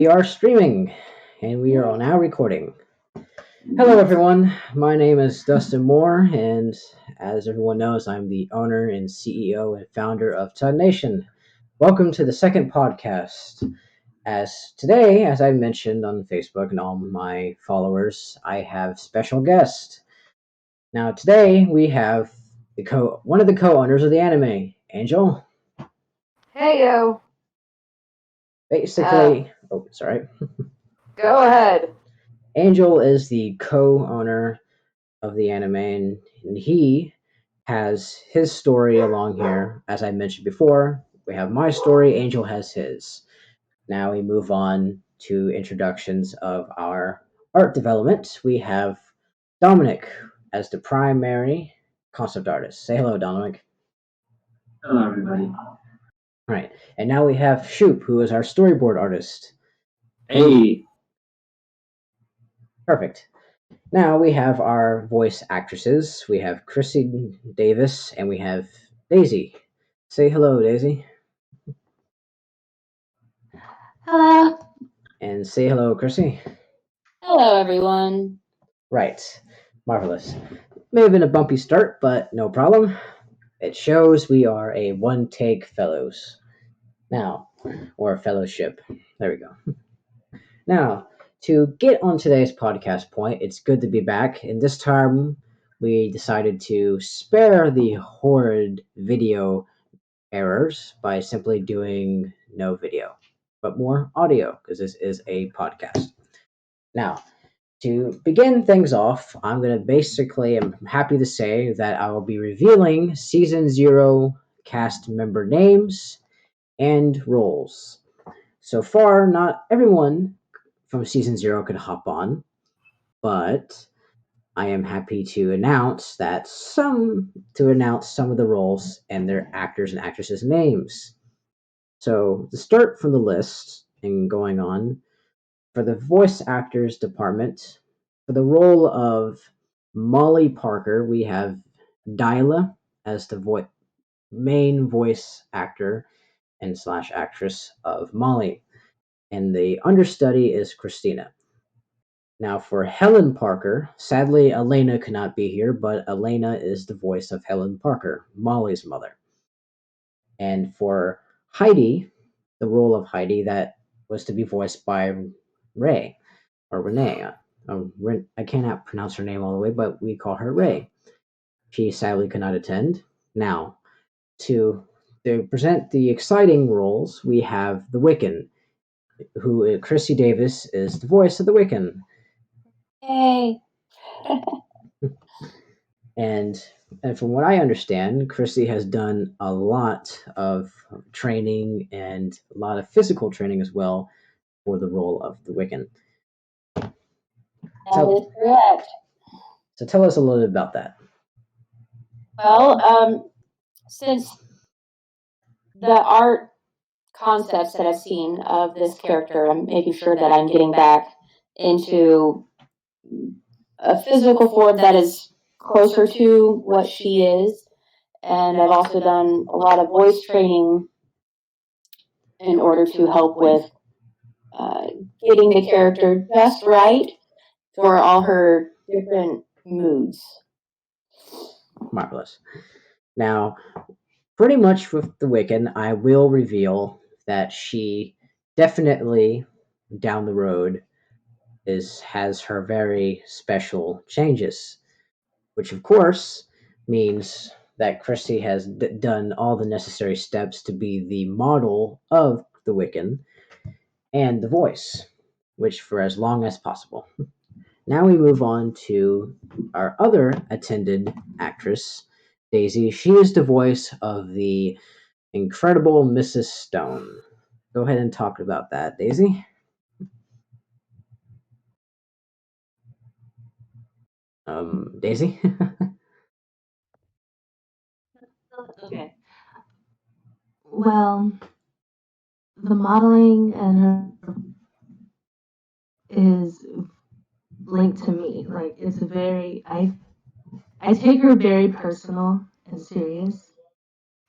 We are streaming and we are now recording. Hello, everyone. My name is Dustin Moore, and as everyone knows, I'm the owner and CEO and founder of TUDNation. Welcome to the second podcast. As today, as I mentioned on Facebook and all my followers, I have special guest. Now, today we have one of the co-owners of the anime, Angel. Hey yo. Basically, oh, sorry. Go ahead. Angel is the co-owner of the anime, and he has his story along here. As I mentioned before, we have my story, Angel has his. Now we move on to introductions of our art development. We have Dominic as the primary concept artist. Say hello, Dominic. Hello, everybody. Right. And now we have Shoop, who is our storyboard artist. Hey. Perfect. Now we have our voice actresses. We have Chrissy Davis and we have Daisy. Say hello, Daisy. Hello. And say hello, Chrissy. Hello, everyone. Right. Marvelous. May have been a bumpy start, but no problem. It shows we are a one-take fellows. Now, or fellowship. There we go. Now, to get on today's podcast point, it's good to be back. And this time, we decided to spare the horrid video errors by simply doing no video, but more audio, because this is a podcast. Now, to begin things off, I'm happy to say that I will be revealing Season 0 cast member names and roles. So far, not everyone from Season 0 could hop on, but I am happy to announce some of the roles and their actors and actresses' names. So to start from the list and going on, for the voice actors department, for the role of Molly Parker, we have Dyla as the main voice actor and slash actress of Molly, and the understudy is Christina. Now for Helen Parker, sadly Elena could not be here, but Elena is the voice of Helen Parker, Molly's mother. And for Heidi, the role of Heidi that was to be voiced by Ray or Renee. I cannot pronounce her name all the way, but we call her Ray. She sadly could not attend. Now, to present the exciting roles, we have the Wiccan, who Chrissy Davis is the voice of the Wiccan. Hey. And from what I understand, Chrissy has done a lot of training and a lot of physical training as well for the role of the Wiccan. That is correct. So tell us a little bit about that. Well, since the art concepts that I've seen of this character, I'm making sure that I'm getting back into a physical form that is closer to what she is. And I've also done a lot of voice training in order to help with getting the character just right for all her different moods. Marvelous. Now, pretty much with the Wiccan, I will reveal that she definitely down the road has her very special changes, which of course means that Chrissy has done all the necessary steps to be the model of the Wiccan and the voice, which for as long as possible. Now we move on to our other attended actress, Daisy. She is the voice of the incredible Mrs. Stone. Go ahead and talk about that, Daisy. Daisy? Okay. Well, the modeling and her is linked to me. Like it's I take her very personal and serious.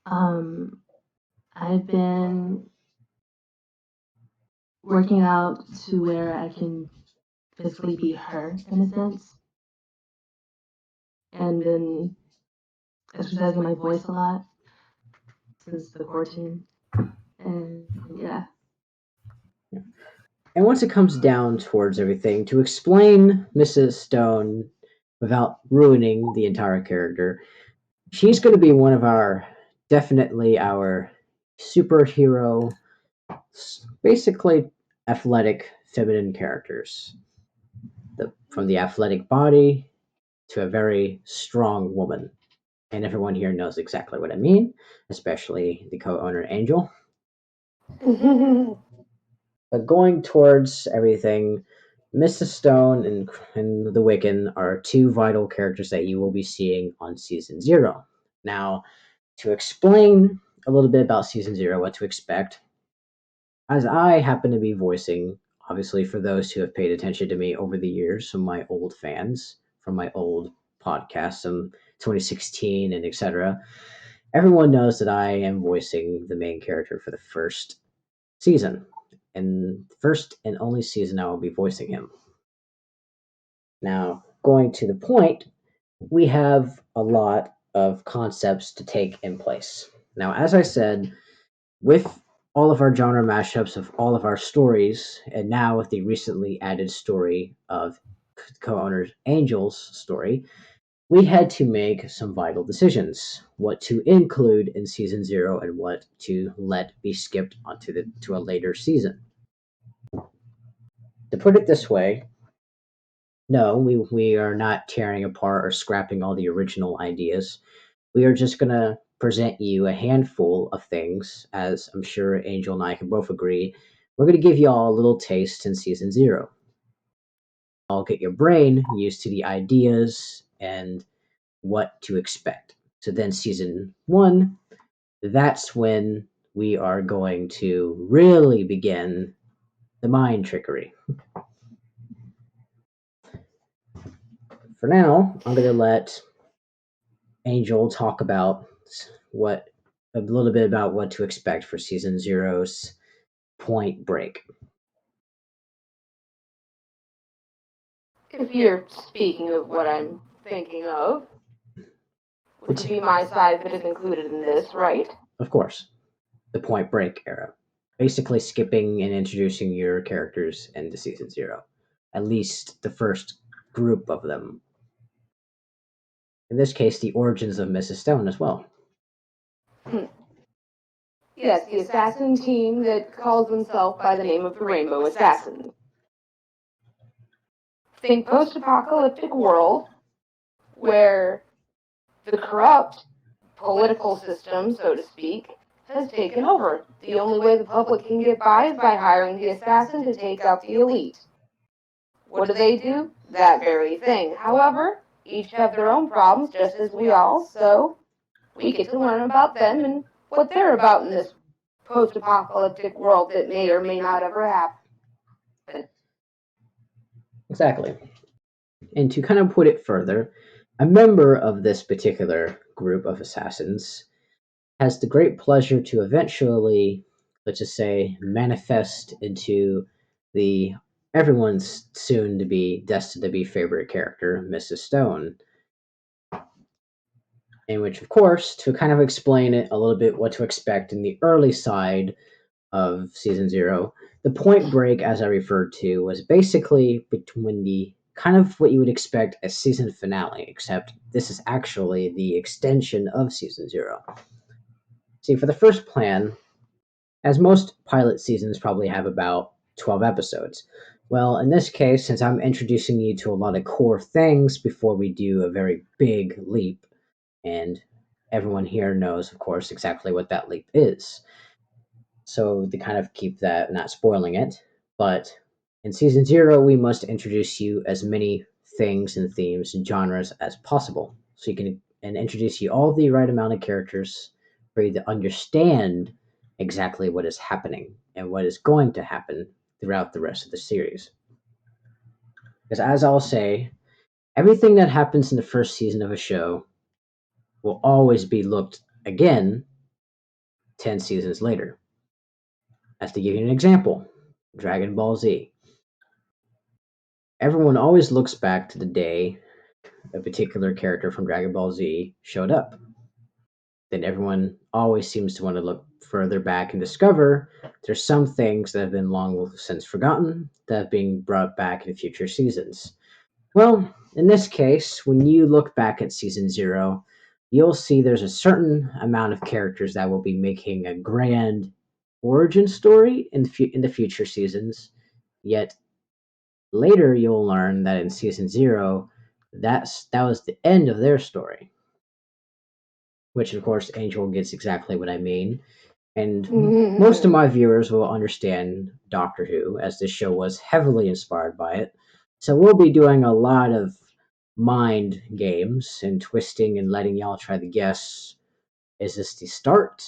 I've been working out to where I can physically be her in a sense. And been exercising my voice a lot since the quarantine. And yeah. And once it comes down towards everything, to explain Mrs. Stone without ruining the entire character, she's going to be one of definitely our superhero, basically athletic feminine characters. From the athletic body to a very strong woman. And everyone here knows exactly what I mean, especially the co-owner Angel. But going towards everything, Mrs. Stone and the Wiccan are two vital characters that you will be seeing on Season 0. Now, to explain a little bit about Season 0, what to expect, as I happen to be voicing, obviously for those who have paid attention to me over the years, some of my old fans from my old podcasts, some 2016 and etc., everyone knows that I am voicing the main character for the first season. And first and only season I will be voicing him. Now, going to the point, we have a lot of concepts to take in place. Now, as I said, with all of our genre mashups of all of our stories, and now with the recently added story of co-owner Angel's story, we had to make some vital decisions: what to include in season 0 and what to let be skipped to a later season. To put it this way, no, we are not tearing apart or scrapping all the original ideas. We are just going to present you a handful of things, as I'm sure Angel and I can both agree. We're going to give you all a little taste in season 0. I'll get your brain used to the ideas and what to expect. So then season 1, that's when we are going to really begin the mind trickery. For now, I'm going to let Angel talk about a little bit about what to expect for season 0's Point Break. If you're speaking of what I'm thinking of, which would be my side that is included in this, right? Of course, the Point Break era. Basically skipping and introducing your characters into season 0. At least the first group of them. In this case, the origins of Mrs. Stone as well. Yes, the assassin team that calls themselves by the name of the Rainbow Assassins. Think post-apocalyptic world where the corrupt political system, so to speak, has taken over. The only way the public can get by is by hiring the assassin to take out the elite. What do? That very thing. However, each have their own problems, just as we all, so we get to learn about them and what they're about in this post-apocalyptic world that may or may not ever happen. Exactly. And to kind of put it further, a member of this particular group of assassins has the great pleasure to eventually, let's just say, manifest into the everyone's soon to be destined to be favorite character, Mrs. Stone. In which, of course, to kind of explain it a little bit what to expect in the early side of season 0, the Point Break, as I referred to, was basically between the kind of what you would expect a season finale, except this is actually the extension of season 0. See, for the first plan, as most pilot seasons probably have about 12 episodes. Well, in this case, since I'm introducing you to a lot of core things before we do a very big leap, and everyone here knows, of course, exactly what that leap is. So to kind of keep that, not spoiling it, but in season 0, we must introduce you as many things and themes and genres as possible. So you can and introduce you all the right amount of characters for you to understand exactly what is happening and what is going to happen throughout the rest of the series. Because as I'll say, everything that happens in the first season of a show will always be looked again 10 seasons later. As to give you an example, Dragon Ball Z. Everyone always looks back to the day a particular character from Dragon Ball Z showed up. Then everyone always seems to want to look further back and discover there's some things that have been long since forgotten that are being brought back in future seasons. Well, in this case, when you look back at season zero, you'll see there's a certain amount of characters that will be making a grand origin story in the future seasons. Yet later, you'll learn that in season zero, that was the end of their story. Which, of course, Angel gets exactly what I mean. And most of my viewers will understand Doctor Who, as this show was heavily inspired by it. So we'll be doing a lot of mind games and twisting and letting y'all try to guess, is this the start,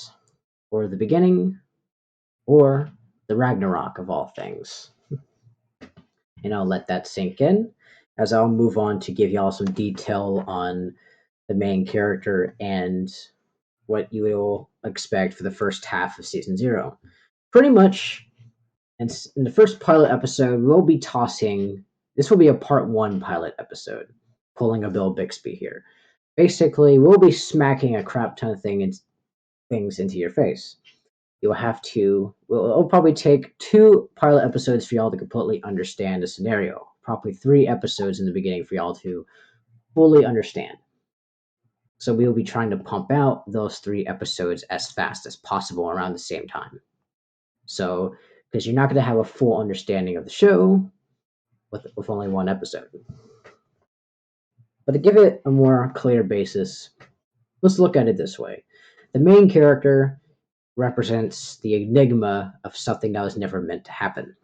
or the beginning, or the Ragnarok of all things? And I'll let that sink in, as I'll move on to give y'all some detail on the main character and what you will expect for the first half of season zero. Pretty much, in the first pilot episode, we'll be tossing. This will be a part one pilot episode, pulling a Bill Bixby here. Basically, we'll be smacking a crap ton of things into your face. You'll have to. It'll probably take 2 pilot episodes for y'all to completely understand the scenario. Probably 3 episodes in the beginning for y'all to fully understand. So we will be trying to pump out those 3 episodes as fast as possible around the same time. So, because you're not going to have a full understanding of the show with only 1 episode. But to give it a more clear basis, let's look at it this way. The main character represents the enigma of something that was never meant to happen.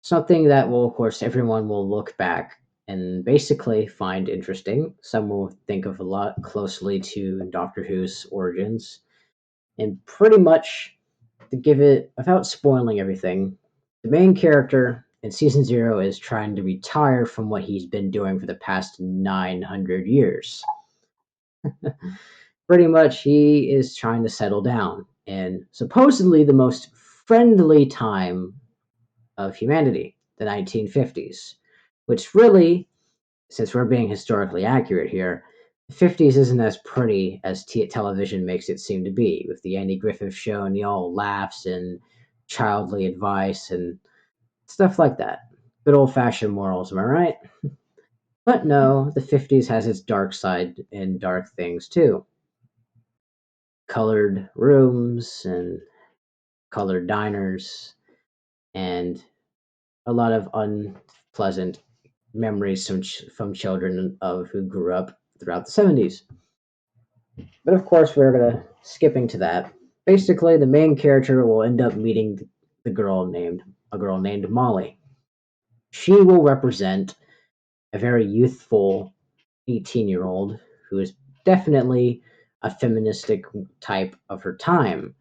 Something that will, of course, everyone will look back and basically find interesting. Some will think of a lot closely to Doctor Who's origins. And pretty much, to give it, without spoiling everything, the main character in season zero is trying to retire from what he's been doing for the past 900 years. Pretty much, he is trying to settle down in supposedly the most friendly time of humanity, the 1950s, which really, since we're being historically accurate here, the 50s isn't as pretty as television makes it seem to be, with the Andy Griffith Show and the all laughs and childly advice and stuff like that. Good old fashioned morals, am I right? But no, the 50s has its dark side and dark things too. Colored rooms and colored diners and a lot of unpleasant memories from children of who grew up throughout the 70s. But of course, we're gonna skipping to that. Basically, the main character will end up meeting a girl named Molly. She will represent a very youthful 18-year-old who is definitely a feministic type of her time,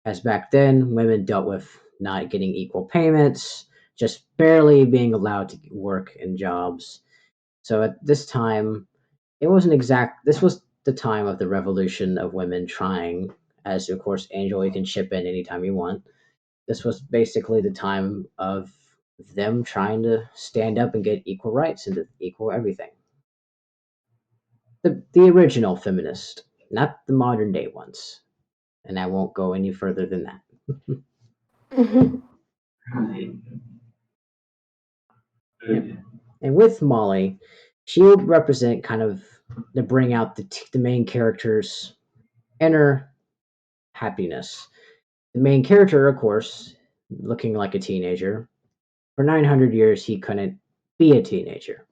as back then women dealt with not getting equal payments, just barely being allowed to work in jobs. So at this time, it wasn't exact. This was the time of the revolution of women trying, as of course, Angel, you can chip in anytime you want. This was basically the time of them trying to stand up and get equal rights and equal everything. The original feminist, not the modern day ones. And I won't go any further than that. Right. Yep. And with Molly, she will represent kind of to bring out the main character's inner happiness. The main character, of course, looking like a teenager. For 900 years, he couldn't be a teenager.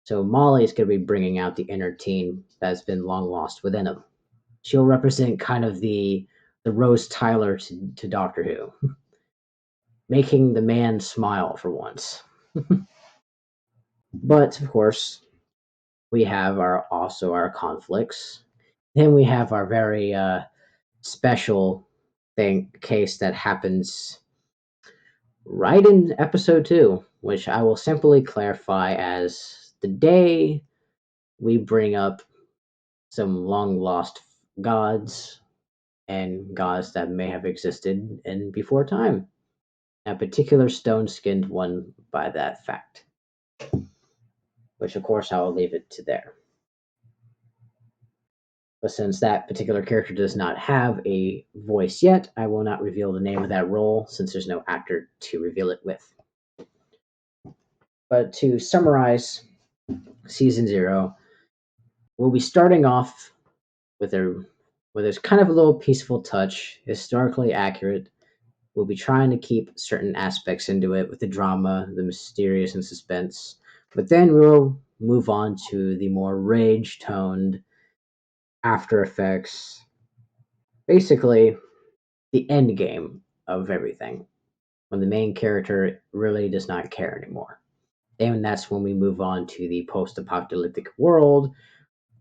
So Molly is going to be bringing out the inner teen that's been long lost within him. She'll represent kind of the Rose Tyler to Doctor Who, making the man smile for once. But of course, we have our conflicts. Then we have our very special case that happens right in episode 2, which I will simply clarify as the day we bring up some long lost gods and gods that may have existed in before time. a particular stone-skinned one by that fact, which of course I will leave it to there. But since that particular character does not have a voice yet, I will not reveal the name of that role since there's no actor to reveal it with. But to summarize Season 0, we'll be starting off with a kind of a little peaceful touch, historically accurate. We'll be trying to keep certain aspects into it with the drama, the mysterious and suspense. But then we'll move on to the more rage-toned after effects. Basically, the end game of everything. When the main character really does not care anymore. And that's when we move on to the post-apocalyptic world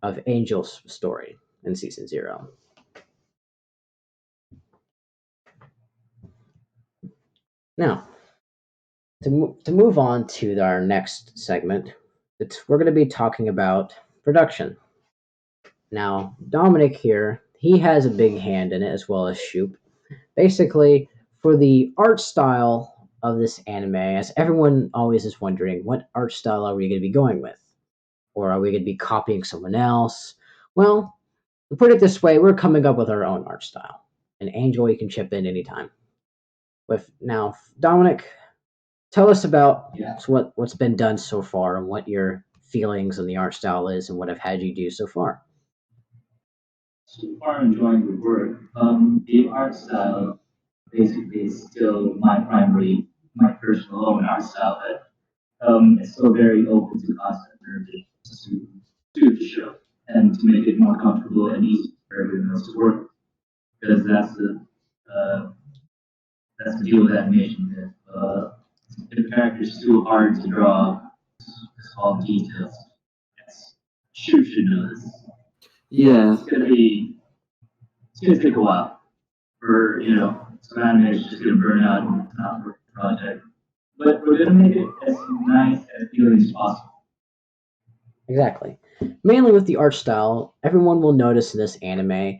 of Angel's story in Season 0. Now, to move on to our next segment, we're going to be talking about production. Now, Dominic here, he has a big hand in it as well as Shoop. Basically, for the art style of this anime, as everyone always is wondering, what art style are we going to be going with? Or are we going to be copying someone else? Well, to put it this way, we're coming up with our own art style. And Angel, you can chip in anytime. Now, Dominic, tell us about what's been done so far and what your feelings on the art style is and what I've had you do so far. So far, I'm enjoying the work. The art style basically is still my personal own art style, but it's still very open to concept revisions to do the show and to make it more comfortable and easy for everyone else to work with. Because that's the deal with animation. If the character is too hard to draw, it's all details. Yes, Shoop should know this. Yeah. It's gonna take a while for some animation just gonna burn out and not work the project. But we're gonna make it as nice and appealing as possible. Exactly. Mainly with the art style, everyone will notice in this anime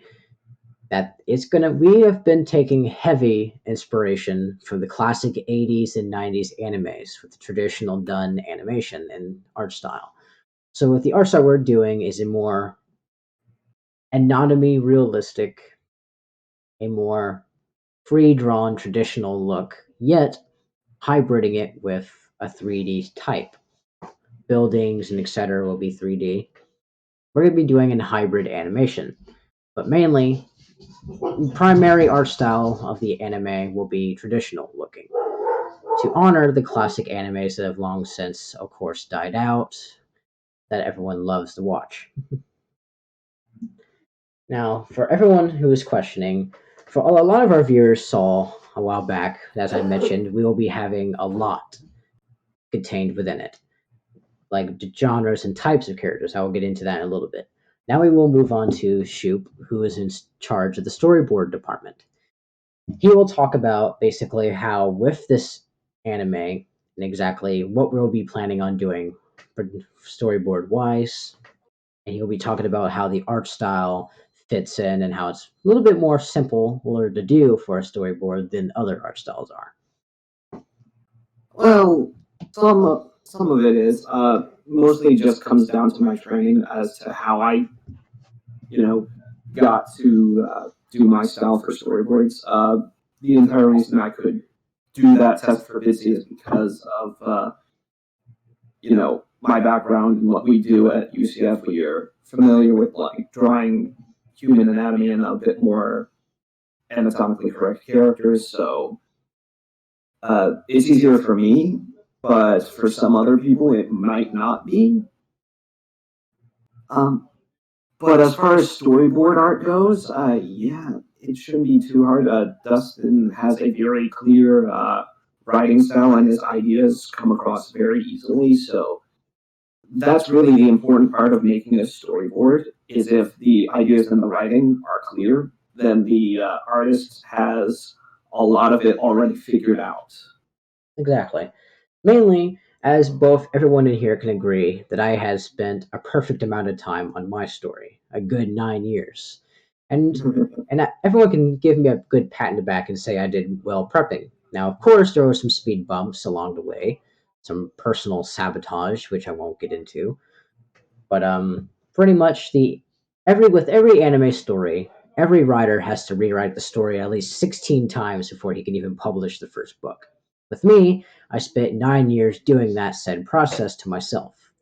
that we have been taking heavy inspiration from the classic 80s and 90s animes with the traditional done animation and art style. So what the art style we're doing is a more anatomy realistic, a more free drawn traditional look, yet hybriding it with a 3D type. Buildings and etc. will be 3D. We're going to be doing a hybrid animation, but mainly primary art style of the anime will be traditional looking to honor the classic animes that have long since, of course, died out, that everyone loves to watch. Now, for everyone who is questioning, for a lot of our viewers saw a while back, as I mentioned, we will be having a lot contained within it, like the genres and types of characters. I will get into that in a little bit. Now we will move on to Shoop, who is in charge of the storyboard department. He will talk about basically how, with this anime, and exactly what we'll be planning on doing storyboard wise. And he'll be talking about how the art style fits in and how it's a little bit more simpler to do for a storyboard than other art styles are. Well, some of it is mostly just comes down to my training as to how I, got to do my style for storyboards. The entire reason I could do that test for Busy is because of my background and what we do at UCF. We are familiar with like drawing human anatomy and a bit more anatomically correct characters, so it's easier for me, but for some other people it might not be. But as far as storyboard art goes, yeah, it shouldn't be too hard. Dustin has a very clear writing style, and his ideas come across very easily. So that's really the important part of making a storyboard. Is if the ideas and the writing are clear, then the artist has a lot of it already figured out. Exactly. Mainly, as both everyone in here can agree, that I have spent a perfect amount of time on my story, a good 9 years. And everyone can give me a good pat in the back and say I did well prepping. Now, of course, there were some speed bumps along the way, some personal sabotage, which I won't get into. But pretty much the every with every anime story, every writer has to rewrite the story at least 16 times before he can even publish the first book. With me, I spent 9 years doing that said process to myself.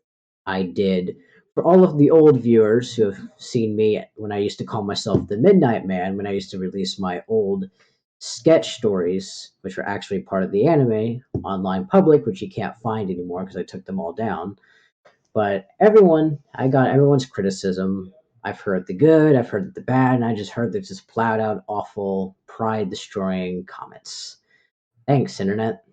I did for all of the old viewers who have seen me when I used to call myself the Midnight Man, when I used to release my old sketch stories, which were actually part of the anime online public, which you can't find anymore because I took them all down. But I got everyone's criticism. I've heard the good, I've heard the bad, and I just heard the just plowed out, awful, pride destroying comments. Thanks, Internet.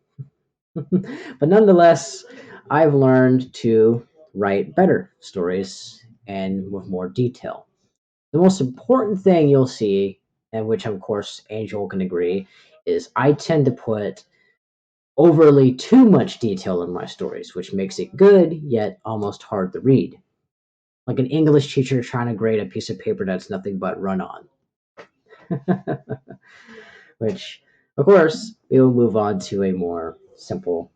But nonetheless, I've learned to write better stories and with more detail. The most important thing you'll see, and which of course Angel can agree, is I tend to put overly too much detail in my stories, which makes it good yet almost hard to read. Like an English teacher trying to grade a piece of paper that's nothing but run on. Which, of course, we will move on to a more simple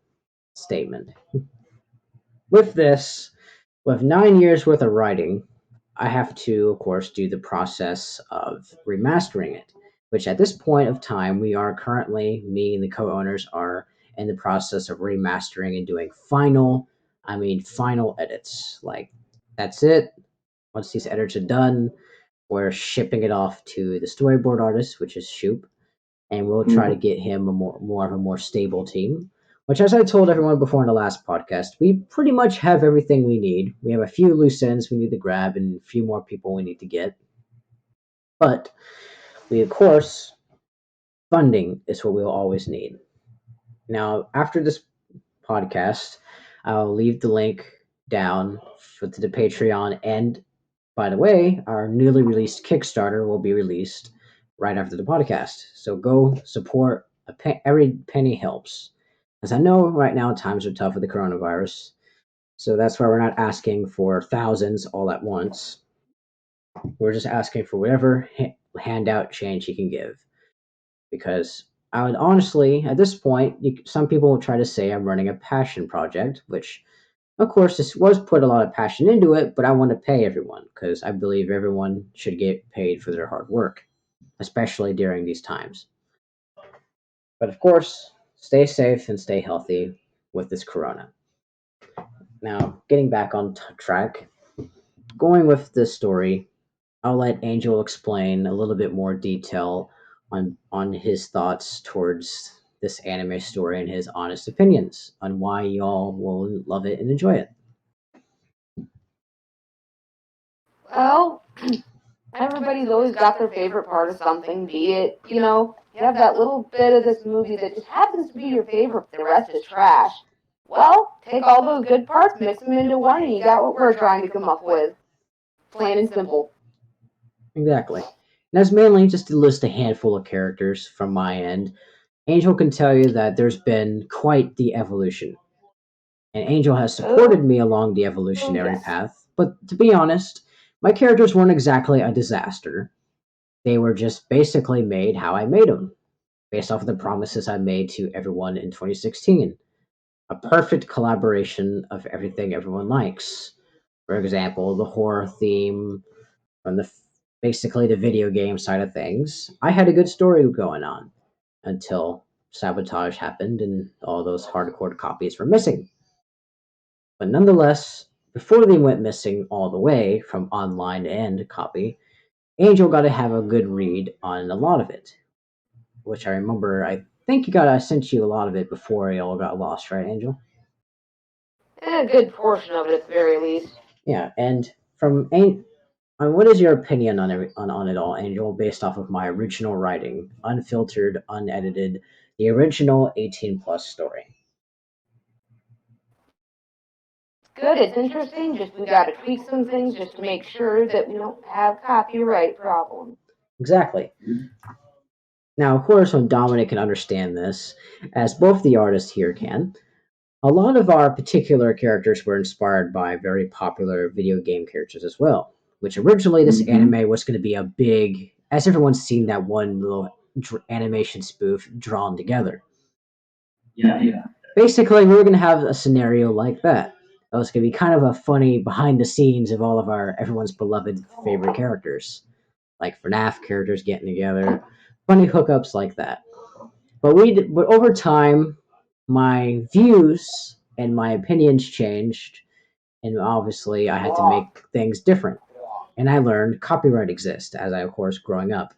statement. With this, with 9 years worth of writing, I have to, of course, do the process of remastering it, which at this point of time, we are currently, me and the co owners are in the process of remastering and doing final edits. Like, that's it. Once these edits are done, we're shipping it off to the storyboard artist, which is Shoop, and we'll try to get him more of a more stable team. Which, as I told everyone before in the last podcast, we pretty much have everything we need. We have a few loose ends we need to grab and a few more people we need to get. But we, of course, funding is what we'll always need. Now, after this podcast, I'll leave the link down to the Patreon. And by the way, our newly released Kickstarter will be released right after the podcast. So go support. Every penny helps. As I know right now times are tough with the coronavirus. So that's why we're not asking for thousands all at once. We're just asking for whatever handout change you can give. Because I would honestly, at this point, some people will try to say I'm running a passion project, which, of course, this was put a lot of passion into it, but I want to pay everyone because I believe everyone should get paid for their hard work, especially during these times. But of course, stay safe and stay healthy with this corona. Now, getting back on track, going with the story, I'll let Angel explain a little bit more detail on his thoughts towards this anime story and his honest opinions on why y'all will love it and enjoy it. Well, everybody's always got their favorite part of something, be it, you have that little bit of this movie that just happens to be your favorite, but the rest is trash. Well, take all those good parts, mix them into one, and you got what we're trying to come up with. Plain and simple. Exactly. And that's mainly just to list a handful of characters from my end. Angel can tell you that there's been quite the evolution. And Angel has supported me along the evolutionary yes. path, but to be honest, my characters weren't exactly a disaster. They were just basically made how I made them, based off of the promises I made to everyone in 2016. A perfect collaboration of everything everyone likes. For example, the horror theme from basically the video game side of things. I had a good story going on until sabotage happened and all those hardcore copies were missing. But nonetheless, before they went missing all the way from online and copy, Angel got to have a good read on a lot of it, which I remember. I think I sent you a lot of it before it all got lost, right, Angel? A good portion of it at the very least. Yeah, and what is your opinion on it all, Angel, based off of my original writing, unfiltered, unedited, the original 18 plus story? Good, it's interesting, just we gotta tweak some things just to make sure that we don't have copyright problems. Exactly. Now, of course, when Dominic can understand this, as both the artists here can, a lot of our particular characters were inspired by very popular video game characters as well, which originally this anime was going to be a big, as everyone's seen that one little animation spoof drawn together. Yeah. Basically, we're going to have a scenario like that. It's going to be kind of a funny behind the scenes of all of everyone's beloved favorite characters, like FNAF characters getting together, funny hookups like that. But over time, my views and my opinions changed, and obviously, I had to make things different. And I learned copyright exists as I, of course, growing up.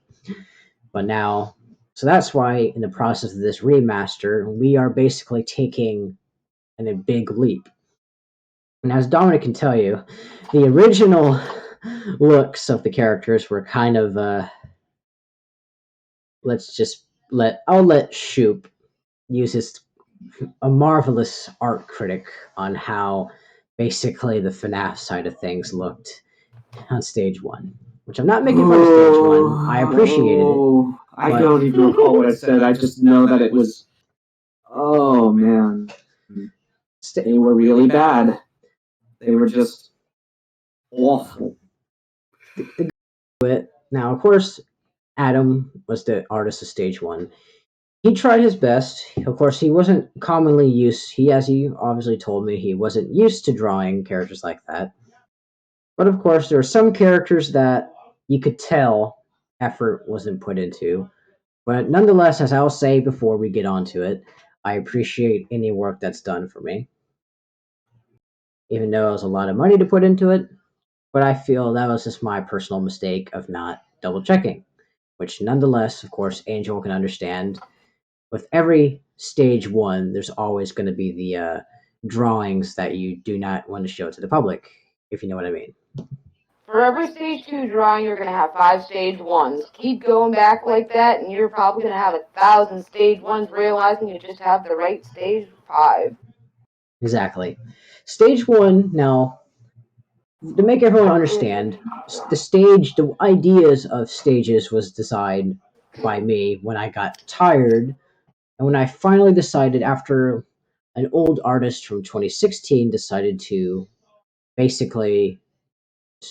But now, so that's why in the process of this remaster, we are basically taking a big leap. And as Dominic can tell you, the original looks of the characters were kind of I'll let Shoop use his a marvelous art critic on how basically the FNAF side of things looked on stage one. Which I'm not making fun of stage one. I appreciated it. I don't even recall what I said. I just know that it was. Oh man, they were really bad. They were just awful. Now, of course, Adam was the artist of stage one. He tried his best. Of course, he wasn't commonly used. As he obviously told me, he wasn't used to drawing characters like that. But of course, there are some characters that you could tell effort wasn't put into. But nonetheless, as I'll say before we get onto it, I appreciate any work that's done for me. Even though it was a lot of money to put into it, but I feel that was just my personal mistake of not double checking. Which nonetheless, of course, Angel can understand. With every stage one, there's always going to be the drawings that you do not want to show to the public, if you know what I mean. For every stage 2 drawing, you're going to have 5 stage 1s. Keep going back like that, and you're probably going to have 1,000 stage 1s, realizing you just have the right stage 5. Exactly. Stage one, now, to make everyone understand, the ideas of stages was decided by me when I got tired, and when I finally decided after an old artist from 2016 decided to basically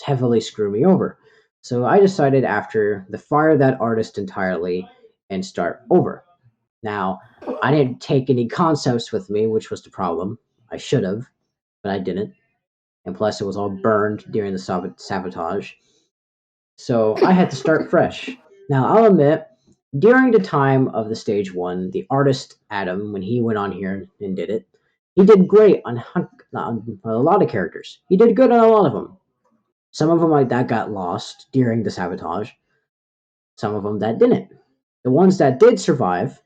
heavily screw me over. So I decided after to fire that artist entirely and start over. Now, I didn't take any concepts with me, which was the problem. I should have, but I didn't. And plus, it was all burned during the sabotage. So I had to start fresh. Now, I'll admit, during the time of the stage one, the artist Adam, when he went on here and did it, he did great on a lot of characters. He did good on a lot of them. Some of them like that got lost during the sabotage. Some of them that didn't. The ones that did survive,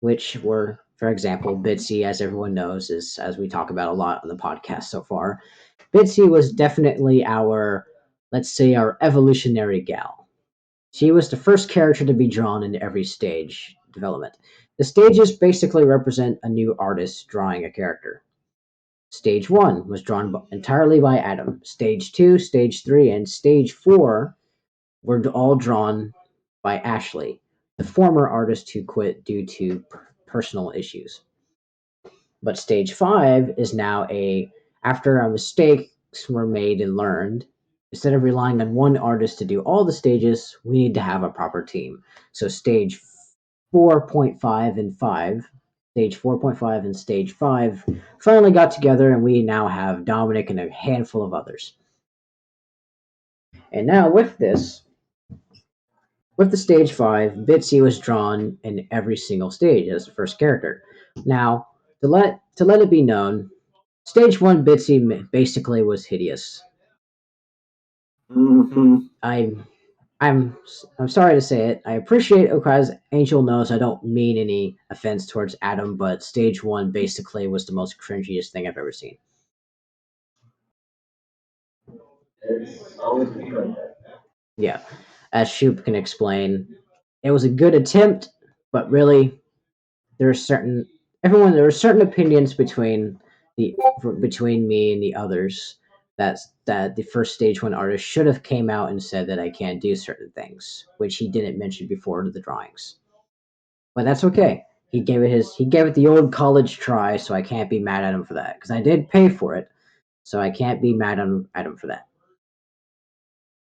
which were, for example, Bitsy, as everyone knows, is as we talk about a lot on the podcast so far. Bitsy was definitely let's say, our evolutionary gal. She was the first character to be drawn in every stage development. The stages basically represent a new artist drawing a character. Stage 1 was drawn entirely by Adam. Stage 2, Stage 3, and Stage 4 were all drawn by Ashley, the former artist who quit due to personal issues. But Stage 5 is now after a mistakes were made and learned, instead of relying on one artist to do all the stages, we need to have a proper team. So Stage 4.5 and 5 Stage 4.5 and Stage 5 finally got together, and we now have Dominic and a handful of others. And now with the Stage 5, Bitsy was drawn in every single stage as the first character. Now, to let it be known, Stage 1 Bitsy basically was hideous. Mm-hmm. I'm sorry to say it. I appreciate it because Angel knows I don't mean any offense towards Adam, but Stage 1 basically was the most cringiest thing I've ever seen. It's always been like that. Yeah, as Shoop can explain, it was a good attempt, but really, there are certain opinions between me and the others that the first stage one artist should have came out and said that I can't do certain things, which he didn't mention before to the drawings. But that's okay. He gave it the old college try, so I can't be mad at him for that because I did pay for it, so I can't be mad at him for that.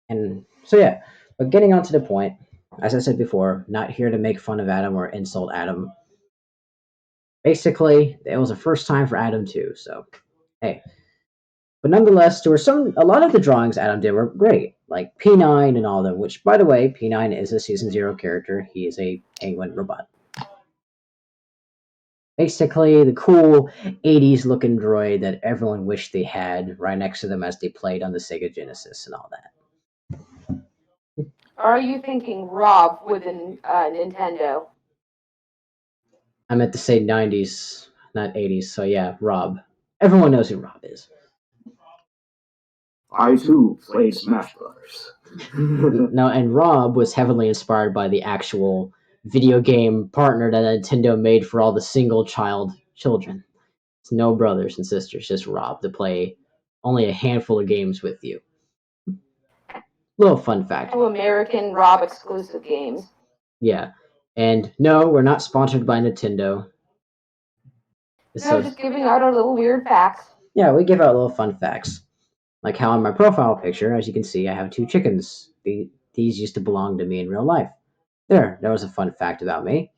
And so yeah, but getting on to the point, as I said before, not here to make fun of Adam or insult Adam. Basically, it was a first time for Adam too. So hey, but nonetheless, there were a lot of the drawings Adam did were great, like P9 and all of them. Which, by the way, P9 is a season 0 character. He is a penguin robot. Basically, the cool 80s looking droid that everyone wished they had right next to them as they played on the Sega Genesis and all that. Or are you thinking Rob within Nintendo? I meant to say 90s, not 80s. So yeah, Rob. Everyone knows who Rob is. I too played Smash Brothers. No, and Rob was heavily inspired by the actual video game partner that Nintendo made for all the single child children. It's no brothers and sisters, just Rob to play only a handful of games with you. Little fun fact. Two American Rob exclusive games. Yeah. And no, we're not sponsored by Nintendo. No, just giving out our little weird facts. Yeah, we give out little fun facts. Like how in my profile picture, as you can see, I have 2 chickens. These used to belong to me in real life. There was a fun fact about me.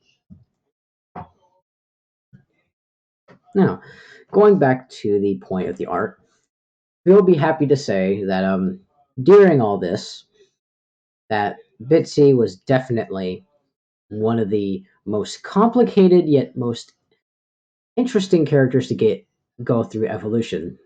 Now, going back to the point of the art, we'll be happy to say that during all this, that Bitsy was definitely one of the most complicated yet most interesting characters to go through evolution.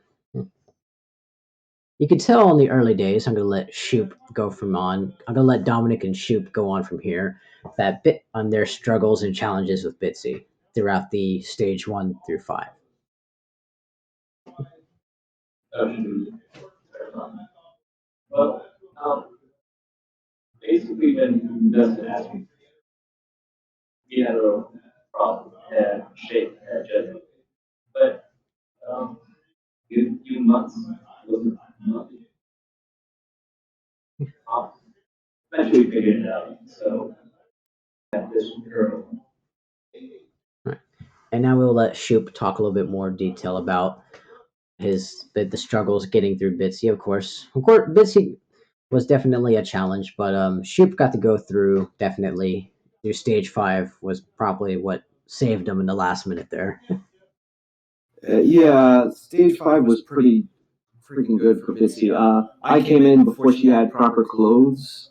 You could tell in the early days, I'm going to let Shoop go from on. I'm going to let Dominic and Shoop go on from here. That bit on their struggles and challenges with Bitsy throughout the stage 1 through 5. Well, basically, when Dustin asked me, he had a problem, had shape, had judgment. But few months, wasn't months. Eventually figured it out. So this girl. Right. And now we'll let Shoop talk a little bit more detail about the struggles getting through Bitsy. Of course, Bitsy was definitely a challenge, but Shoop got to go through definitely through stage 5 was probably what saved him in the last minute there. Yeah, stage 5 was pretty freaking good for Bitsy. I came in before she had proper clothes,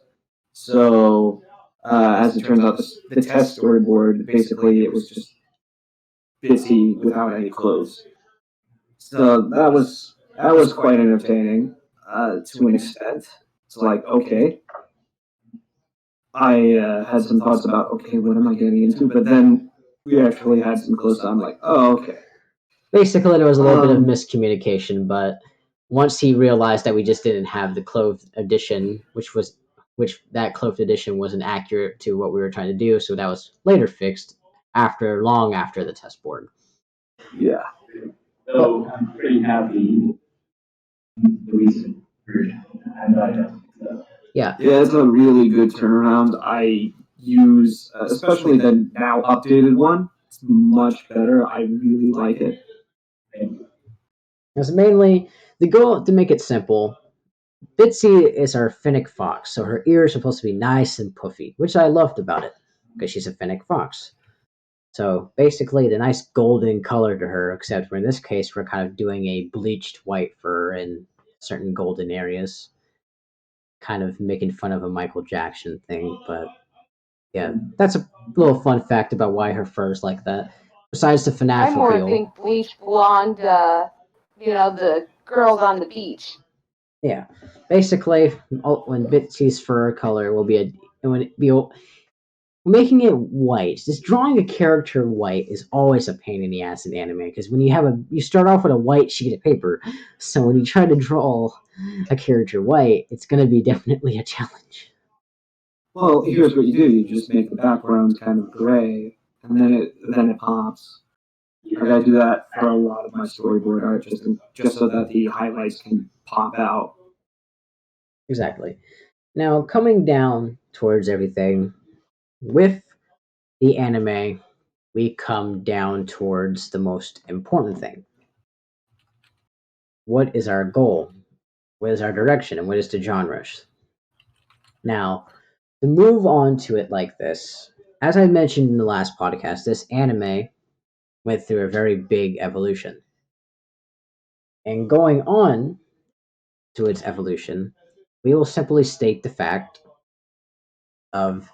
so as it turns out, the test storyboard basically it was just Bitsy without any clothes. So that was quite entertaining to an extent. It's like okay, I had some thoughts about okay, what am I getting into? But then we actually had some close. I'm like, oh okay. Basically, there was a little bit of miscommunication, but once he realized that we just didn't have the clothed edition, which that clothed edition wasn't accurate to what we were trying to do, so that was later fixed long after the test board. Yeah. So I'm pretty happy with the recent version. Yeah. Yeah, it's a really good turnaround. I use, especially the now updated one. It's much better. I really like it. It's mainly the goal to make it simple. Bitsy is our Finnic fox, so her ears are supposed to be nice and puffy, which I loved about it because she's a Finnic fox. So basically, the nice golden color to her, except for in this case, we're kind of doing a bleached white fur in certain golden areas, kind of making fun of a Michael Jackson thing. But yeah, that's a little fun fact about why her fur is like that. Besides the FNAF I more appeal. think bleach blonde, the girls on the beach. Yeah, basically, when Bitsy's fur color will be making it white. Just drawing a character white is always a pain in the ass in anime because when you start off with a white sheet of paper, so when you try to draw a character white, it's going to be definitely a challenge. Well, here's what you do: you just make the background kind of gray, and then it pops. Like I do that for a lot of my storyboard art, just so that the highlights can pop out. Exactly. Now, coming down towards everything, with the anime, we come down towards the most important thing. What is our goal? What is our direction? And what is the genres? Now, to move on to it like this, as I mentioned in the last podcast, this anime went through a very big evolution. And going on to its evolution, we will simply state the fact of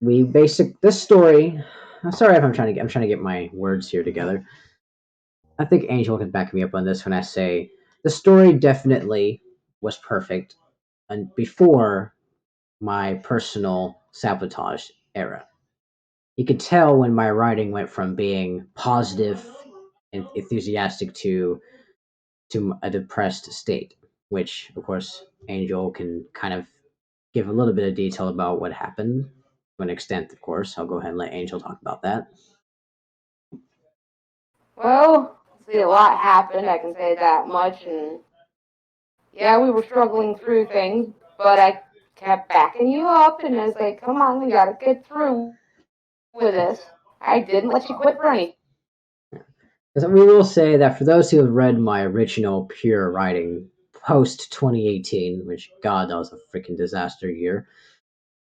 this story. I'm sorry if I'm trying to get my words here together. I think Angel can back me up on this when I say the story definitely was perfect and before my personal sabotage era. You could tell when my writing went from being positive and enthusiastic to a depressed state, which of course Angel can kind of give a little bit of detail about what happened to an extent, of course. I'll go ahead and let Angel talk about that. Well, see, a lot happened, I can say that much, and yeah, we were struggling through things, but I kept backing you up, and I was like, come on, we gotta get through with this. I didn't let you quit for anything. Because we will say that for those who have read my original pure writing post 2018, which God, that was a freaking disaster year,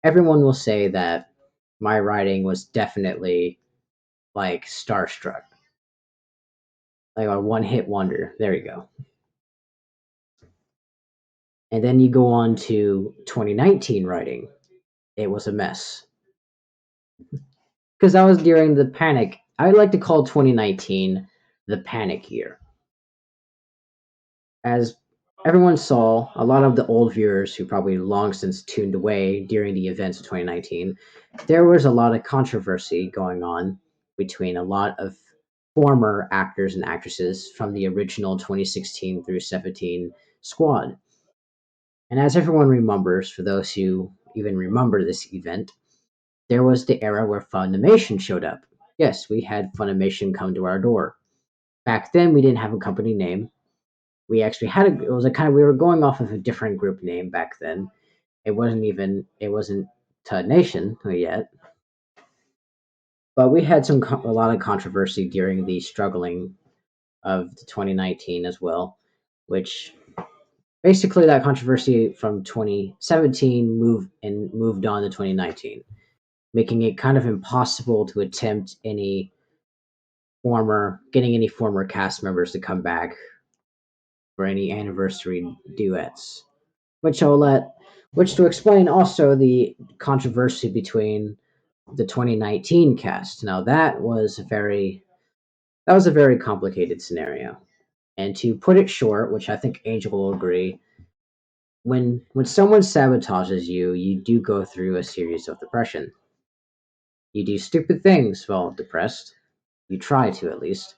everyone will say that my writing was definitely like starstruck, like a one hit wonder. There you go. And then you go on to 2019 writing. It was a mess. Because that was during the panic. I like to call 2019 the panic year. As everyone saw, a lot of the old viewers who probably long since tuned away during the events of 2019, there was a lot of controversy going on between a lot of former actors and actresses from the original 2016 through 17 squad. And as everyone remembers, for those who even remember this event, there was the era where Funimation showed up. Yes, we had Funimation come to our door. Back then, we didn't have a company name. We actually had it was a kind of we were going off of a different group name back then. It wasn't TUDNation yet, but we had a lot of controversy during the struggling of the 2019 as well, which basically that controversy from 2017 moved on to 2019, making it kind of impossible to attempt getting any former cast members to come back for any anniversary duets. Which to explain also the controversy between the 2019 cast. Now that was a very complicated scenario. And to put it short, which I think Angel will agree, when someone sabotages you, you do go through a series of depression. You do stupid things while depressed. You try to at least.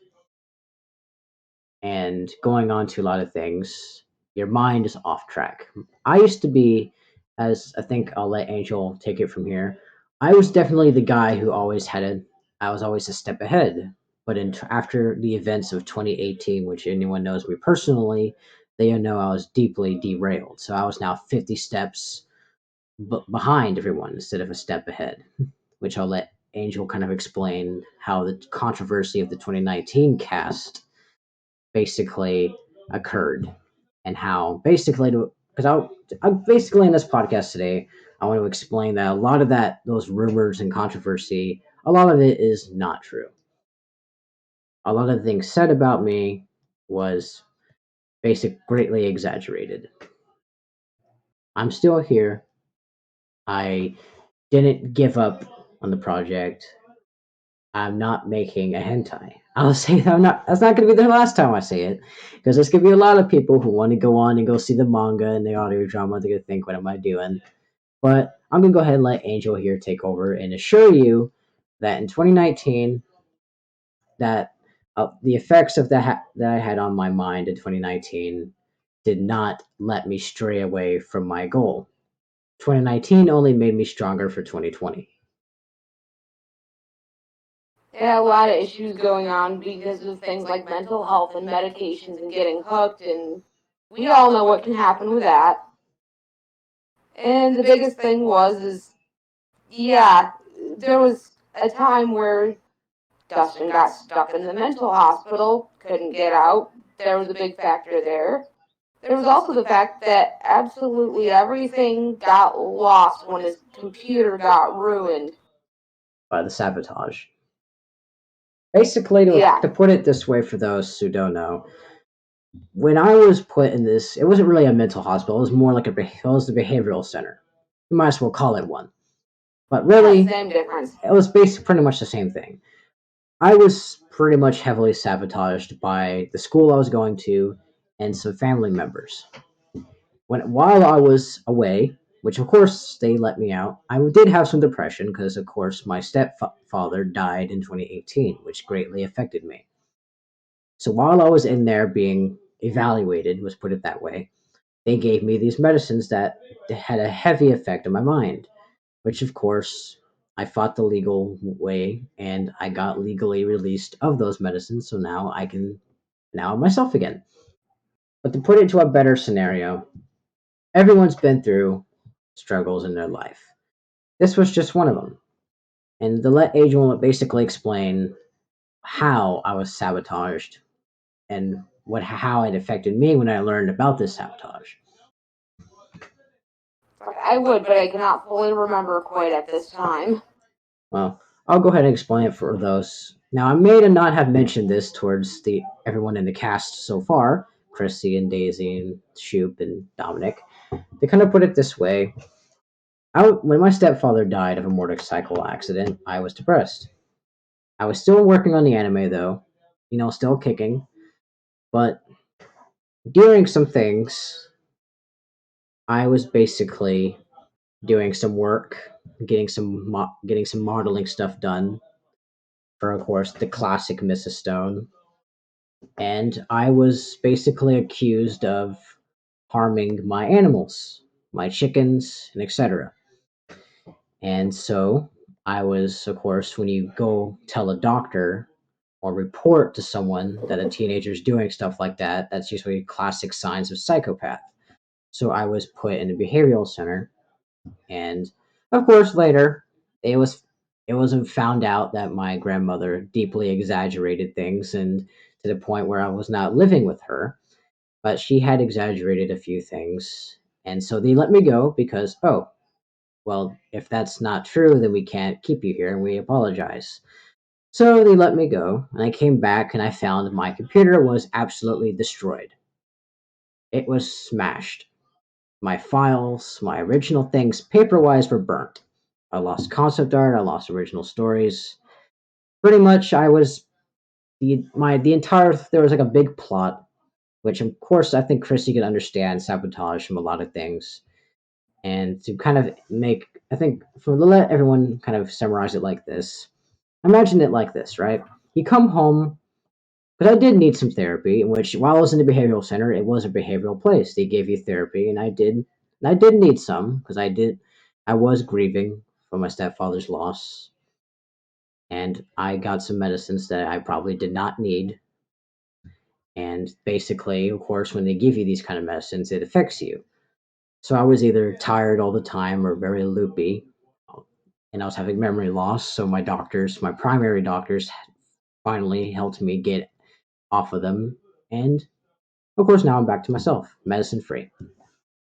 And going on to a lot of things, your mind is off track. I used to be, as I think I'll let Angel take it from here. I was definitely the guy who I was always a step ahead. But after the events of 2018, which anyone knows me personally, they know I was deeply derailed. So I was now 50 steps behind everyone instead of a step ahead, which I'll let Angel kind of explain how the controversy of the 2019 cast basically occurred and how basically because I basically in this podcast today I want to explain that a lot of those rumors and controversy, a lot of it is not true. A lot of the things said about me was greatly exaggerated. I'm still here. I didn't give up on the project. I'm not making a hentai. I'll say that that's not going to be the last time I say it, because there's going to be a lot of people who want to go on and go see the manga and the audio drama. They're going to think, what am I doing? But I'm going to go ahead and let Angel here take over and assure you that in 2019, that the effects of that I had on my mind in 2019 did not let me stray away from my goal. 2019 only made me stronger for 2020. Yeah, a lot of issues going on because of things like mental health and medications and getting hooked, and we all know what can happen with that. And the biggest thing yeah, there was a time where Dustin got stuck in the mental hospital, couldn't get out. There was a big factor there. There was also the fact that absolutely everything got lost when his computer got ruined. By the sabotage. Basically, Yeah. to put it this way for those who don't know, when I was put in this, it wasn't really a mental hospital. It was more like it was a behavioral center. You might as well call it one. But really, Yeah, same difference. it was basically pretty much the same thing. I was pretty much heavily sabotaged by the school I was going to and some family members. While I was away, which of course they let me out, I did have some depression because of course my stepfather died in 2018, which greatly affected me. So while I was in there being evaluated, let's put it that way, they gave me these medicines that had a heavy effect on my mind, which of course I fought the legal way and I got legally released of those medicines, so now I can now I'm myself again. But to put it to a better scenario, everyone's been through struggles in their life. This was just one of them. And the let Angel basically explain how I was sabotaged and how it affected me when I learned about this sabotage. I would, but I cannot fully remember quite at this time. Well, I'll go ahead and explain it for those. Now, I may not have mentioned this towards the everyone in the cast so far, Chrissy and Daisy and Shoop and Dominic. To kind of put it this way, when my stepfather died of a motorcycle accident, I was depressed. I was still working on the anime though, still kicking, but during some things, I was basically doing some work, getting some modeling stuff done for, of course, the classic Mrs. Stone, and I was basically accused of harming my animals, my chickens, and etc. And so I was, of course, when you go tell a doctor or report to someone that a teenager is doing stuff like that, that's usually classic signs of psychopath. So I was put in a behavioral center, and of course later it was it wasn't found out that my grandmother deeply exaggerated things and to the point where I was not living with her, but she had exaggerated a few things, and so they let me go because, oh, well, if that's not true, then we can't keep you here and we apologize. So they let me go, and I came back and I found my computer was absolutely destroyed. It was smashed. My files, my original things, paper wise, were burnt. I lost concept art, I lost original stories. Pretty much, I was the entire there was like a big plot, which of course I think Chrissy could understand sabotage from a lot of things. And to kind of make, I think, for to let everyone kind of summarize it like this, imagine it like this, right? You come home, because I did need some therapy, in which while I was in the behavioral center, it was a behavioral place. They gave you therapy, and I did need some because I was grieving for my stepfather's loss, and I got some medicines that I probably did not need. And basically, of course, when they give you these kind of medicines, it affects you. So I was either tired all the time or very loopy, and I was having memory loss. So my primary doctors, finally helped me get off of them. And of course, now I'm back to myself, medicine free.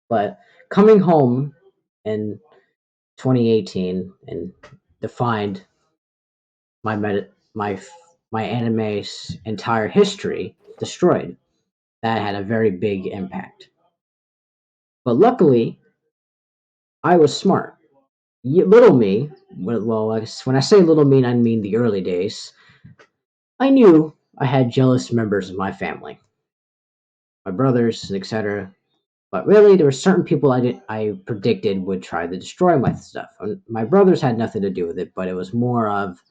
But coming home in 2018 and defined my my anime's entire history destroyed. That had a very big impact. But luckily, I was smart. Little me, well, when I say little me, I mean the early days. I knew I had jealous members of my family, my brothers, etc. But really, there were certain people I predicted would try to destroy my stuff. My brothers had nothing to do with it, but it was more of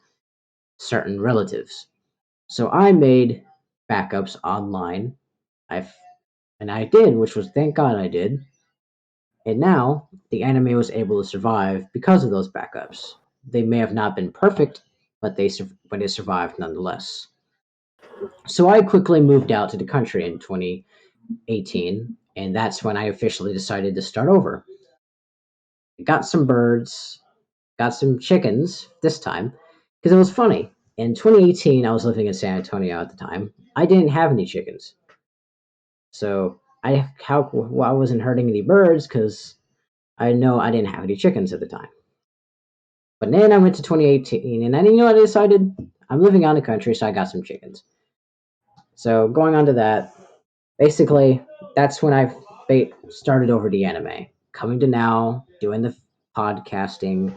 certain relatives. So I made backups online. I and I did, which was thank God I did. And now the anime was able to survive because of those backups. They may have not been perfect, but it survived nonetheless. So I quickly moved out to the country in 2018, and that's when I officially decided to start over. Got some birds, got some chickens this time, because it was funny. In 2018, I was living in San Antonio at the time. I didn't have any chickens, so I wasn't hurting any birds because I know I didn't have any chickens at the time. But then I went to 2018, and then what I decided? I'm living out in the country, so I got some chickens. So going on to that, basically, that's when I started over the anime. Coming to now, doing the podcasting,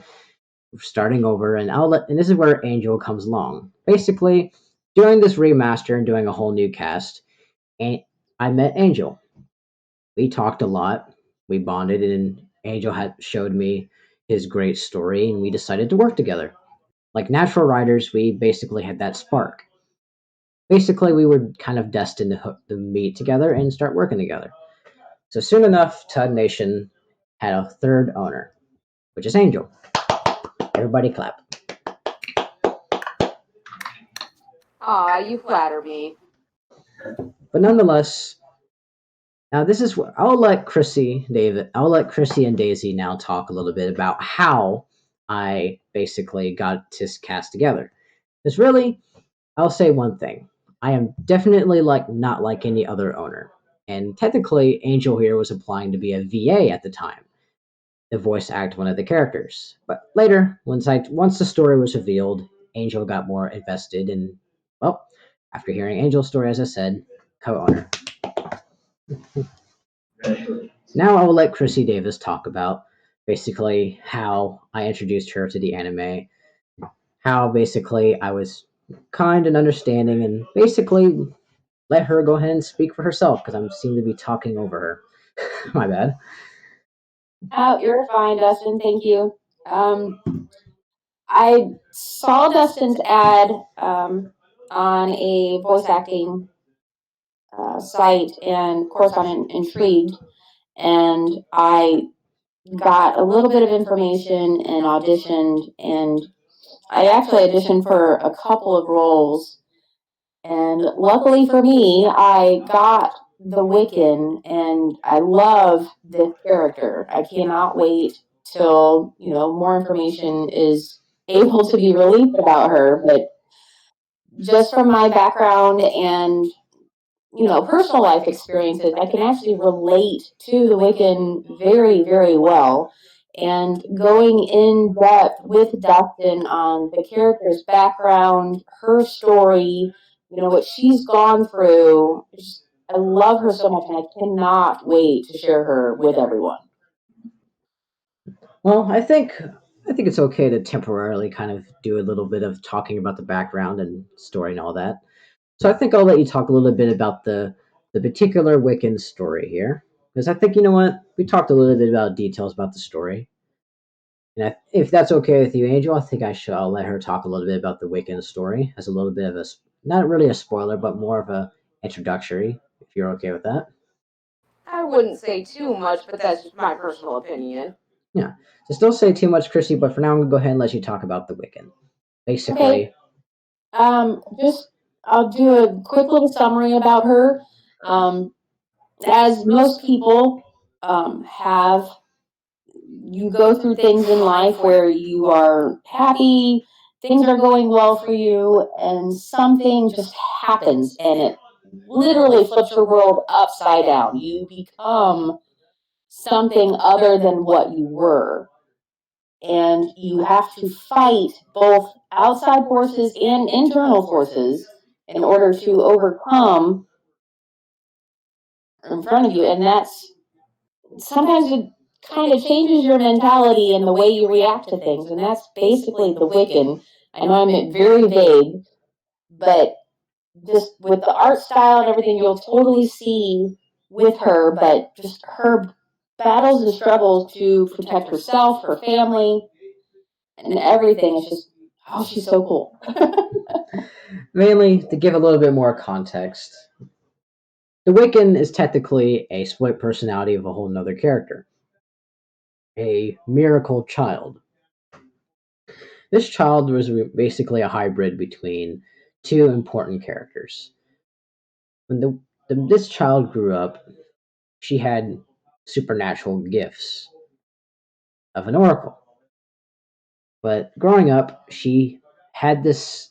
starting over, and this is where Angel comes along. Basically, doing this remaster and doing a whole new cast, and I met Angel. We talked a lot, we bonded, and Angel had showed me his great story, and we decided to work together. Like natural writers, we basically had that spark. Basically, we were kind of destined to meet together and start working together. So soon enough, TUDNation had a third owner, which is Angel. Everybody clap. Aw, you flatter me. But nonetheless, now this is where I'll let Chrissy and Daisy now talk a little bit about how I basically got this cast together. Because really, I'll say one thing. I am definitely not like any other owner. And technically, Angel here was applying to be a VA at the time, to voice act one of the characters. But later, once the story was revealed, Angel got more invested and, well, after hearing Angel's story, as I said, co-owner. Now I will let Chrissy Davis talk about basically how I introduced her to the anime, how basically I was kind and understanding, and basically let her go ahead and speak for herself because I seem to be talking over her. My bad. Oh, you're fine, Dustin. Thank you. I saw Dustin's ad on a voice acting site, and of course, I'm intrigued. And I got a little bit of information and auditioned, and I actually auditioned for a couple of roles. And luckily for me, I got the Wiccan, and I love this character. I cannot wait till more information is able to be released about her. But just from my background and personal life experiences, I can actually relate to the Wiccan very, very well. And going in depth with Dustin on the character's background, her story, what she's gone through, I love her so much, and I cannot wait to share her with everyone. Well, I think it's okay to temporarily kind of do a little bit of talking about the background and story and all that. So I think I'll let you talk a little bit about the particular Wiccan story here, because I think you know what we talked a little bit about details about the story, and if that's okay with you, Angel, I think I'll let her talk a little bit about the Wiccan story as a little bit of not really a spoiler, but more of a introductory. If you're okay with that. I wouldn't say too much, but that's just my personal opinion. Yeah. Just don't say too much, Chrissy, but for now I'm gonna go ahead and let you talk about the Wiccan. Basically, Just I'll do a quick little summary about her. As most people have, you go through things in life where you are happy, things are going well for you, and something just happens and it literally flips your world upside down. You become something other than what you were. And you have to fight both outside forces and internal forces in order to overcome in front of you. And that's sometimes it kind of changes your mentality and the way you react to things. And that's basically the Wiccan. I know I'm very vague, but just with the art style and everything, you'll totally see with her, but just her battles and struggles to protect herself, her family, and everything. It's just, oh, she's so cool. mainly to give a little bit more context, the Wiccan is technically a split personality of a whole nother character, a miracle child. This child was basically a hybrid between two important characters. When this child grew up, she had supernatural gifts of an oracle. But growing up, she had this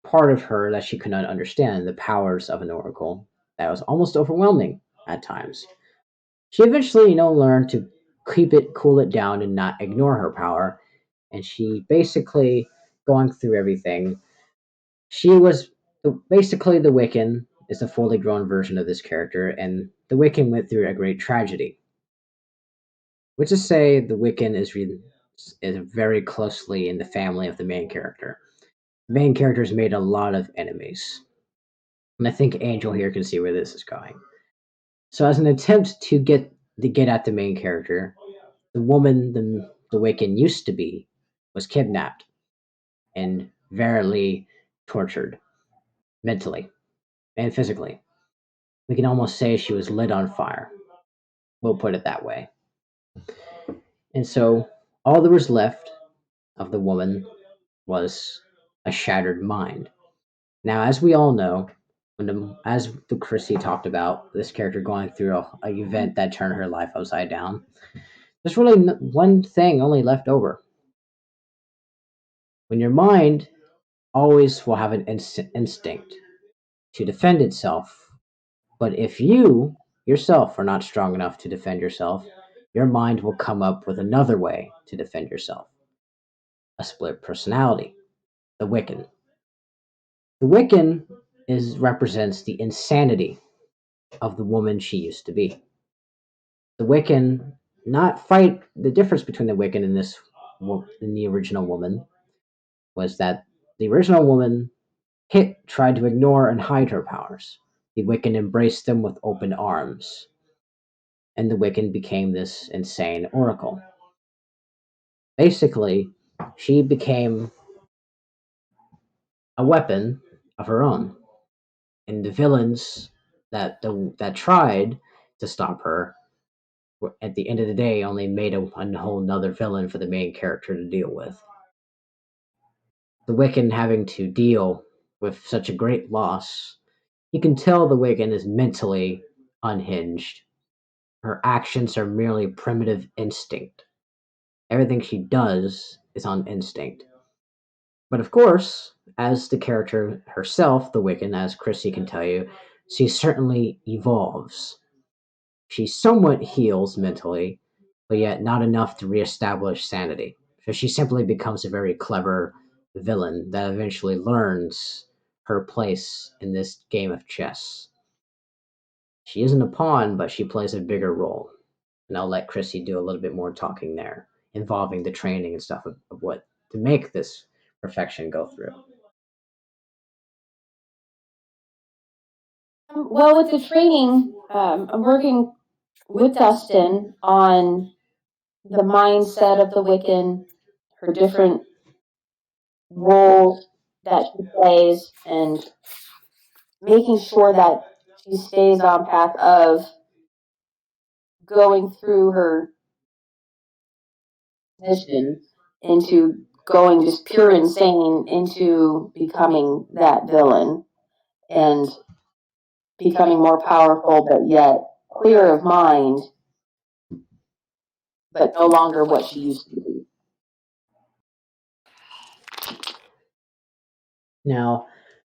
part of her that she could not understand, the powers of an oracle, that was almost overwhelming at times. She eventually, learned to cool it down, and not ignore her power. And she basically, going through everything, She was basically the Wiccan is a fully grown version of this character, and the Wiccan went through a great tragedy. Which is to say, the Wiccan is very closely in the family of the main character. The main character's made a lot of enemies, and I think Angel here can see where this is going. So, as an attempt to get at the main character, the woman the Wiccan used to be was kidnapped and verily tortured mentally and physically. We can almost say she was lit on fire. We'll put it that way. And so all there was left of the woman was a shattered mind. Now, as we all know, as the Chrissy talked about, this character going through a event that turned her life upside down, there's really one thing only left over. When your mind always will have an instinct to defend itself, but if you yourself are not strong enough to defend yourself, your mind will come up with another way to defend yourself. A split personality, the Wiccan. The Wiccan represents the insanity of the woman she used to be. The Wiccan not fight the difference between the Wiccan and in the original woman was that the original woman tried to ignore and hide her powers. The Wiccan embraced them with open arms, and the Wiccan became this insane oracle. Basically, she became a weapon of her own, and the villains that tried to stop her at the end of the day only made a whole nother villain for the main character to deal with. The Wiccan having to deal with such a great loss, you can tell the Wiccan is mentally unhinged. Her actions are merely primitive instinct. Everything she does is on instinct. But of course, as the character herself, the Wiccan, as Chrissy can tell you, she certainly evolves. She somewhat heals mentally, but yet not enough to reestablish sanity. So she simply becomes a very clever villain that eventually learns her place in this game of chess. She isn't a pawn, but she plays a bigger role. And I'll let Chrissy do a little bit more talking there, involving the training and stuff of what to make this perfection go through. Well, with the training, I'm working with Dustin on the mindset of the Wiccan, her different roles that she plays, and making sure that she stays on path of going through her mission into going just pure insane into becoming that villain and becoming more powerful, but yet clear of mind, but no longer what she used to be. Now,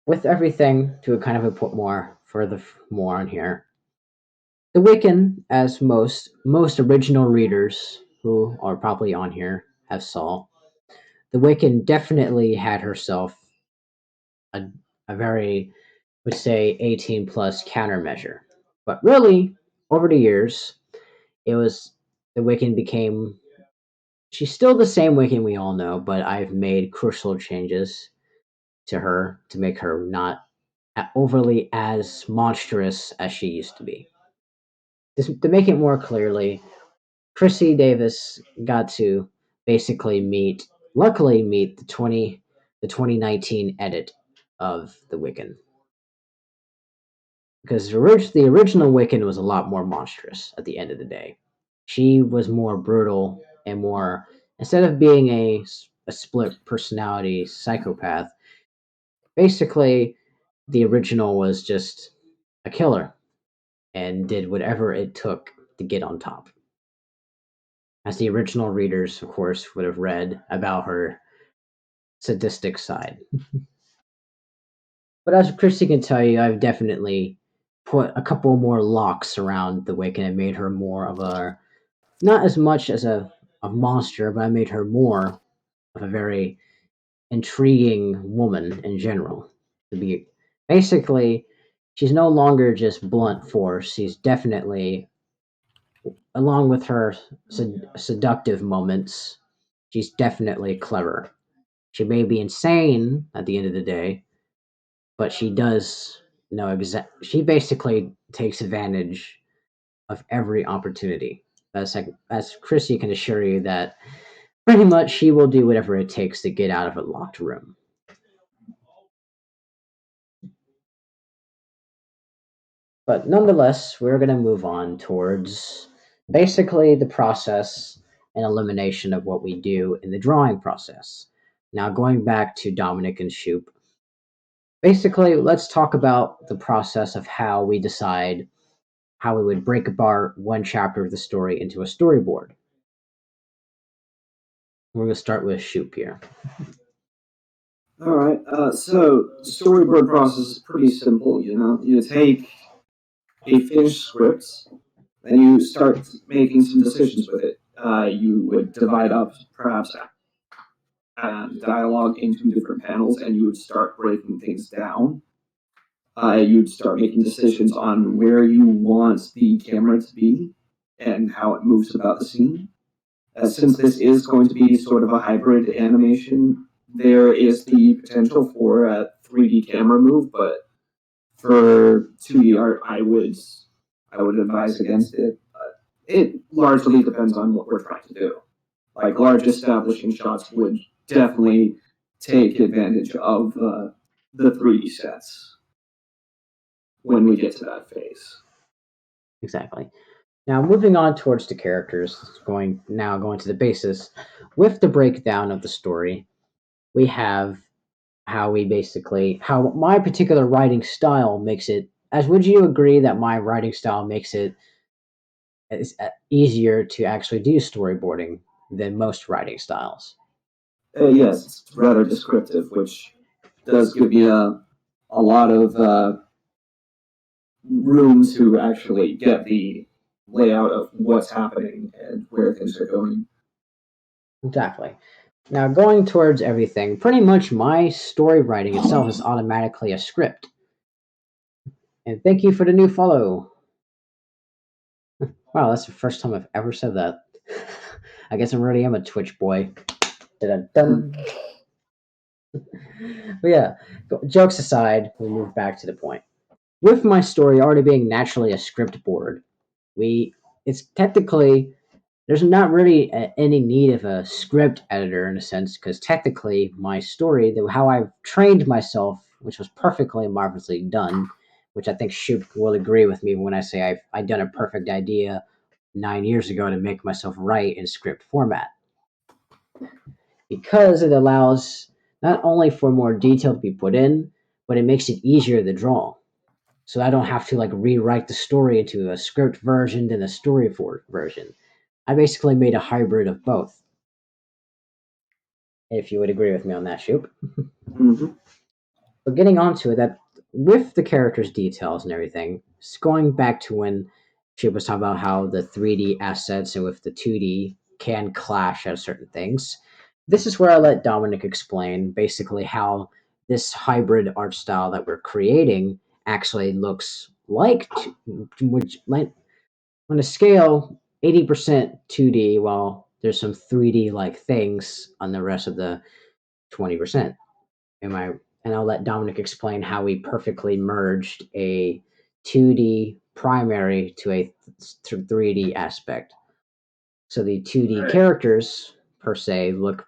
with everything to kind of put more on here, the Wiccan, as most original readers who are probably on here have saw, the Wiccan definitely had herself a, a very, would say, 18 plus countermeasure. But really, over the years, it was the Wiccan became. She's still the same Wiccan we all know, but I've made crucial changes to her to make her not overly as monstrous as she used to be. To make it more clearly, Chrissy Davis got to basically luckily meet the 2019 edit of the Wiccan. Because the original Wiccan was a lot more monstrous at the end of the day. She was more brutal and more, instead of being a split personality psychopath, basically the original was just a killer and did whatever it took to get on top. As the original readers, of course, would have read about her sadistic side. But as Christy can tell you, I've definitely put a couple more locks around the Wiccan and made her more of a, not as much as a monster, but I made her more of a very intriguing woman in general. to be basically she's no longer just blunt force. She's definitely, along with her seductive moments, she's definitely clever. She may be insane at the end of the day, but she does know exact. She basically takes advantage of every opportunity. As Chrissy can assure you that pretty much she will do whatever it takes to get out of a locked room. But nonetheless, we're going to move on towards basically the process and elimination of what we do in the drawing process. Now, going back to Dominic and Shoop, basically, let's talk about the process of how we decide how we would break apart one chapter of the story into a storyboard. We're going to start with Shoop here. All right. So the storyboard process is pretty simple. You take a finished script, and you start making some decisions with it. You would divide up perhaps dialogue into different panels, and you would start breaking things down. You'd start making decisions on where you want the camera to be and how it moves about the scene. Since this is going to be sort of a hybrid animation, there is the potential for a 3D camera move, but for 2D art, I would advise against it. It largely depends on what we're trying to do. Like large establishing shots would definitely take advantage of the 3D sets when we get to that phase. Exactly. Now, moving on towards the characters, going to the basis. With the breakdown of the story, we have how my particular writing style makes it. As would you agree that my writing style makes it easier to actually do storyboarding than most writing styles? Yes, it's rather descriptive, which does give me a lot of room to actually get the layout of what's happening and where things are going. Exactly. Now, going towards everything, pretty much my story writing itself is automatically a script. And thank you for the new follow. Wow, that's the first time I've ever said that. I guess I really am a Twitch boy. Dun-dun-dun. But yeah, jokes aside, we move back to the point. With my story already being naturally a script board, it's technically there's not really any need of a script editor in a sense because technically my story, how I've trained myself, which was perfectly marvelously done, which I think Shoop will agree with me when I say I've done a perfect idea 9 years ago to make myself write in script format because it allows not only for more detail to be put in, but it makes it easier to draw. So I don't have to like rewrite the story into a script version then a storyboard version. I basically made a hybrid of both. If you would agree with me on that, Shoop. Mm-hmm. But getting onto it, that with the characters' details and everything, it's going back to when Shoop was talking about how the 3D assets and with the 2D can clash at certain things. This is where I let Dominic explain basically how this hybrid art style that we're creating actually looks like, which like on a scale 80% 2D, while there's some 3D like things on the rest of the 20%. Am I? And I'll let Dominic explain how we perfectly merged a 2D primary to a 3D aspect. So the 2D characters per se look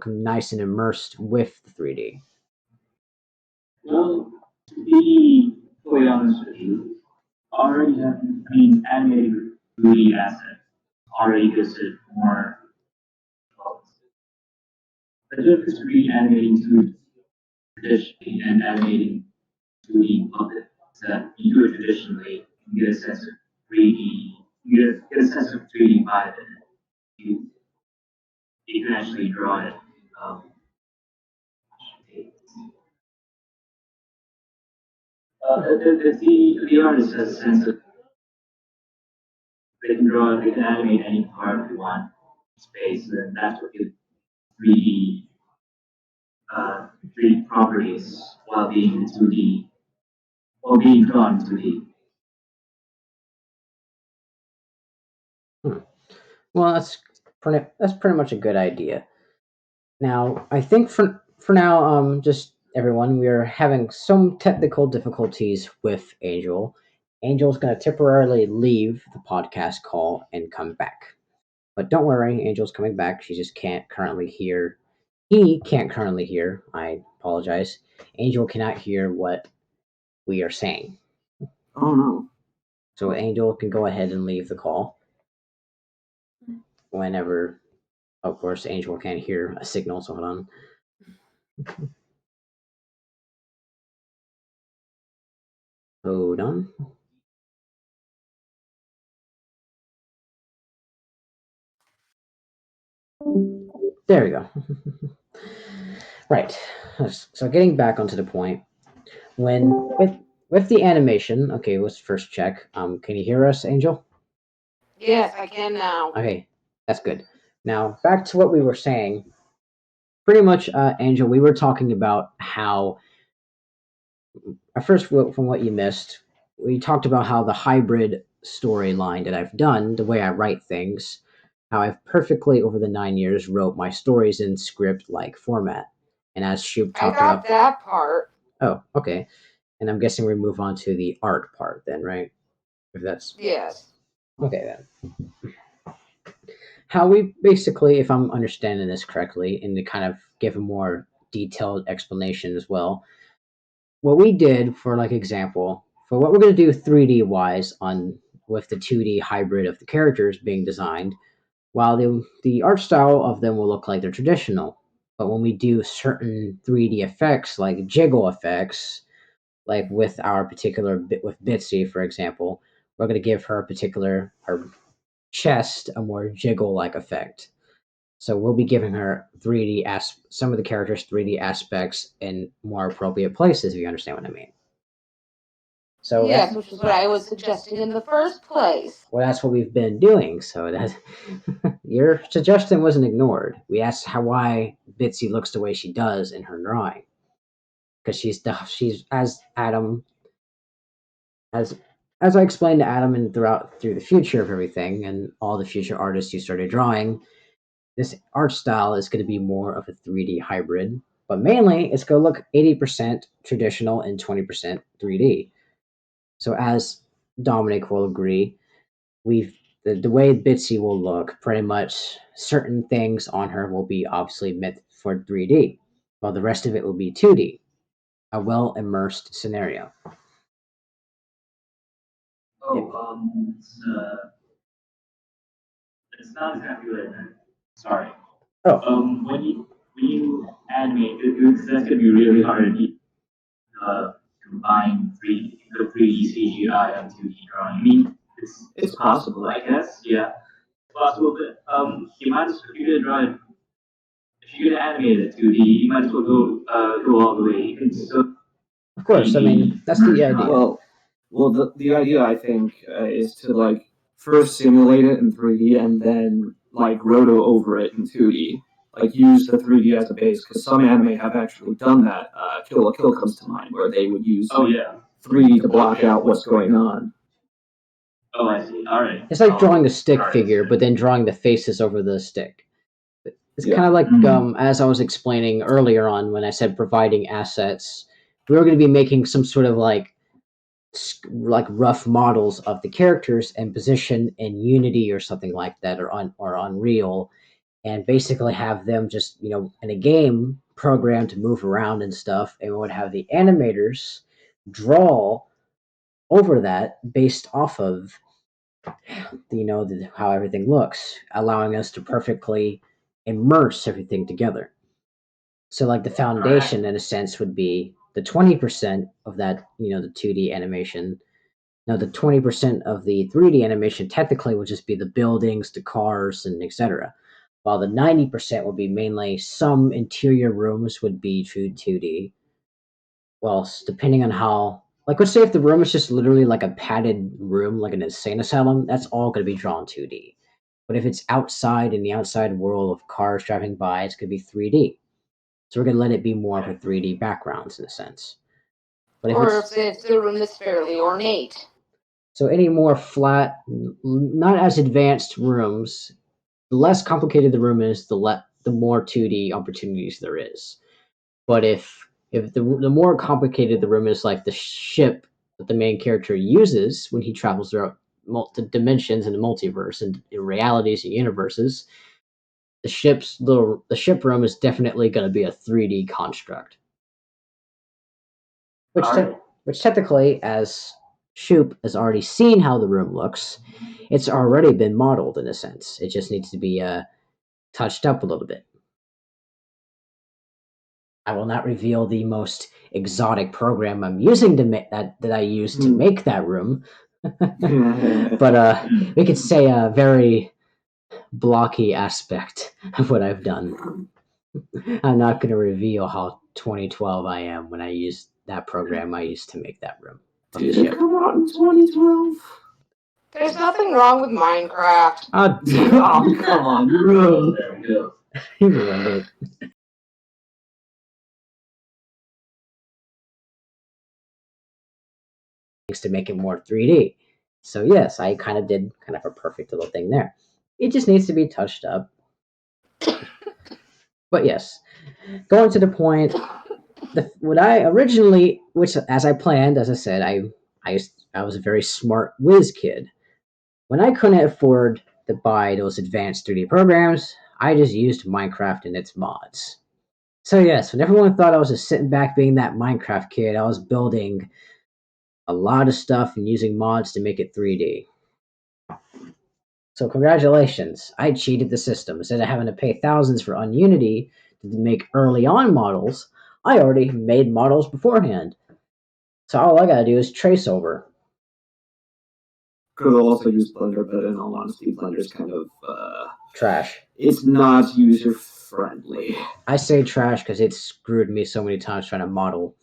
nice and immersed with the 3D. Well, to be fully honest with you, already have, I mean, animated 3D assets already gives it more. The difference between animating 2D traditionally and animating 2D puppet is that you do it traditionally, you get a sense of 3D, you get a sense of 3D vibe in it. You can actually draw it. Um, if the artist has a sense of they can draw, they can animate any part they want in space, then that's what gives 3D 3D properties while being in 2D, while being drawn in 2D. Hmm. Well, that's pretty much a good idea. Now, I think for now, just everyone, we are having some technical difficulties with Angel. Angel's going to temporarily leave the podcast call and come back. But don't worry, Angel's coming back. She just can't currently hear. He can't currently hear. I apologize. Angel cannot hear what we are saying. Oh no. So Angel can go ahead and leave the call whenever. Of course, Angel can't hear a signal, so hold on. Hold on. There we go. Right. So getting back onto the point, when with the animation, okay, let's first check. Can you hear us, Angel? Yes, I can now. Okay, that's good. Now back to what we were saying. Pretty much, Angel, we were talking about how first from what you missed, we talked about how the hybrid storyline that I've done, the way I write things, how I've perfectly over the 9 years wrote my stories in script like format. And as Shoop I talked got about, that part. oh, okay. And I'm guessing we move on to the art part then, right? If that's Yes. okay then. How we basically, if I'm understanding this correctly, and to kind of give a more detailed explanation as well, what we did for like example, for what we're going to do 3D wise on with the 2D hybrid of the characters being designed, while the art style of them will look like they're traditional, but when we do certain 3D effects like jiggle effects, like with our particular bit with Bitsy, for example, we're going to give her chest a more jiggle like effect. So we'll be giving her some of the characters 3D aspects in more appropriate places, if you understand what I mean. So Yes, which is what I was suggesting in the first place. well, that's what we've been doing. So that your suggestion wasn't ignored. We asked why Bitsy looks the way she does in her drawing, because she's as Adam as as I explained to Adam and through the future of everything and all the future artists who started drawing, this art style is going to be more of a 3D hybrid, but mainly it's going to look 80% traditional and 20% 3D. So as Dominic will agree, the way Bitsy will look, pretty much certain things on her will be obviously meant for 3D, while the rest of it will be 2D, a well immersed scenario. Oh, it's not exactly what I meant. Sorry. Oh, When you animate, that's gonna be really hard to combine the 3D CGI and 2D drawing. I mean, It's possible. I guess, yeah, it's possible, but you might as if you're gonna draw it, if you're gonna animate it 2D, you might as well go all the way. You can still of course. I mean, that's the idea. Well, the idea I think is to like first simulate it in 3D and then like roto over it in 2D. Like use the 3D as a base because some anime have actually done that. Kill la Kill comes to mind where they would use Oh yeah. 3D to block out what's going on. Oh, I see. All right. It's like drawing the stick figure, but then drawing the faces over the stick. It's kind of like as I was explaining earlier on when I said providing assets, we were going to be making some sort of like rough models of the characters and position in Unity or something like that, or Unreal, and basically have them just in a game program to move around and stuff, and we would have the animators draw over that based off of how everything looks, allowing us to perfectly immerse everything together. So like the foundation in a sense would be the 20% of that, the 2D animation. Now the 20% of the 3D animation technically would just be the buildings, the cars, and etc. While the 90% would be mainly some interior rooms would be true 2D. Well, depending on how, like, let's say if the room is just literally like a padded room, like an insane asylum, that's all going to be drawn 2D. But if it's outside in the outside world of cars driving by, it's going to be 3D. So we're going to let it be more of a 3D backgrounds in a sense. But Or if the room is fairly ornate. so any more flat, not as advanced rooms, the less complicated the room is, the more 2D opportunities there is. But if the more complicated the room is, like the ship that the main character uses when he travels throughout dimensions and the multiverse and realities and universes, the ship room is definitely going to be a 3D construct. Which technically, as Shoop has already seen how the room looks, it's already been modeled in a sense. It just needs to be touched up a little bit. I will not reveal the most exotic program I'm using to make that I used to make that room, but we could say a very blocky aspect of what I've done. I'm not going to reveal how 2012 I am when I used that program I used to make that room. Did it come out in 2012? There's nothing wrong with Minecraft. Oh, come on, you ruined There we go. you ruined it. To make it more 3D. So yes, I kind of did kind of a perfect little thing there. It just needs to be touched up. But yes, going to the point, what I originally, which as I planned, as I said, I was a very smart whiz kid. When I couldn't afford to buy those advanced 3D programs, I just used Minecraft and its mods. So yes, when everyone thought I was just sitting back being that Minecraft kid, I was building a lot of stuff and using mods to make it 3D. So congratulations, I cheated the system. Instead of having to pay thousands for Unity to make early on models, I already made models beforehand. So all I gotta do is trace over. Could also use Blender, but in all honesty, Blender's kind of Trash. It's not user friendly. I say trash because it screwed me so many times trying to model.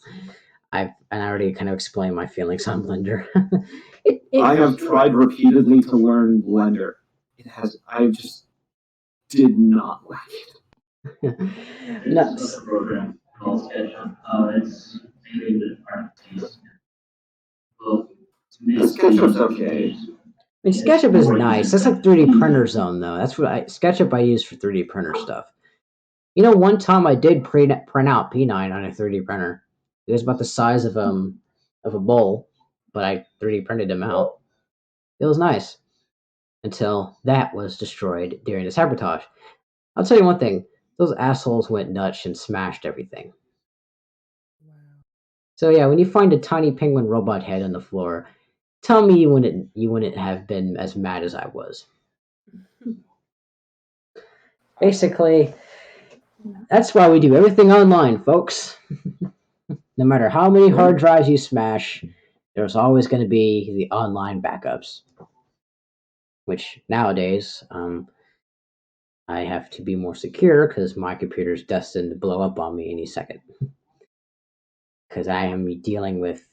I already kind of explained my feelings on Blender. I have tried repeatedly to learn Blender. I just did not like it. No. There's a program called SketchUp. It's mainly with artists. Well, SketchUp's okay. I mean, SketchUp is nice. That's like 3D Printer Zone, though. That's what SketchUp I use for 3D printer stuff. You know, one time I did print out P9 on a 3D printer. It was about the size of a bowl, but I 3D printed them out. It was nice until that was destroyed during the sabotage. I'll tell you one thing: those assholes went nuts and smashed everything. Wow. So yeah, when you find a tiny penguin robot head on the floor, tell me you wouldn't have been as mad as I was. Basically, that's why we do everything online, folks. No matter how many hard drives you smash, there's always going to be the online backups. Which nowadays, I have to be more secure because my computer's destined to blow up on me any second. Because I am dealing with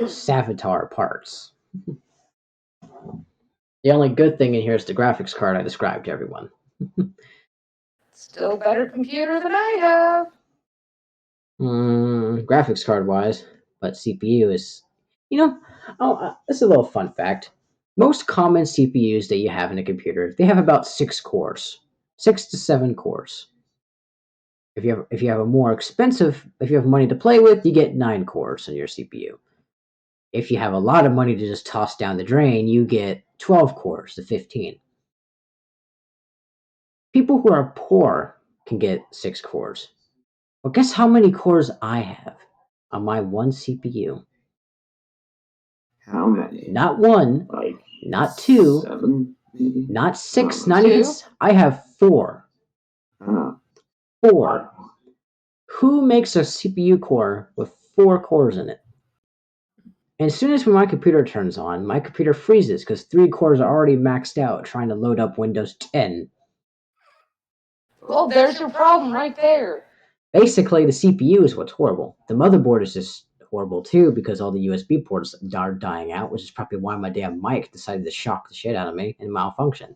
Savitar parts. The only good thing in here is the graphics card I described to everyone. Still better computer than I have. Graphics card wise, but CPU is, this is a little fun fact. Most common CPUs that you have in a computer, they have about 6 cores, 6 to 7 cores. If you have a more expensive, if you have money to play with, you get 9 cores in your CPU. If you have a lot of money to just toss down the drain, you get 12 cores to 15. People who are poor can get 6 cores. Well, guess how many cores I have on my one CPU? How many? Not 1, Like not 2, 7, maybe? not 6, not 2? even. I have 4. 4. Who makes a CPU core with 4 cores in it? And as soon as my computer turns on, my computer freezes because 3 cores are already maxed out trying to load up Windows 10. Well, there's your problem right there. Basically, the CPU is what's horrible. The motherboard is just horrible too because all the USB ports are dying out, which is probably why my damn mic decided to shock the shit out of me and malfunction.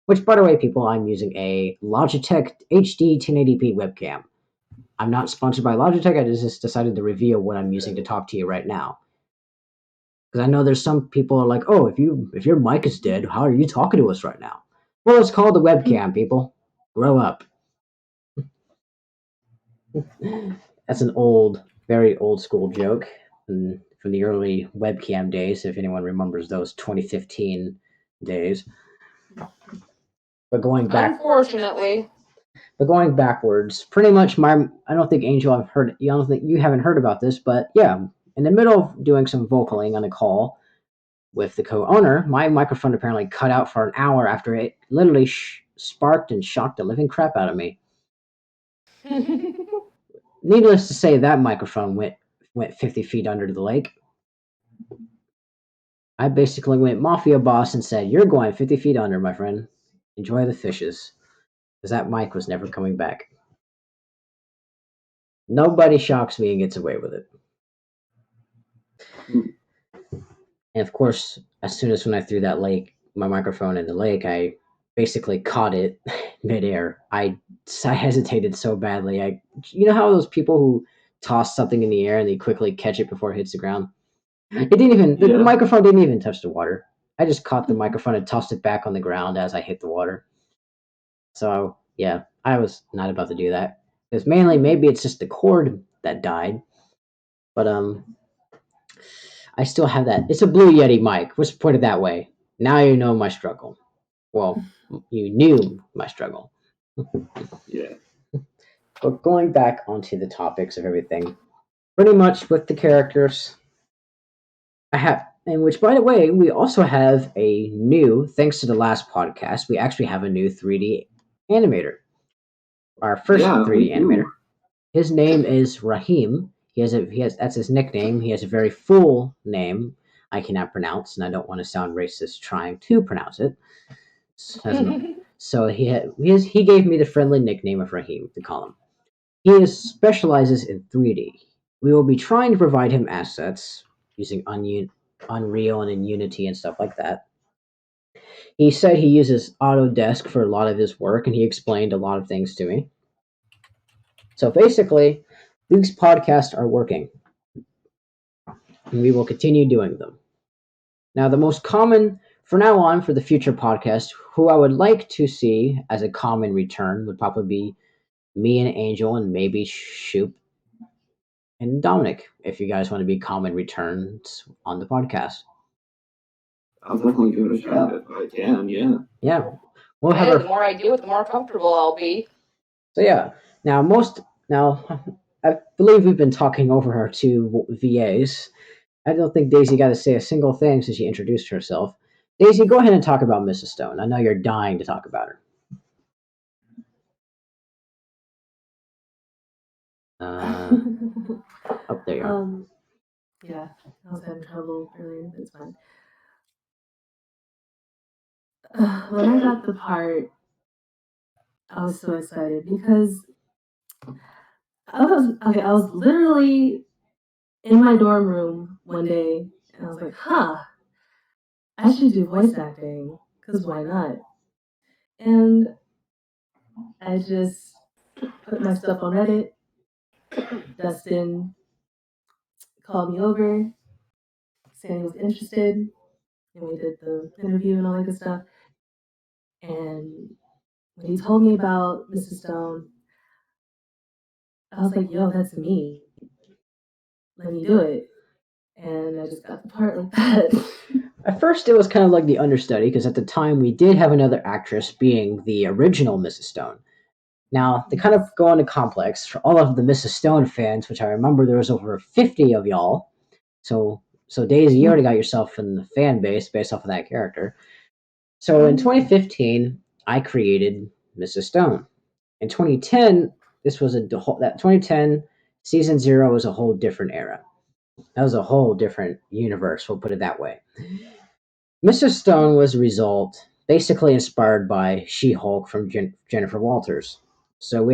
Which, by the way, people, I'm using a Logitech HD 1080p webcam. I'm not sponsored by Logitech. I just decided to reveal what I'm using to talk to you right now. Because I know there's some people are like, oh, if your mic is dead, how are you talking to us right now? Well, it's called the webcam, people. Grow up. That's an very old school joke from the early webcam days, if anyone remembers those 2015 days. But going Unfortunately. backwards, pretty much I don't think Angel, I don't think you haven't heard about this, but yeah, in the middle of doing some vocaling on a call with the co-owner, my microphone apparently cut out for an hour after it literally sparked and shocked the living crap out of me. Needless to say, that microphone went 50 feet under the lake. I basically went mafia boss and said, "You're going 50 feet under, my friend. Enjoy the fishes," because that mic was never coming back. Nobody shocks me and gets away with it. And of course, as soon as when I threw my microphone in the lake, I basically caught it midair. I hesitated so badly. You know how those people who toss something in the air and they quickly catch it before it hits the ground? It didn't even, the microphone didn't even touch the water. I just caught the microphone and tossed it back on the ground as I hit the water. So, yeah, I was not about to do that. Because maybe it's just the cord that died. But, I still have that. It's a Blue Yeti mic. Let's put it that way. Now you know my struggle. Well, you knew my struggle. Yeah. But going back onto the topics of everything, pretty much with the characters, in which, by the way, we also have thanks to the last podcast, we actually have a new 3D animator. Our first 3D animator. His name is Rahim. That's his nickname. He has a very full name I cannot pronounce, and I don't want to sound racist trying to pronounce it. So he gave me the friendly nickname of Rahim to call him. He specializes in 3D. We will be trying to provide him assets using Unreal and in Unity and stuff like that. He said he uses Autodesk for a lot of his work, and he explained a lot of things to me. So basically, these podcasts are working, and we will continue doing them. Now, the most common, for now on, for the future podcast, who I would like to see as a common return would probably be me and Angel and maybe Shoop and Dominic, if you guys want to be common returns on the podcast. I'll definitely give it a shot if I can, yeah. Yeah. The more I do it, the more comfortable I'll be. So yeah. Now I believe we've been talking over our two VAs. I don't think Daisy got to say a single thing since she introduced herself. Daisy, go ahead and talk about Mrs. Stone. I know you're dying to talk about her. Oh, there you are. Yeah, I was having trouble earlier. It's fine. When I got the part, I was so excited because I was literally in my dorm room one day, and I was like, I should do voice acting, because why not? And I just put my stuff on Reddit. Dustin called me over, saying he was interested, and we did the interview and all that good stuff. And when he told me about Mrs. Stone, I was like, yo, that's me. Let me do it. And I just got the part like that. At first, it was kind of like the understudy, because at the time we did have another actress being the original Mrs. Stone. Now, to kind of go into complex, for all of the Mrs. Stone fans, which I remember there was over 50 of y'all, so Daisy, you already got yourself in the fan base based off of that character. So in 2015, I created Mrs. Stone. In 2010, that 2010 season 0 was a whole different era. That was a whole different universe, we'll put it that way. Mrs. Stone was a result basically inspired by She-Hulk from Jennifer Walters. So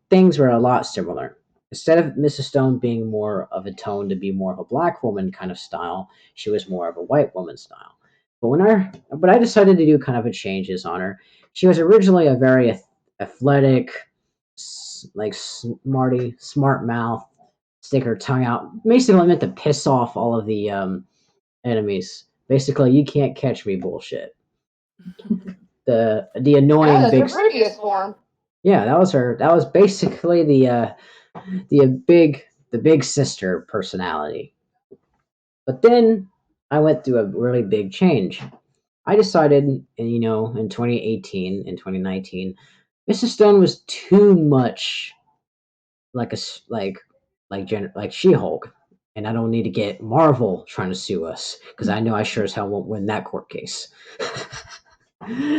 things were a lot similar. Instead of Mrs. Stone being more of a tone to be more of a black woman kind of style, she was more of a white woman style. But I decided to do kind of a changes on her. She was originally a very athletic, like smart mouth, stick her tongue out. Basically meant to piss off all of the enemies. Basically, you can't catch me bullshit. The Yeah, annoying that's big her previous form. yeah, that was her. That was basically the big sister personality. But then I went through a really big change. I decided, in 2018 and 2019, Mrs. Stone was too much like like She-Hulk, and I don't need to get Marvel trying to sue us because I know I sure as hell won't win that court case.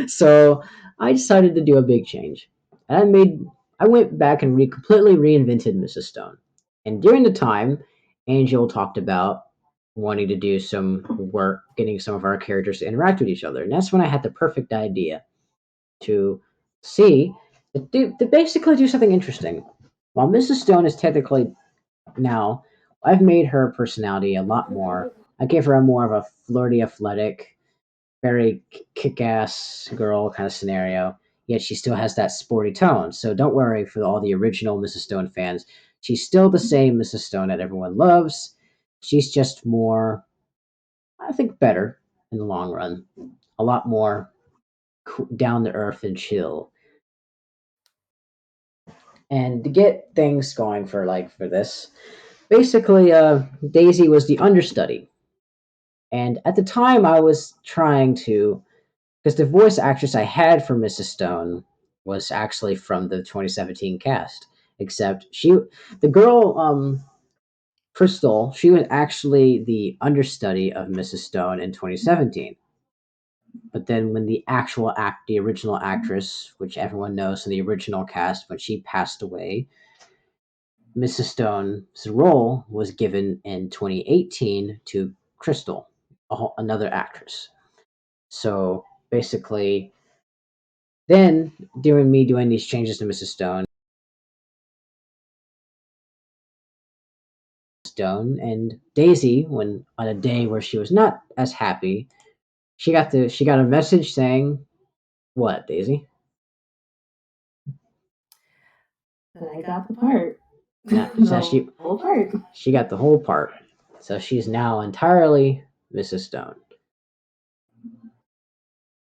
So I decided to do a big change, and I went back and completely reinvented Mrs. Stone. And during the time, Angel talked about wanting to do some work, getting some of our characters to interact with each other, and that's when I had the perfect idea to see to basically do something interesting. While Mrs. Stone is technically now, I've made her personality a lot more. I gave her a more of a flirty, athletic, very kick-ass girl kind of scenario. Yet she still has that sporty tone. So don't worry for all the original Mrs. Stone fans. She's still the same Mrs. Stone that everyone loves. She's just more, I think, better in the long run. A lot more down to earth and chill. And to get things going for this, basically, Daisy was the understudy. And at the time, I was trying to, because the voice actress I had for Mrs. Stone was actually from the 2017 cast. Except the girl, Crystal, she was actually the understudy of Mrs. Stone in 2017. But then when the original actress, which everyone knows in the original cast, when she passed away, Mrs. Stone's role was given in 2018 to Crystal, another actress. So basically, then doing these changes to Mrs. Stone and Daisy, when on a day where she was not as happy, she got a message saying, "What, Daisy?" But I got the part. Yeah, The whole part. she got the whole part. So she's now entirely Mrs. Stone.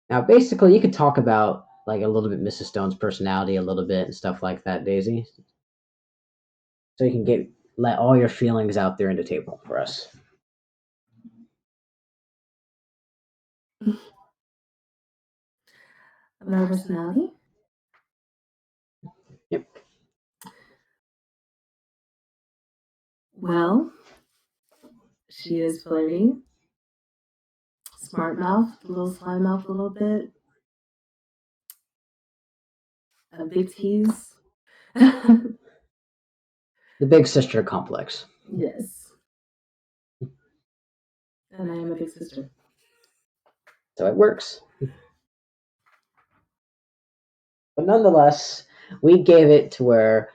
Now, basically, you could talk about like a little bit Mrs. Stone's personality, a little bit and stuff like that, Daisy. So you can let all your feelings out there on the table for us. About her personality? Yep. Well, she is flirty, smart mouth, a little sly mouth a little bit, a big tease. The big sister complex. Yes. And I am a big sister. So it works. But nonetheless, we gave it to where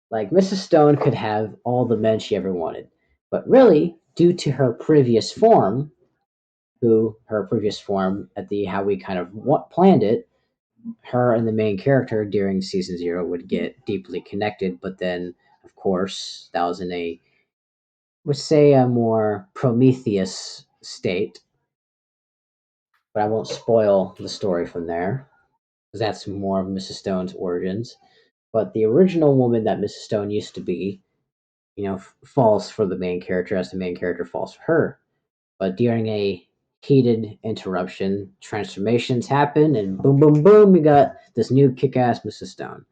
like Mrs. Stone could have all the men she ever wanted. But really, due to her previous form, her previous form at the how we kind of planned it, her and the main character during season 0 would get deeply connected. But then, of course, that was in would say a more Prometheus state. But I won't spoil the story from there because that's more of Mrs. Stone's origins. But the original woman that Mrs. Stone used to be, falls for the main character as the main character falls for her. But during a heated interruption, transformations happen, and boom, boom, boom, we got this new kick-ass Mrs. Stone.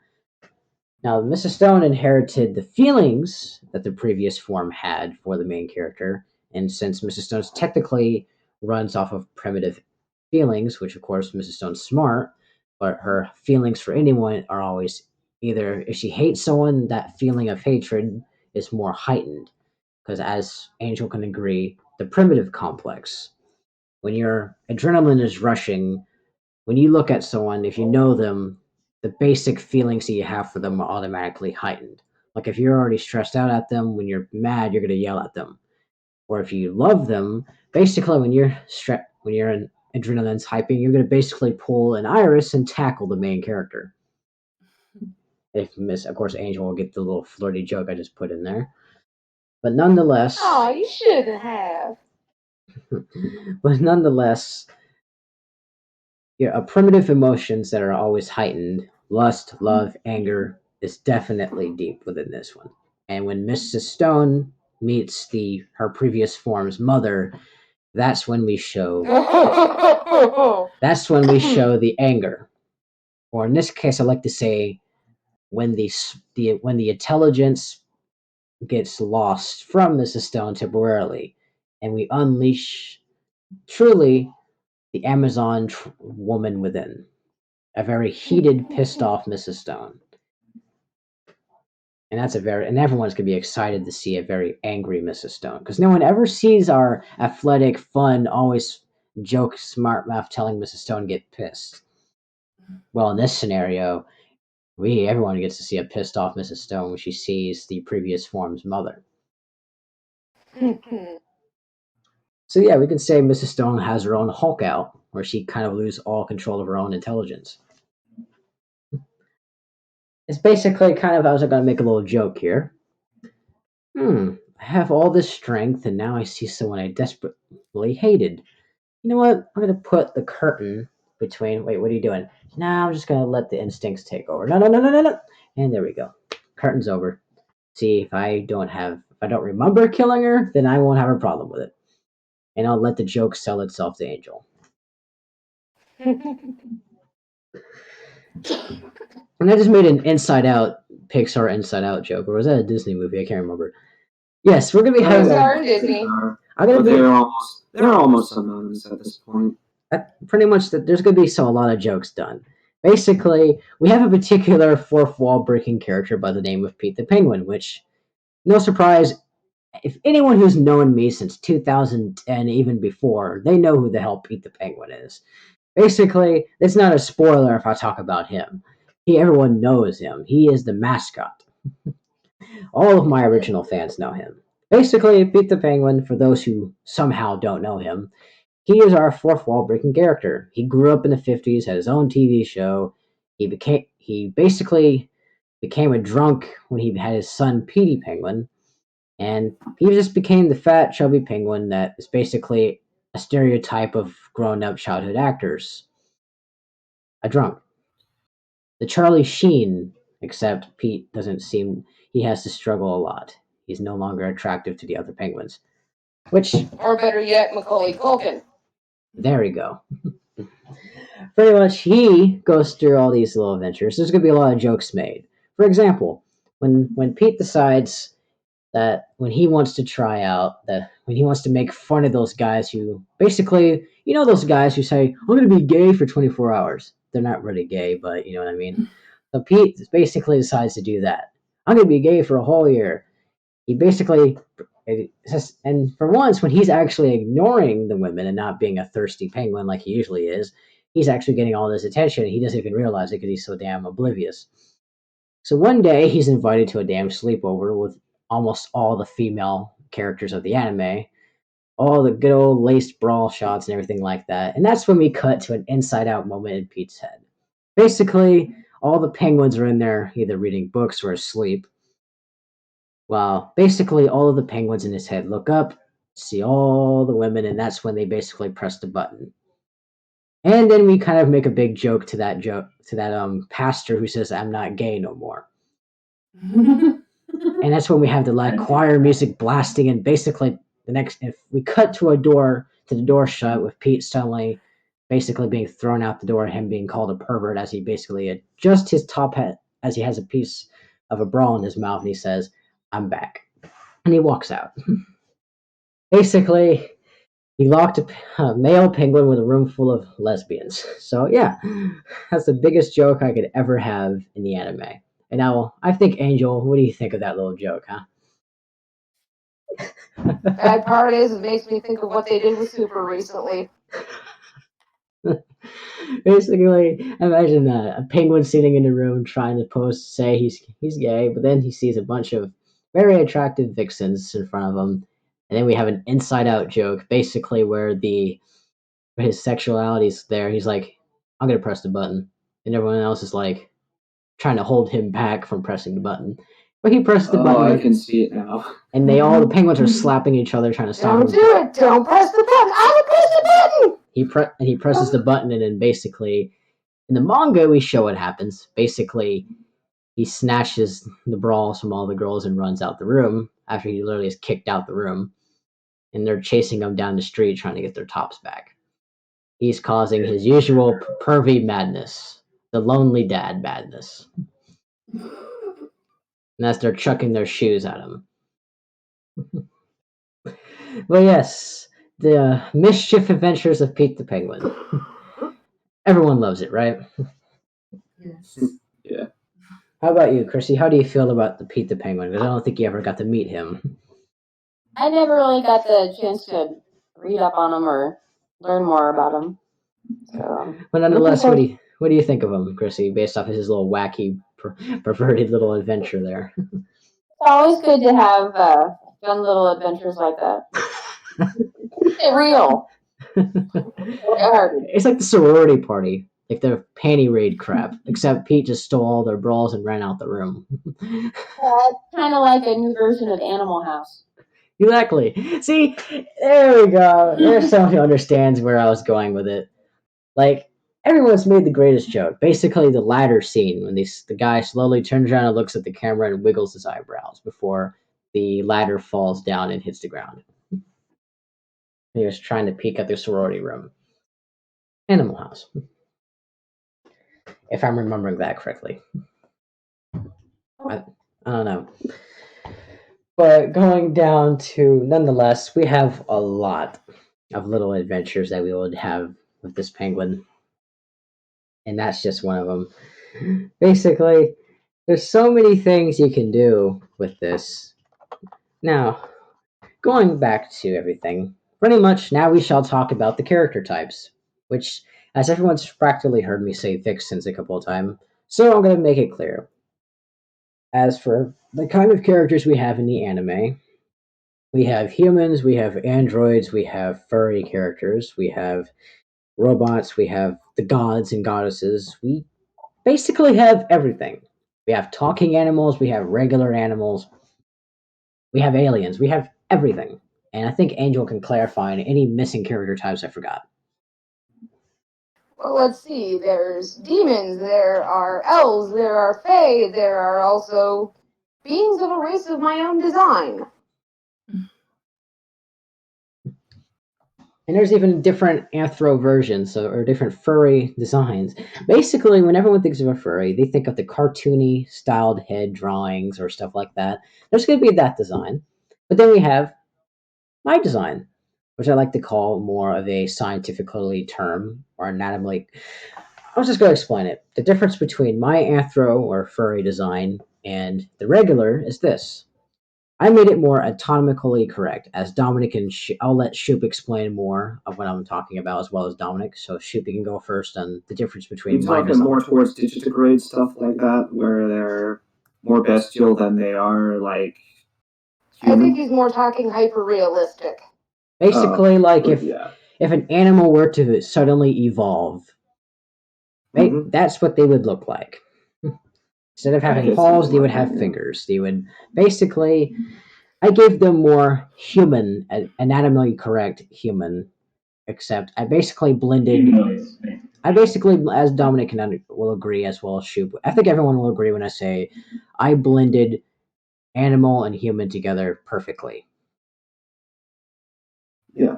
Now, Mrs. Stone inherited the feelings that the previous form had for the main character, and since Mrs. Stone technically runs off of primitive feelings, which of course Mrs. Stone's smart, but her feelings for anyone are always either if she hates someone, that feeling of hatred is more heightened. Because as Angel can agree, the primitive complex, when your adrenaline is rushing, when you look at someone, if you know them, the basic feelings that you have for them are automatically heightened. Like if you're already stressed out at them, when you're mad, you're going to yell at them. Or if you love them, basically when you're in adrenaline's hyping, you're going to basically pull an iris and tackle the main character. Of course, Angel will get the little flirty joke I just put in there. But nonetheless, Oh, you shouldn't have. but nonetheless, primitive emotions that are always heightened, lust, love, anger, is definitely deep within this one. And when Mrs. Stone meets her previous form's mother, that's when we show the anger. Or in this case, I like to say when the intelligence gets lost from Mrs. Stone temporarily, and we unleash truly the Amazon woman within, a very heated, pissed off Mrs. Stone. And and everyone's gonna be excited to see a very angry Mrs. Stone, because no one ever sees our athletic, fun, always joke, smart mouth telling Mrs. Stone get pissed. Well, in this scenario, everyone gets to see a pissed off Mrs. Stone when she sees the previous form's mother. So yeah, we can say Mrs. Stone has her own Hulk out, where she kind of loses all control of her own intelligence. It's basically kind of, I was going to make a little joke here. I have all this strength, and now I see someone I desperately hated. You know what? I'm going to put the curtain between. Wait, what are you doing? Nah, I'm just going to let the instincts take over. No, no, no, no, no, no. And there we go. Curtain's over. See, if I don't remember killing her, then I won't have a problem with it. And I'll let the joke sell itself to Angel. And I just made an Pixar Inside Out joke, or was that a Disney movie? I can't remember. Yes, we're gonna be having. Pixar and Disney. They're almost synonymous at this point. Pretty much, there's gonna be a lot of jokes done. Basically, we have a particular fourth wall breaking character by the name of Pete the Penguin, which, no surprise, if anyone who's known me since 2010, even before, they know who the hell Pete the Penguin is. Basically, it's not a spoiler if I talk about him. Everyone knows him. He is the mascot. All of my original fans know him. Basically, Pete the Penguin, for those who somehow don't know him, he is our fourth wall breaking character. He grew up in the 50s, had his own TV show. He basically became a drunk when he had his son Petey Penguin, and he just became the fat, chubby penguin that is basically a stereotype of grown up childhood actors. A drunk. The Charlie Sheen, except Pete doesn't seem, he has to struggle a lot. He's no longer attractive to the other penguins. Or better yet, Macaulay Culkin. There we go. Pretty much, he goes through all these little adventures. There's going to be a lot of jokes made. For example, when Pete decides that when he wants to make fun of those guys who basically, those guys who say, I'm going to be gay for 24 hours. They're not really gay, but you know what I mean. So Pete basically decides to do that. I'm going to be gay for a whole year. He basically, and for once, when he's actually ignoring the women and not being a thirsty penguin like he usually is, he's actually getting all this attention. And he doesn't even realize it because he's so damn oblivious. So one day, he's invited to a damn sleepover with almost all the female characters of the anime, all the good old laced brawl shots and everything like that. And that's when we cut to an inside out moment in Pete's head. Basically, all the penguins are in there either reading books or asleep. Well, basically, all of the penguins in his head look up, see all the women, and that's when they basically press the button. And then we kind of make a big joke to that pastor who says, I'm not gay no more. And that's when we have the choir music blasting, and basically if we cut to the door shut with Pete suddenly basically being thrown out the door, him being called a pervert as he basically adjusts his top hat as he has a piece of a bra in his mouth, and he says, I'm back. And he walks out. Basically, he locked a male penguin with a room full of lesbians. So yeah, that's the biggest joke I could ever have in the anime. And now, I think, Angel, what do you think of that little joke, huh? Bad part is, it makes me think of what they did with Super recently. Basically, imagine a penguin sitting in a room trying to say he's gay, but then he sees a bunch of very attractive vixens in front of him, and then we have an inside-out joke, basically where his sexuality is there. He's like, I'm gonna press the button, and everyone else is like, trying to hold him back from pressing the button. But he pressed the Oh, button, I can see it now. and the penguins are slapping each other, trying to stop Don't him. do it! Don't press the button! I would press the button! He presses the button, and then basically, in the manga, we show what happens. Basically, he snatches the brawls from all the girls and runs out the room after he literally is kicked out the room. And they're chasing him down the street trying to get their tops back. He's causing his usual pervy madness, the lonely dad madness. And as they're chucking their shoes at him. Well, yes, the mischief adventures of Pete the Penguin. Everyone loves it, right? Yes. Yeah. How about you, Chrissy? How do you feel about the Pete the Penguin? Because I don't think you ever got to meet him. I never really got the chance to read up on him or learn more about him. So, But nonetheless, what do you think of him, Chrissy, based off his little wacky, perverted little adventure there? it's always good to have fun little adventures like that. It's real. It's like the sorority party, like the panty raid crap, except Pete just stole all their brawls and ran out the room. It's kind of like a new version of Animal House. Exactly. See, there we go. There's someone who understands where I was going with it. Like, everyone's made the greatest joke. Basically, the ladder scene when the guy slowly turns around and looks at the camera and wiggles his eyebrows before the ladder falls down and hits the ground. He was trying to peek at the sorority room. Animal House. If I'm remembering that correctly. I don't know. But going down to, nonetheless, we have a lot of little adventures that we would have with this penguin. And that's just one of them. Basically, there's so many things you can do with this. Now, going back to everything, pretty much now we shall talk about the character types, which, as everyone's practically heard me say vixens a couple of times, so I'm going to make it clear. As for the kind of characters we have in the anime, we have humans, we have androids, we have furry characters, we have robots, we have the gods and goddesses. We basically have everything. We have talking animals, we have regular animals, we have aliens, we have everything. And I think Angel can clarify any missing character types I forgot. Well, let's see. There's demons, there are elves, there are fae, there are also beings of a race of my own design. And there's even different anthro versions, or different furry designs. Basically, when everyone thinks of a furry, they think of the cartoony styled head drawings or stuff like that. There's going to be that design. But then we have my design, which I like to call more of a scientifically term or anatomically. I was just going to explain it. The difference between my anthro or furry design and the regular is this. I made it more anatomically correct, as Dominic and I'll let Shoop explain more of what I'm talking about, as well as Dominic. So Shoop, you can go first on the difference between You're my talking design. more towards digitigrade stuff like that, where they're more bestial than they are like human. I think he's more talking hyper-realistic. Basically, like if yeah. if an animal were to suddenly evolve, that's what they would look like. Instead of having paws, they would have fingers. They would basically. I gave them more human, anatomically correct human, except I basically blended. I basically, as Dominic will agree, as well as Shoop, I think everyone will agree when I say I blended animal and human together perfectly. Yeah.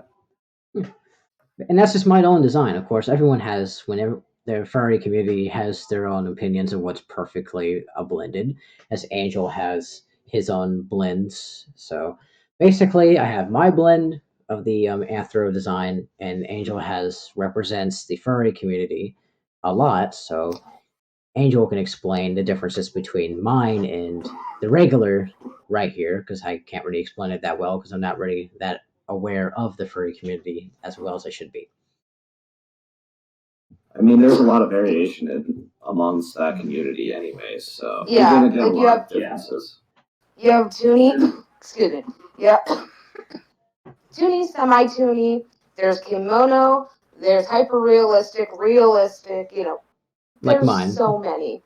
And that's just my own design. Of course, everyone has, whenever the furry community has their own opinions of what's perfectly blended, as Angel has his own blends. So basically, I have my blend of the anthro design, and Angel represents the furry community a lot. So Angel can explain the differences between mine and the regular right here, because I can't really explain it that well because I'm not really that aware of the furry community as well as I should be. I mean, there's a lot of variation amongst that community, anyways. So yeah, you're gonna get like a lot of differences. You have Toonie. Excuse me. Yeah. Toonie, semi-Toonie. There's kimono. There's hyper-realistic, realistic. You know, Like there's mine. so many.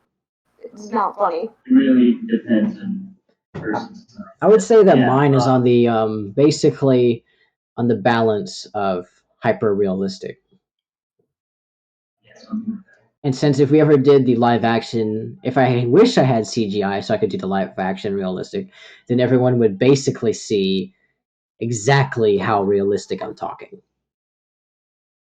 it's not funny. It really depends on person's. I would say that Yeah, mine is on the basically on the balance of hyper realistic. yeah, something like And since if we ever did the live action, if I wish I had CGI so I could do the live action realistic, then everyone would basically see exactly how realistic I'm talking.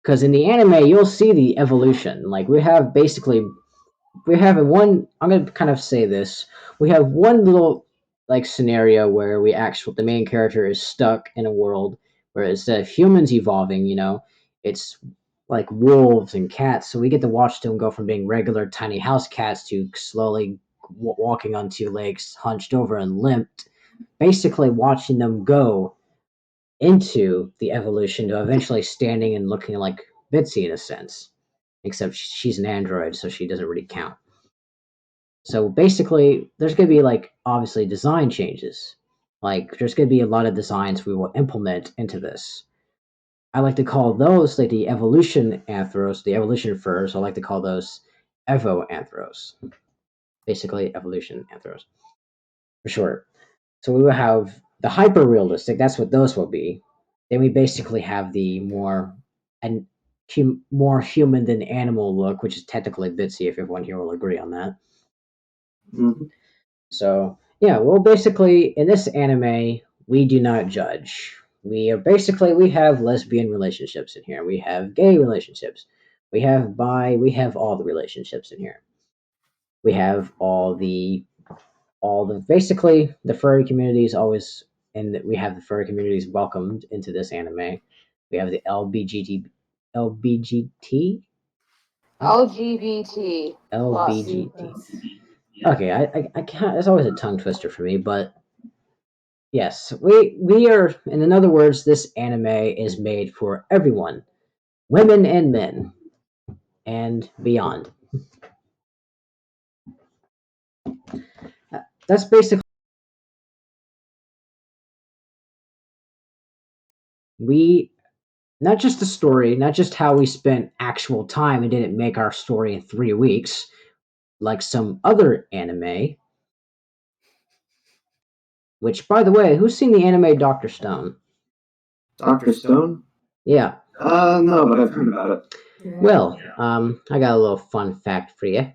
Because in the anime, you'll see the evolution. Like we have one. I'm gonna kind of say this. We have one little like scenario where the main character is stuck in a world where instead of humans evolving, it's like wolves and cats. So we get to watch them go from being regular tiny house cats to slowly walking on two legs, hunched over and limped. Basically, watching them go into the evolution to eventually standing and looking like Bitsy in a sense, except she's an android, so she doesn't really count. So basically, there's going to be like obviously design changes. Like there's going to be a lot of designs we will implement into this. I like to call those like the evolution anthros, the evolution furs. I like to call those evo anthros. Basically, evolution anthros for short. So we will have the hyper realistic. That's what those will be. Then we basically have the more human than animal look, which is technically Bitsy, if everyone here will agree on that. Mhm. So yeah, well, basically in this anime, we do not judge. We have lesbian relationships in here. We have gay relationships. We have we have all the relationships in here. We have all the basically the furry community is always, and we have the furry communities welcomed into this anime. We have the LBGT LGBT plus. LBGT. yeah. Okay, I can't. It's always a tongue twister for me, but yes, we are. And in other words, this anime is made for everyone, women and men, and beyond. That's basically we not just the story, not just how we spent actual time and didn't make our story in 3 weeks, like some other anime. Which, by the way, who's seen the anime Doctor Stone? Dr. Stone? Yeah. No, but I've heard about it. Well, I got a little fun fact for you.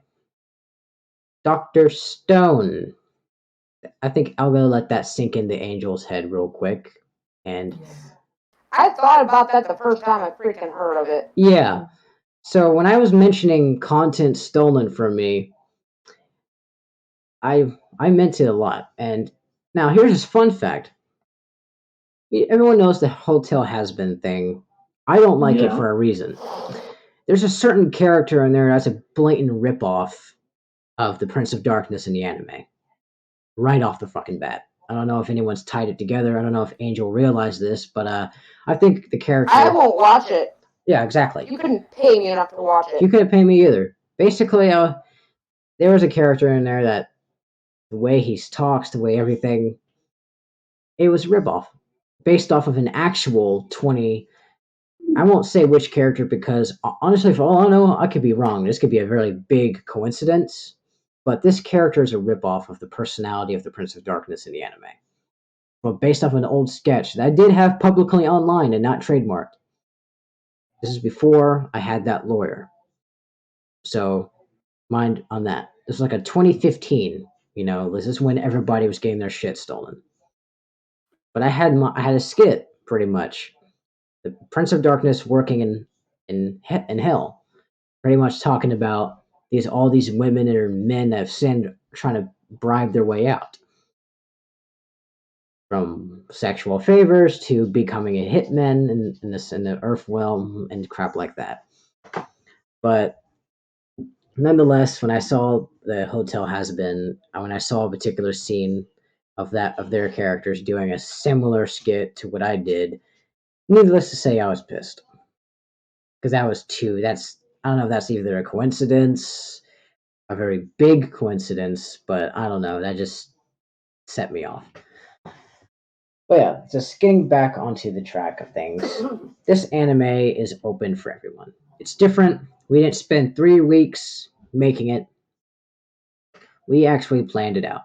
Doctor Stone. I think I'm gonna let that sink into Angel's head real quick. And I thought about that the first time I freaking heard of it. yeah. So when I was mentioning content stolen from me, I meant it a lot. And now here's a fun fact. Everyone knows the hotel has been thing. I don't like it Yeah. for a reason. There's a certain character in there that's a blatant ripoff of the Prince of Darkness in the anime. Right off the fucking bat. I don't know if anyone's tied it together. I don't know if Angel realized this, but I think the character. I won't watch it. Yeah, exactly. You couldn't pay me enough to watch it. You couldn't pay me either. Basically, there was a character in there that the way he talks, the way everything, it was a ripoff. Based off of an actual 20. I won't say which character because honestly, for all I know, I could be wrong. This could be a very big coincidence. But this character is a ripoff of the personality of the Prince of Darkness in the anime. But based off an old sketch that I did have publicly online and not trademarked. This is before I had that lawyer. So, mind on that. This is like a 2015. This is when everybody was getting their shit stolen. But I had a skit pretty much. The Prince of Darkness working in hell, pretty much talking about all these women or men that have sinned trying to bribe their way out. From sexual favors to becoming a hitman in the Earth realm and crap like that. But nonetheless, when I saw the hotel has been, when I saw a particular scene of their characters doing a similar skit to what I did, needless to say, I was pissed because that was too. I don't know if that's either a coincidence, a very big coincidence, but I don't know. That just set me off. But yeah, just getting back onto the track of things. This anime is open for everyone. It's different. We didn't spend 3 weeks making it. we actually planned it out.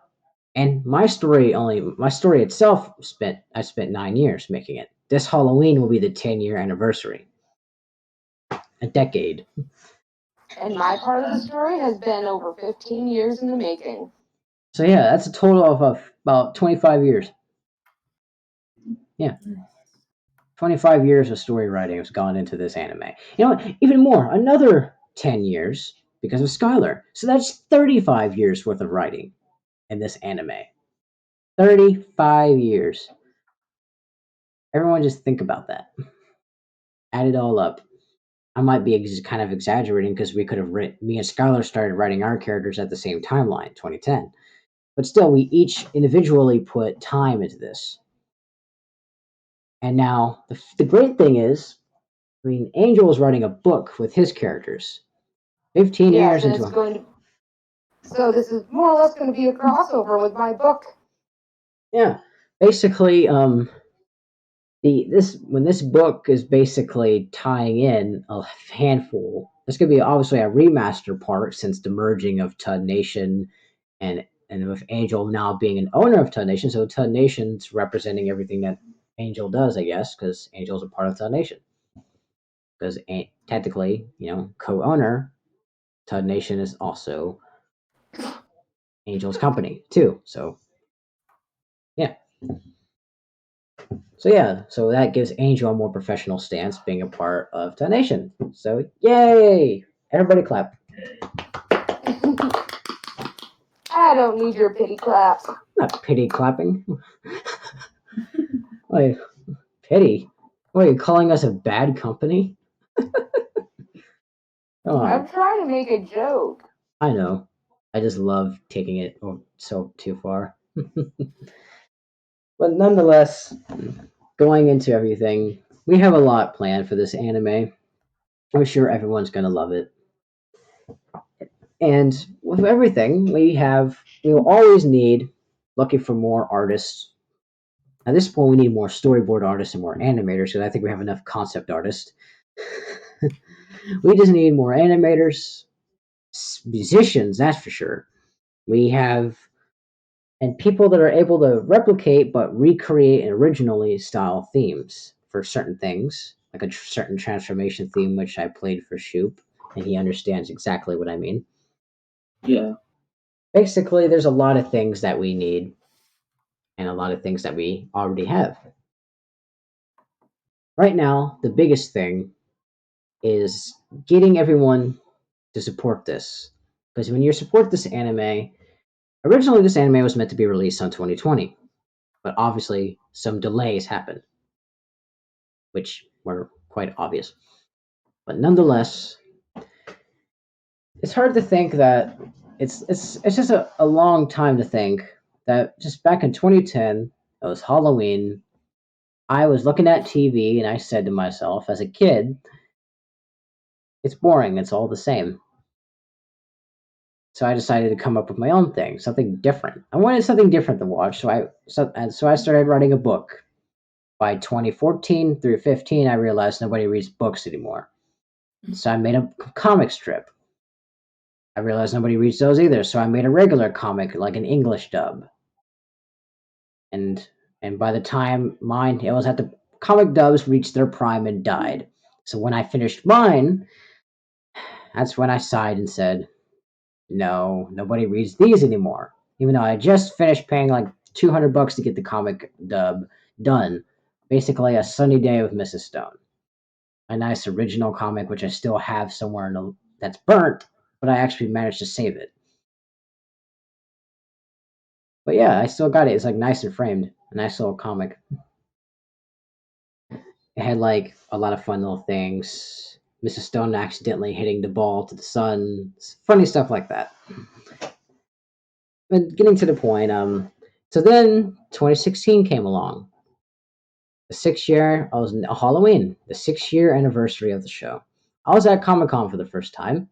And my story itself I spent 9 years making it. This Halloween will be the 10-year anniversary. A decade. And my part of the story has been over 15 years in the making. So yeah, that's a total of about 25 years. Yeah. 25 years of story writing has gone into this anime. You know what? Even more, another 10 years because of Skylar. So that's 35 years worth of writing in this anime. 35 years. Everyone just think about that. Add it all up. I might be kind of exaggerating because we could have me and Skylar started writing our characters at the same timeline, 2010. But still, we each individually put time into this. And now, the great thing is, I mean, Angel is writing a book with his characters. 15 years into So this is more or less going to be a crossover with my book. Yeah. Basically, when this book is basically tying in a handful. This could be obviously a remaster part since the merging of TUDNation and with Angel now being an owner of TUDNation, so TUDNation's representing everything that Angel does, I guess, because Angel's a part of TUDNation. Because technically, co-owner, TUDNation is also Angel's company too. So yeah. So that gives Angel a more professional stance being a part of TUDNation. So yay! Everybody clap. I don't need your pity claps. Not pity clapping. Wait, pity? What, are you calling us a bad company? I'm trying to make a joke. I know. I just love taking it so too far. But nonetheless, going into everything, we have a lot planned for this anime. I'm sure everyone's gonna love it. And with everything, we will always need looking for more artists. At this point, we need more storyboard artists and more animators because I think we have enough concept artists. We just need more animators, musicians, that's for sure. We have and people that are able to replicate but recreate originally style themes for certain things, like a certain transformation theme, which I played for Shoop, and he understands exactly what I mean. Yeah. Basically, there's a lot of things that we need, and a lot of things that we already have. Right now, the biggest thing is getting everyone to support this. Because when you support this anime, originally this anime was meant to be released on 2020, but obviously some delays happened, which were quite obvious. But nonetheless, it's hard to think that it's just a long time to think that just back in 2010, it was Halloween. I was looking at TV and I said to myself as a kid, it's boring, it's all the same. So I decided to come up with my own thing, something different. I wanted something different to watch, so I started writing a book. By 2014 through 15, I realized nobody reads books anymore. So I made a comic strip. I realized nobody reads those either, so I made a regular comic, like an English dub. And by the time it was at the comic dubs reached their prime and died. So when I finished mine, that's when I sighed and said, no, nobody reads these anymore. Even though I just finished paying like $200 to get the comic dub done. Basically, A Sunny Day with Mrs. Stone. A nice original comic, which I still have somewhere that's burnt, but I actually managed to save it. But yeah, I still got it. It's like nice and framed. A nice little comic. It had like a lot of fun little things. Mrs. Stone accidentally hitting the ball to the sun. Funny stuff like that. But getting to the point, so then 2016 came along. The 6 year, I was Halloween, the 6 year anniversary of the show. I was at Comic Con for the first time.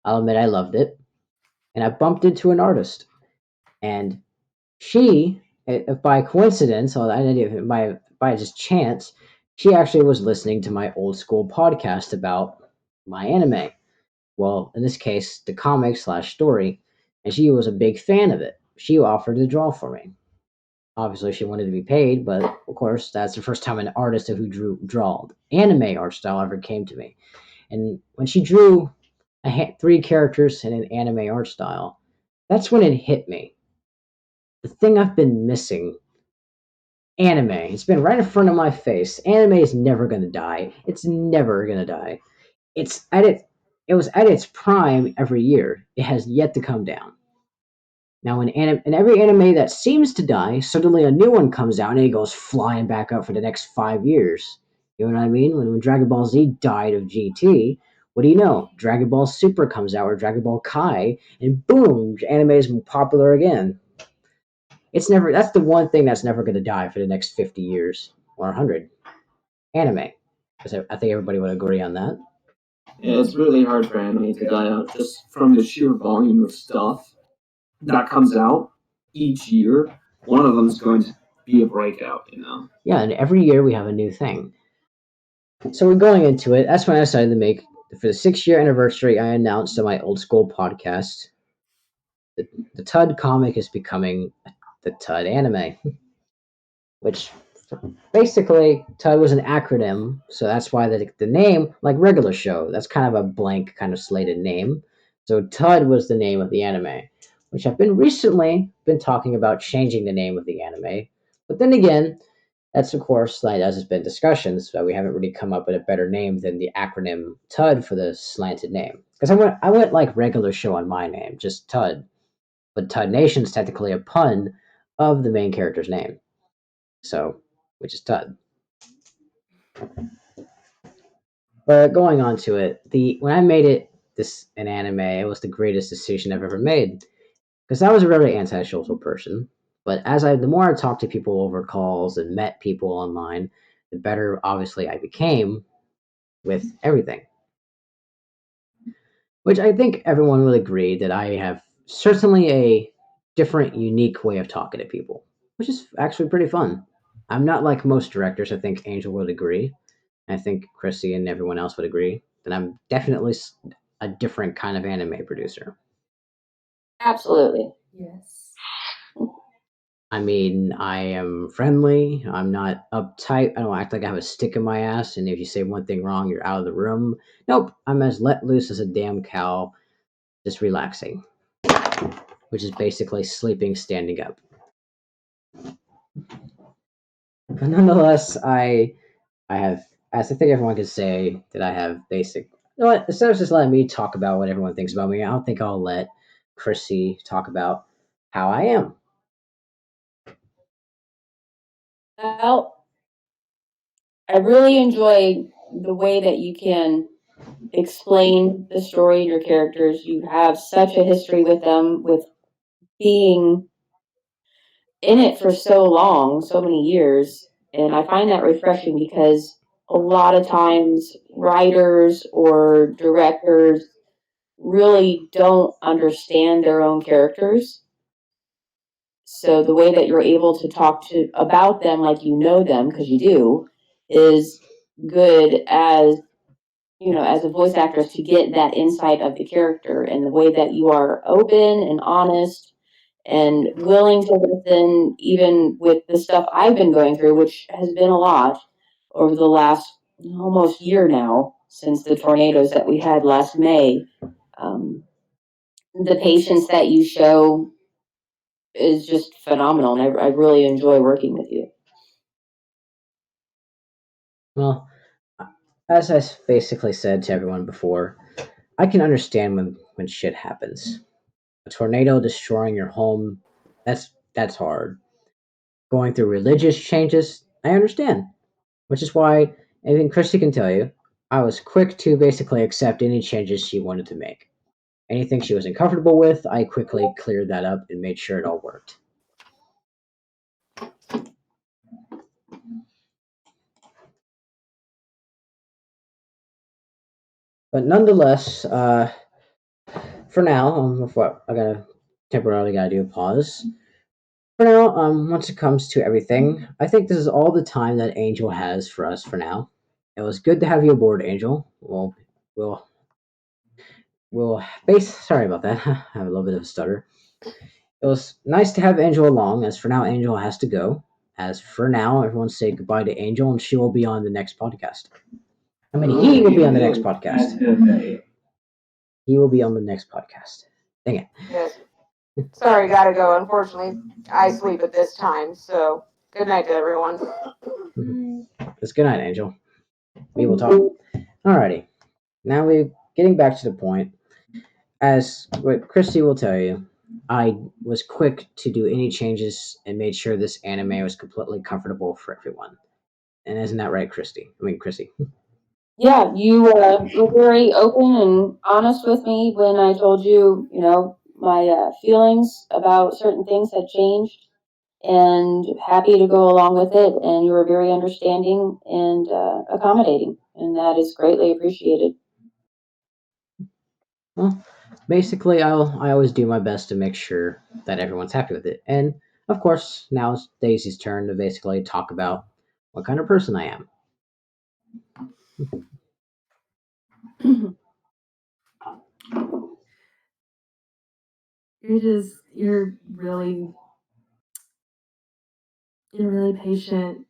I'll admit I loved it. And I bumped into an artist. And she, by coincidence, or by just chance, she actually was listening to my old school podcast about my anime. Well, in this case, the comic / story. and she was a big fan of it. She offered to draw for me. Obviously, she wanted to be paid, but of course, that's the first time an artist who drawed anime art style ever came to me. And when she drew three characters in an anime art style, that's when it hit me. The thing I've been missing, anime. It's been right in front of my face. Anime is never gonna die. It's never gonna die. It's at it. It was at its prime every year. It has yet to come down. Now, in every anime that seems to die, suddenly a new one comes out and it goes flying back up for the next 5 years. You know what I mean? When Dragon Ball Z died of GT, what do you know? Dragon Ball Super comes out or Dragon Ball Kai, and boom, anime is popular again. It's never. That's the one thing that's never going to die for the next 50 years or 100. Anime. Because I think everybody would agree on that. Yeah, it's really hard for anime to die out just from the sheer volume of stuff that comes out each year. One of them is going to be a breakout. Yeah, and every year we have a new thing. So we're going into it. That's when I decided to make, for the 6 year anniversary, I announced on my old school podcast that the TUD comic is becoming the TUD anime, which basically TUD was an acronym, so that's why the name, like regular show, that's kind of a blank, kind of slated name. So TUD was the name of the anime, which I've been recently been talking about changing the name of the anime, but then again, that's of course, like as it's been discussions, but we haven't really come up with a better name than the acronym TUD for the slanted name. Because I went like regular show on my name, just TUD, but TUDNation is technically a pun of the main character's name, so which is TUD. But going on to it, the when I made it this an anime, it was the greatest decision I've ever made because I was a really antisocial person. But the more I talked to people over calls and met people online, the better obviously I became with everything. Which I think everyone will agree that I have certainly a different, unique way of talking to people, which is actually pretty fun. I'm not like most directors. I think Angel would agree. I think Chrissy and everyone else would agree that I'm definitely a different kind of anime producer. Absolutely. Yes. I mean, I am friendly. I'm not uptight. I don't act like I have a stick in my ass, and if you say one thing wrong, you're out of the room. Nope, I'm as let loose as a damn cow, just relaxing, which is basically sleeping standing up. But nonetheless, I have, as I think everyone could say, that I have basic. You know what? Instead of just letting me talk about what everyone thinks about me, I don't think I'll let Chrissy talk about how I am. Well, I really enjoy the way that you can explain the story and your characters. You have such a history with them, with being in it for so long, so many years. And I find that refreshing because a lot of times writers or directors really don't understand their own characters. So the way that you're able to talk to about them like you know them, because you do, is good as as a voice actress to get that insight of the character and the way that you are open and honest and willing to listen, even with the stuff I've been going through, which has been a lot over the last almost year now since the tornadoes that we had last May. Um, the patience that you show is just phenomenal, and I really enjoy working with you. Well, as I basically said to everyone before, I can understand when shit happens. A tornado destroying your home, that's hard. Going through religious changes, I understand. Which is why, I think Christy can tell you, I was quick to basically accept any changes she wanted to make. Anything she wasn't comfortable with, I quickly cleared that up and made sure it all worked. But nonetheless, for now, before I gotta temporarily gotta do a pause. For now, once it comes to everything, I think this is all the time that Angel has for us for now. It was good to have you aboard, Angel. We'll sorry about that. I have a little bit of a stutter. It was nice to have Angel along, as for now, Angel has to go. As for now, everyone say goodbye to Angel, and she will be on the next podcast. I mean, he will be on the next podcast. He will be on the next podcast. Dang it. Yes. Sorry, gotta go. Unfortunately, I sleep at this time, so good night to everyone. It's good night, Angel. We will talk. Alrighty. Now we're getting back to the point. As what Chrissy will tell you, I was quick to do any changes and made sure this anime was completely comfortable for everyone. And isn't that right, Christy? I mean, Chrissy. Yeah, you were very open and honest with me when I told you, my feelings about certain things had changed, and happy to go along with it. And you were very understanding and accommodating, and that is greatly appreciated. Well, basically, I always do my best to make sure that everyone's happy with it. And of course, now it's Daisy's turn to basically talk about what kind of person I am. You're really patient,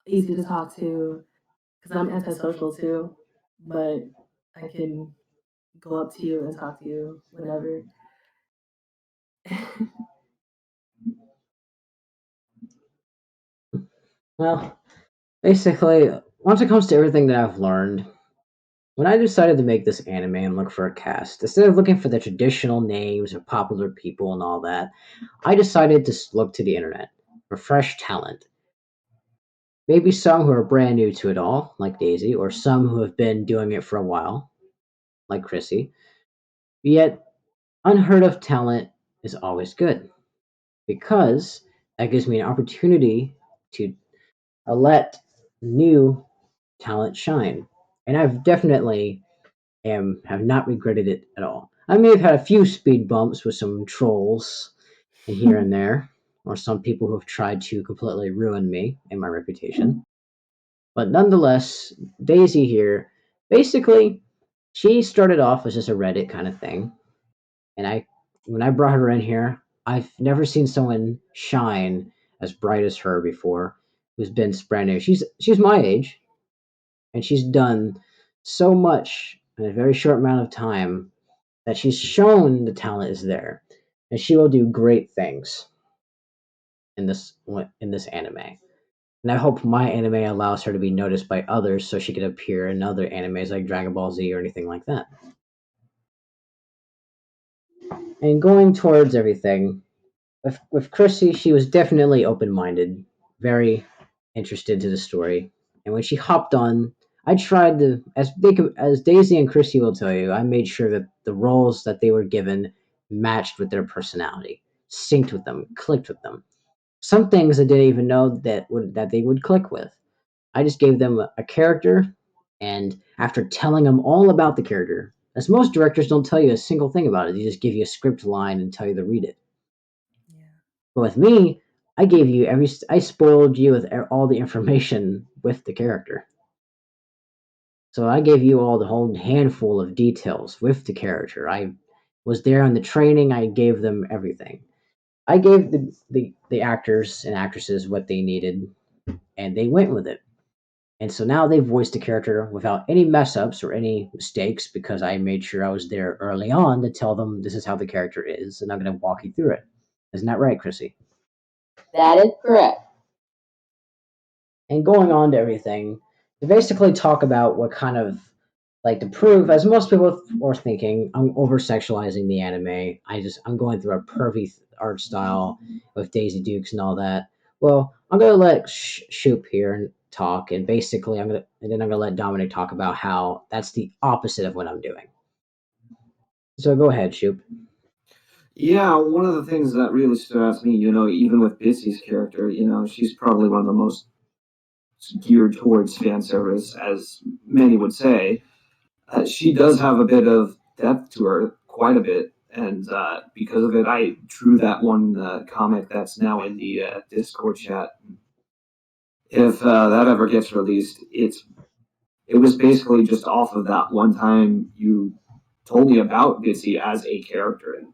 easy to talk to, because I'm antisocial too, but I can go up to you and talk to you whenever. Well, basically, once it comes to everything that I've learned, when I decided to make this anime and look for a cast, instead of looking for the traditional names of popular people and all that, I decided to look to the internet for fresh talent. Maybe some who are brand new to it all, like Daisy, or some who have been doing it for a while, like Chrissy. Yet, unheard of talent is always good because that gives me an opportunity to let new talent shine. And I've definitely have not regretted it at all. I may have had a few speed bumps with some trolls and here and there, or some people who have tried to completely ruin me and my reputation. But nonetheless, Daisy here, basically, she started off as just a Reddit kind of thing, and when I brought her in here, I've never seen someone shine as bright as her before, who's been brand new. She's my age, and she's done so much in a very short amount of time that she's shown the talent is there, and she will do great things in this anime. And I hope my anime allows her to be noticed by others, so she could appear in other animes like Dragon Ball Z or anything like that. And going towards everything, with Chrissy, she was definitely open-minded, very interested to the story. And when she hopped on, I tried to, as Daisy and Chrissy will tell you, I made sure that the roles that they were given matched with their personality, synced with them, clicked with them. Some things I didn't even know that they would click with. I just gave them a character, and after telling them all about the character, as most directors don't tell you a single thing about it, they just give you a script line and tell you to read it. But with me, I spoiled you with all the information with the character. So I gave you all the whole handful of details with the character. I was there on the training. I gave them everything. I gave the actors and actresses what they needed, and they went with it. And so now they voiced the character without any mess ups or any mistakes because I made sure I was there early on to tell them this is how the character is, and I'm going to walk you through it. Isn't that right, Chrissy? That is correct. And going on to everything, to basically talk about what kind of like to prove, as most people are thinking, I'm over sexualizing the anime. I'm going through a pervy art style with Daisy Dukes and all that. Well, I'm gonna let Shoop here and talk, and basically I'm gonna let Dominic talk about how that's the opposite of what I'm doing. So go ahead, Shoop. Yeah, one of the things that really stood out to me, even with Bissy's character, she's probably one of the most geared towards fan service, as many would say. She does have a bit of depth to her, quite a bit, and because of it, I drew that one comic that's now in the Discord chat. If that ever gets released, it was basically just off of that one time you told me about Bitsy as a character, and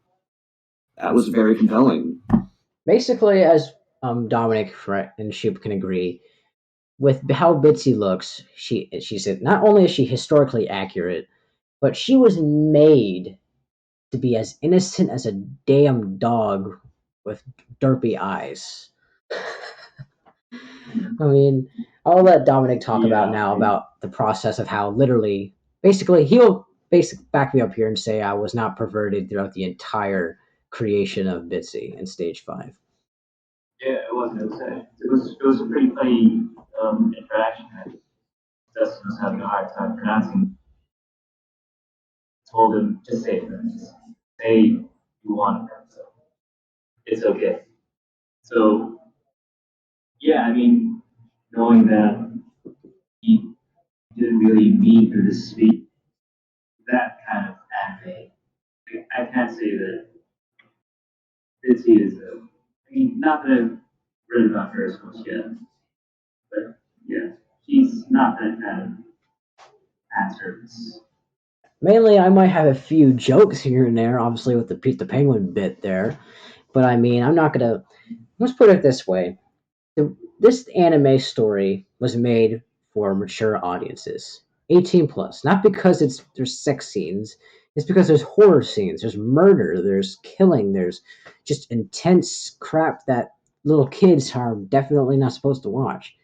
that was very compelling. Basically, as Dominic and Shoop can agree, with how Bitsy looks, she's not only is she historically accurate, but she was made to be as innocent as a damn dog with derpy eyes. I mean, I'll let Dominic talk about now about the process of how literally, basically, he'll back me up here and say I was not perverted throughout the entire creation of Bitsy in stage 5. Yeah, it wasn't. It was a pretty funny interaction that Dustin was having a hard time pronouncing. Told him just say it. Just say you want it. So it's okay. So yeah, I mean, knowing that he didn't really mean for this to be that kind of anime, I can't say that Bitsy is a. I mean, not that I've read about her as much yet, but yeah, she's not that kind of fan service. Mainly, I might have a few jokes here and there, obviously with the Pete the Penguin bit there, but I mean, I'm not gonna. Let's put it this way: this anime story was made for mature audiences, 18 plus. Not because there's sex scenes, it's because there's horror scenes, there's murder, there's killing, there's just intense crap that little kids are definitely not supposed to watch.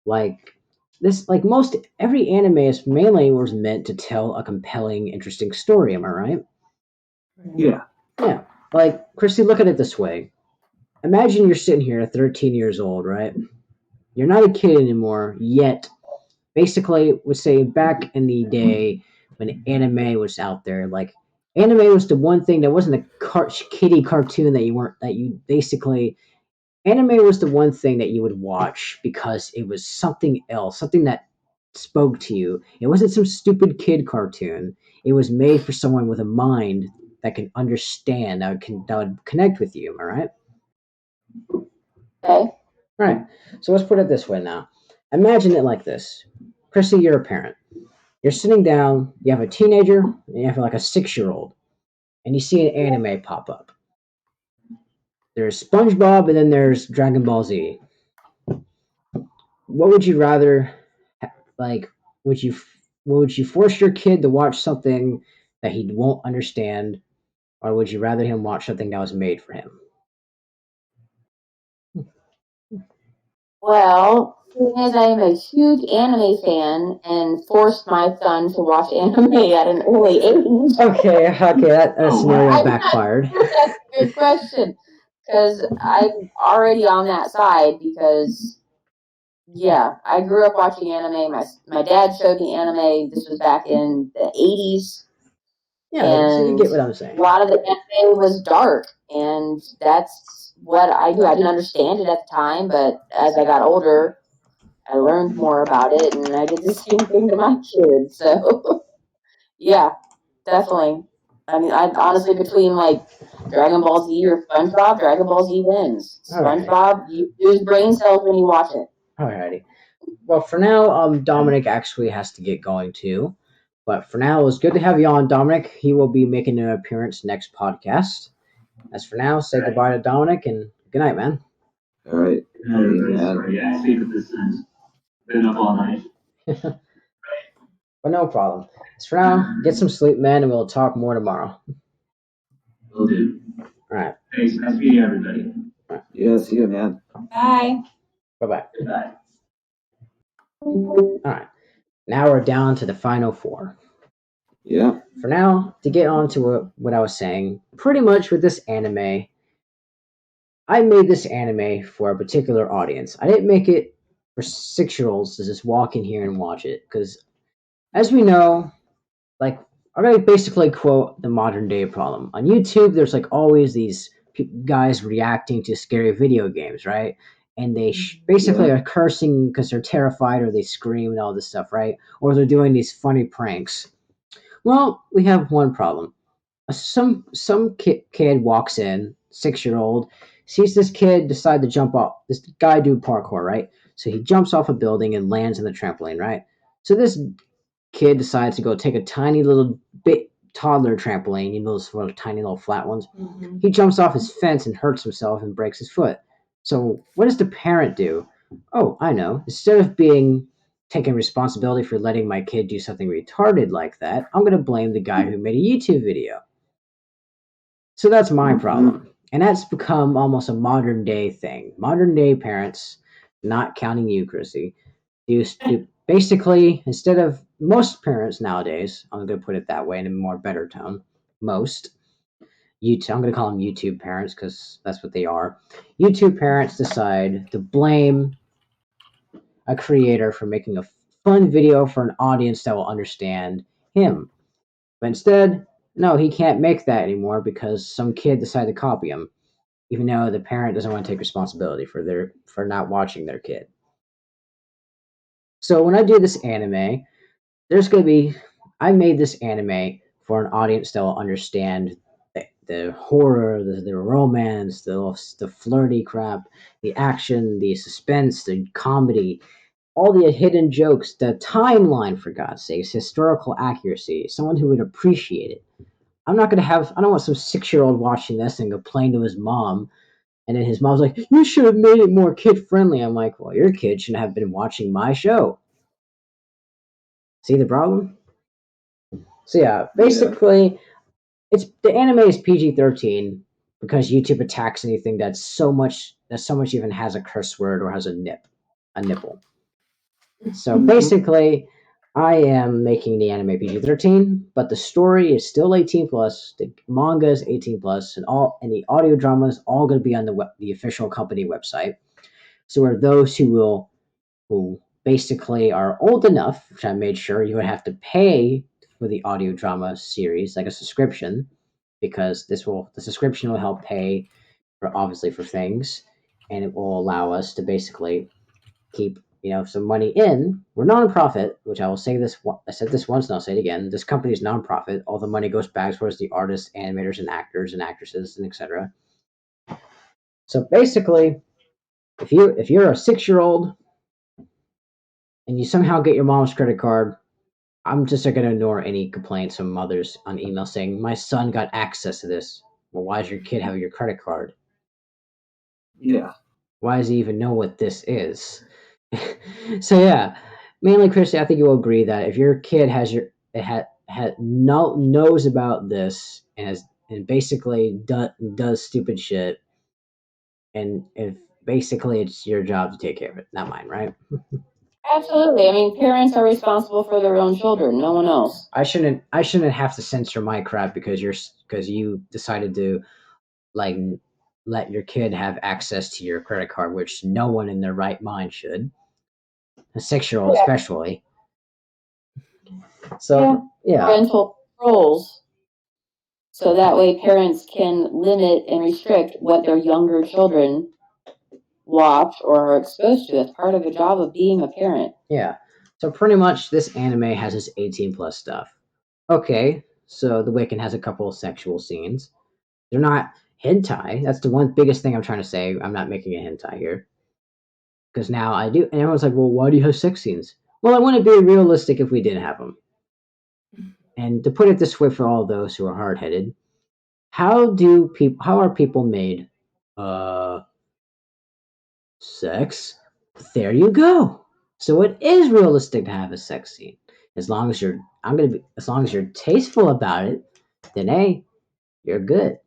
Like this, like most every anime is mainly was meant to tell a compelling, interesting story. Am I right? Yeah. Yeah. Like Chrissy, look at it this way. Imagine you're sitting here at 13 years old, right? You're not a kid anymore, yet basically would say back in the day when anime was out there, like anime was the one thing that wasn't a kiddie cartoon that you basically anime was the one thing that you would watch because it was something else, something that spoke to you. It wasn't some stupid kid cartoon. It was made for someone with a mind that can understand, that would connect with you. Am I right? Okay. Right. So let's put it this way now. Imagine it like this. Chrissy, you're a parent. You're sitting down, you have a teenager, and you have like a 6-year-old, and you see an anime pop up. There's SpongeBob and then there's Dragon Ball Z. What would you rather like would you would you force your kid to watch something that he won't understand, or would you rather him watch something that was made for him? Well, thing is, I am a huge anime fan and forced my son to watch anime at an early age. Okay, that scenario I'm backfired. not sure that's a good question because I'm already on that side because, yeah, I grew up watching anime. My dad showed me anime. This was back in the 80s. Yeah, so you get what I'm A saying. lot of the anime was dark, and that's what I do. I didn't understand it at the time, but as I got older, I learned more about it, and I did the same thing to my kids. So, yeah, definitely. I mean, I honestly between like Dragon Ball Z or SpongeBob, Dragon Ball Z wins. Alright. SpongeBob, you use brain cells when you watch it. Alrighty. Well, for now, Dominic actually has to get going too. But for now, it was good to have you on, Dominic. He will be making an appearance next podcast. As for now, say goodbye to Dominic and good night, man. All right. Sorry, I sleep at this time. Been up all night. But no problem. As for now, get some sleep, man, and we'll talk more tomorrow. Will do. Alright. Thanks. Nice meeting everybody. Yeah, see you, man. Bye. Bye-bye. Goodbye. Alright. Now we're down to the final 4. Yeah. For now, to get on to what I was saying, pretty much with this anime, I made this anime for a particular audience. I didn't make it for 6-year-olds to just walk in here and watch it, because as we know, like I'm gonna basically quote the modern day problem on YouTube. There's like always these guys reacting to scary video games, right? And they basically are cursing because they're terrified, or they scream and all this stuff, right? Or they're doing these funny pranks. Well, we have one problem. Some kid walks in, 6-year-old, sees this kid decide to jump off. This guy do parkour, right? So he jumps off a building and lands in the trampoline, right? So this kid decides to go take a tiny little bit toddler trampoline, you know, those little tiny little flat ones. Mhm. He jumps off his fence and hurts himself and breaks his foot. So what does the parent do? Oh, I know. Instead of being taking responsibility for letting my kid do something retarded like that, I'm going to blame the guy who made a YouTube video. So that's my problem. And that's become almost a modern day thing. Modern day parents, not counting you, Chrissy, basically, instead of most parents nowadays, I'm going to put it that way in a more better tone, most, I'm going to call them YouTube parents because that's what they are. YouTube parents decide to blame a creator for making a fun video for an audience that will understand him. But instead, no, he can't make that anymore because some kid decided to copy him, even though the parent doesn't want to take responsibility for not watching their kid. So when I do this anime, I made this anime for an audience that will understand the horror, the romance, the flirty crap, the action, the suspense, the comedy, all the hidden jokes, the timeline, for God's sakes, historical accuracy, someone who would appreciate it. I don't want some 6-year-old watching this and complain to his mom. And then his mom's like, you should have made it more kid friendly. I'm like, well, your kid shouldn't have been watching my show. See the problem? So yeah, basically, the anime is PG-13 because YouTube attacks anything that so much even has a curse word or has a nipple. So basically, I am making the anime PG-13, but the story is still 18 plus. The manga is 18 plus, and the audio drama is all going to be on the official company website. So are those who basically are old enough, which I made sure you would have to pay for the audio drama series, like a subscription, because the subscription will help pay for things, and it will allow us to basically keep some money in. We're non-profit, which I will say this. I said this once, and I'll say it again. This company is non-profit. All the money goes back towards the artists, animators, and actors and actresses, and etc. So basically, if you're a 6-year-old and you somehow get your mom's credit card, I'm just going to ignore any complaints from mothers on email saying my son got access to this. Well, why does your kid have your credit card? Yeah. Why does he even know what this is? So yeah, mainly, Chrissy, I think you will agree that if your kid knows about this and basically does stupid shit, and if basically it's your job to take care of it, not mine, right? Absolutely. I mean, parents are responsible for their own children, no one else. I shouldn't have to censor my crap because you decided to like let your kid have access to your credit card, which no one in their right mind should. A 6-year-old especially. So yeah. Parental controls, so that way parents can limit and restrict what their younger children watch or are exposed to as part of the job of being a parent. Yeah. So pretty much this anime has this 18 plus stuff. Okay, so the Wiccan has a couple of sexual scenes. They're not hentai. That's the one biggest thing I'm trying to say. I'm not making a hentai here. Because now I do. And everyone's like, well, why do you have sex scenes? Well, I want to be realistic if we didn't have them. And to put it this way for all those who are hard headed, how are people made? Sex? There you go. So it is realistic to have a sex scene. As long as you're tasteful about it, then hey, you're good.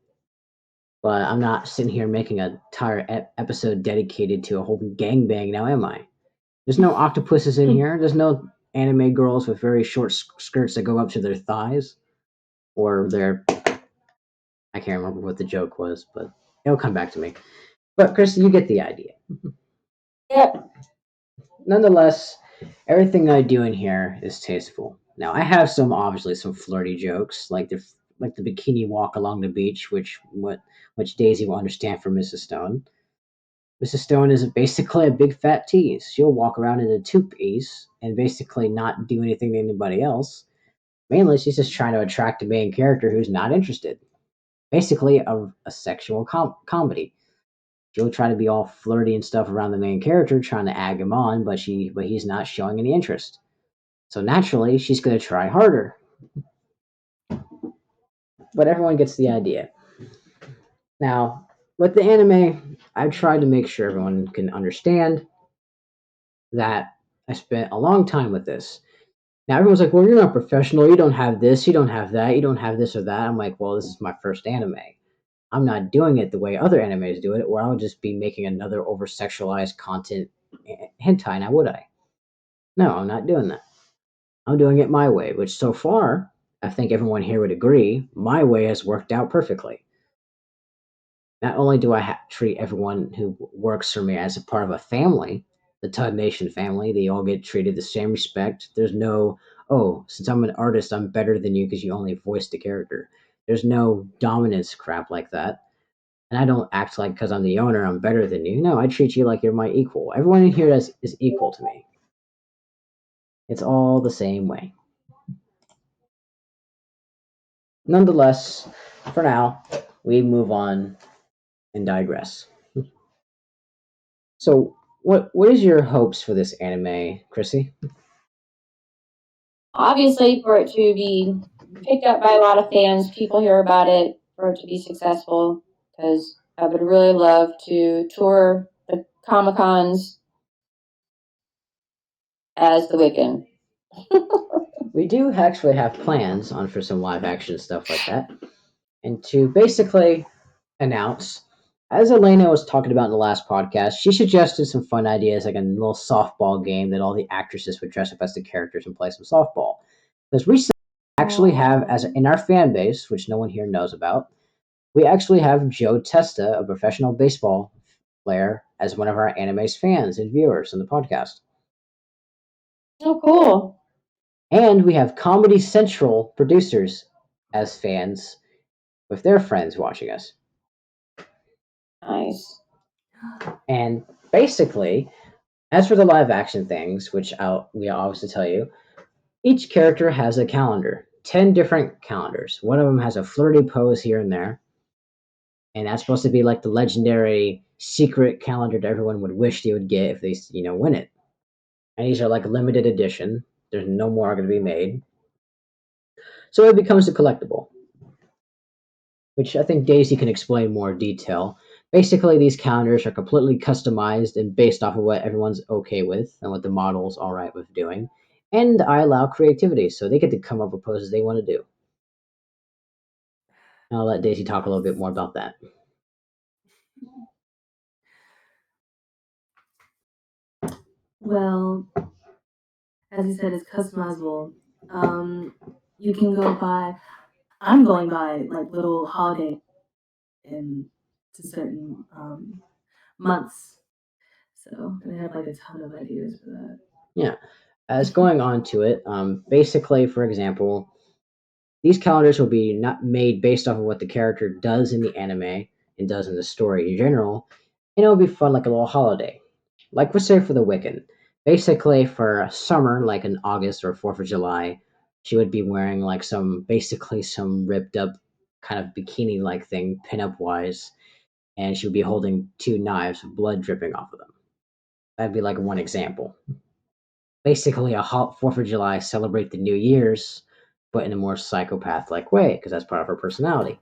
But I'm not sitting here making a entire episode dedicated to a whole gangbang now, am I? There's no octopuses in here. There's no anime girls with very short skirts that go up to their thighs. Or their... I can't remember what the joke was, but it'll come back to me. But Chris, you get the idea. Yep. Nonetheless, everything I do in here is tasteful. Now, I have obviously some flirty jokes, like the bikini walk along the beach, which Daisy will understand from Mrs. Stone. Mrs. Stone is basically a big fat tease. She'll walk around in a two-piece and basically not do anything to anybody else. Mainly, she's just trying to attract a main character who's not interested. Basically, a sexual comedy. She'll try to be all flirty and stuff around the main character, trying to egg him on, but he's not showing any interest. So naturally, she's going to try harder. but everyone gets the idea. Now, with the anime, I've tried to make sure everyone can understand that I spent a long time with this. Now everyone's like, "Well, you're not professional. You don't have this. You don't have that. You don't have this or that." I'm like, "Well, this is my first anime. I'm not doing it the way other animes do it, where I would just be making another over sexualized content hentai. Now would I? No, I'm not doing that. I'm doing it my way, which so far, I think everyone here would agree, my way has worked out perfectly. Not only do I treat everyone who works for me as a part of a family, the TUDNation family, they all get treated the same respect. There's no, oh, since I'm an artist, I'm better than you because you only voiced the character. There's no dominance crap like that. And I don't act like because I'm the owner, I'm better than you. No, I treat you like you're my equal. Everyone in here is equal to me. It's all the same way. Nonetheless, for now, we move on and digress. So, what is your hopes for this anime, Chrissy? Obviously, for it to be picked up by a lot of fans, people hear about it, for it to be successful, because I would really love to tour the Comic Cons as the Wiccan. We do actually have plans on for some live action stuff like that, and to basically announce, as Elena was talking about in the last podcast, she suggested some fun ideas like a little softball game that all the actresses would dress up as the characters and play some softball. Because recently, we actually have, as in our fan base, which no one here knows about, we actually have Joe Testa, a professional baseball player, as one of our anime's fans and viewers on the podcast. Oh, cool. And we have Comedy Central producers as fans with their friends watching us. Nice. And basically, as for the live action things, which we always to tell you, each character has a calendar, 10 different calendars. One of them has a flirty pose here and there, and that's supposed to be like the legendary secret calendar that everyone would wish they would get if they, win it. And these are like limited edition. There's no more going to be made. So it becomes a collectible, which I think Daisy can explain more detail. Basically, these calendars are completely customized and based off of what everyone's okay with and what the model's all right with doing. And I allow creativity, so they get to come up with poses they want to do. And I'll let Daisy talk a little bit more about that. Well, as you said, it's customizable. You can go by. I'm going by like little holiday and to certain months. So and I have like a ton of ideas for that. Yeah. As going on to it, basically, for example, these calendars will be not made based off of what the character does in the anime and does in the story in general, and it'll be fun like a little holiday. Like we say for the Wiccan. Basically, for summer, like in August or 4th of July, she would be wearing like some ripped up kind of bikini like thing, pinup wise, and she would be holding two knives with blood dripping off of them. That'd be like one example. Basically, a hot 4th of July celebrate the New Year's, but in a more psychopath like way, because that's part of her personality.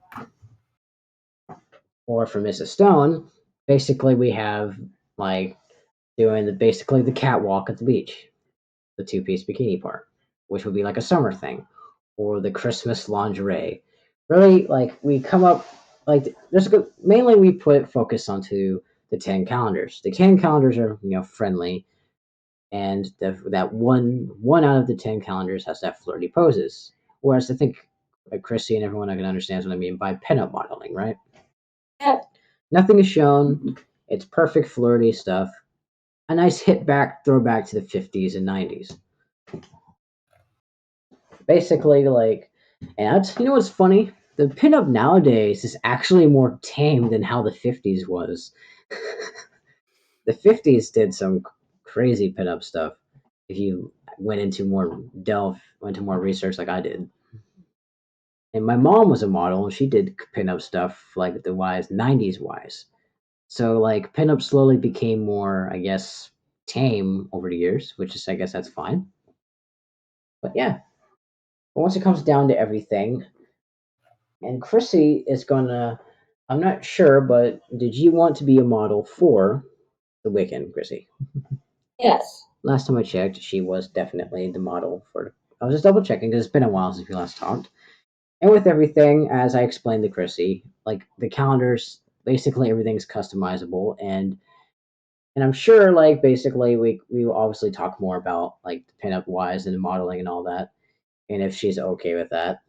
Or for Mrs. Stone, basically we have like doing basically the catwalk at the beach, the two-piece bikini part, which would be like a summer thing, or the Christmas lingerie. Really, like we come up like mainly we put focus onto the 10 calendars. The 10 calendars are friendly, and that one out of the 10 calendars has that flirty poses. Whereas I think like Chrissy and everyone I can understand what I mean by pinup modeling, right? Yep. Nothing is shown. It's perfect flirty stuff. A nice throwback to the 50s and 90s. Basically, like, and that's, what's funny? The pinup nowadays is actually more tame than how the 50s was. The 50s did some crazy pinup stuff. If you went into more research like I did. And my mom was a model and she did pinup stuff like the 90s wise. So like pinup slowly became more, I guess, tame over the years, which is I guess that's fine. But yeah. But once it comes down to everything, And Chrissy is gonna. I'm not sure, but did you want to be a model for the Wiccan, Chrissy? Yes. Last time I checked, she was definitely the model for. I was just double checking because it's been a while since we last talked. And with everything, as I explained to Chrissy, like the calendars, basically everything's customizable, and I'm sure like basically we will obviously talk more about like the pinup wise and the modeling and all that, and if she's okay with that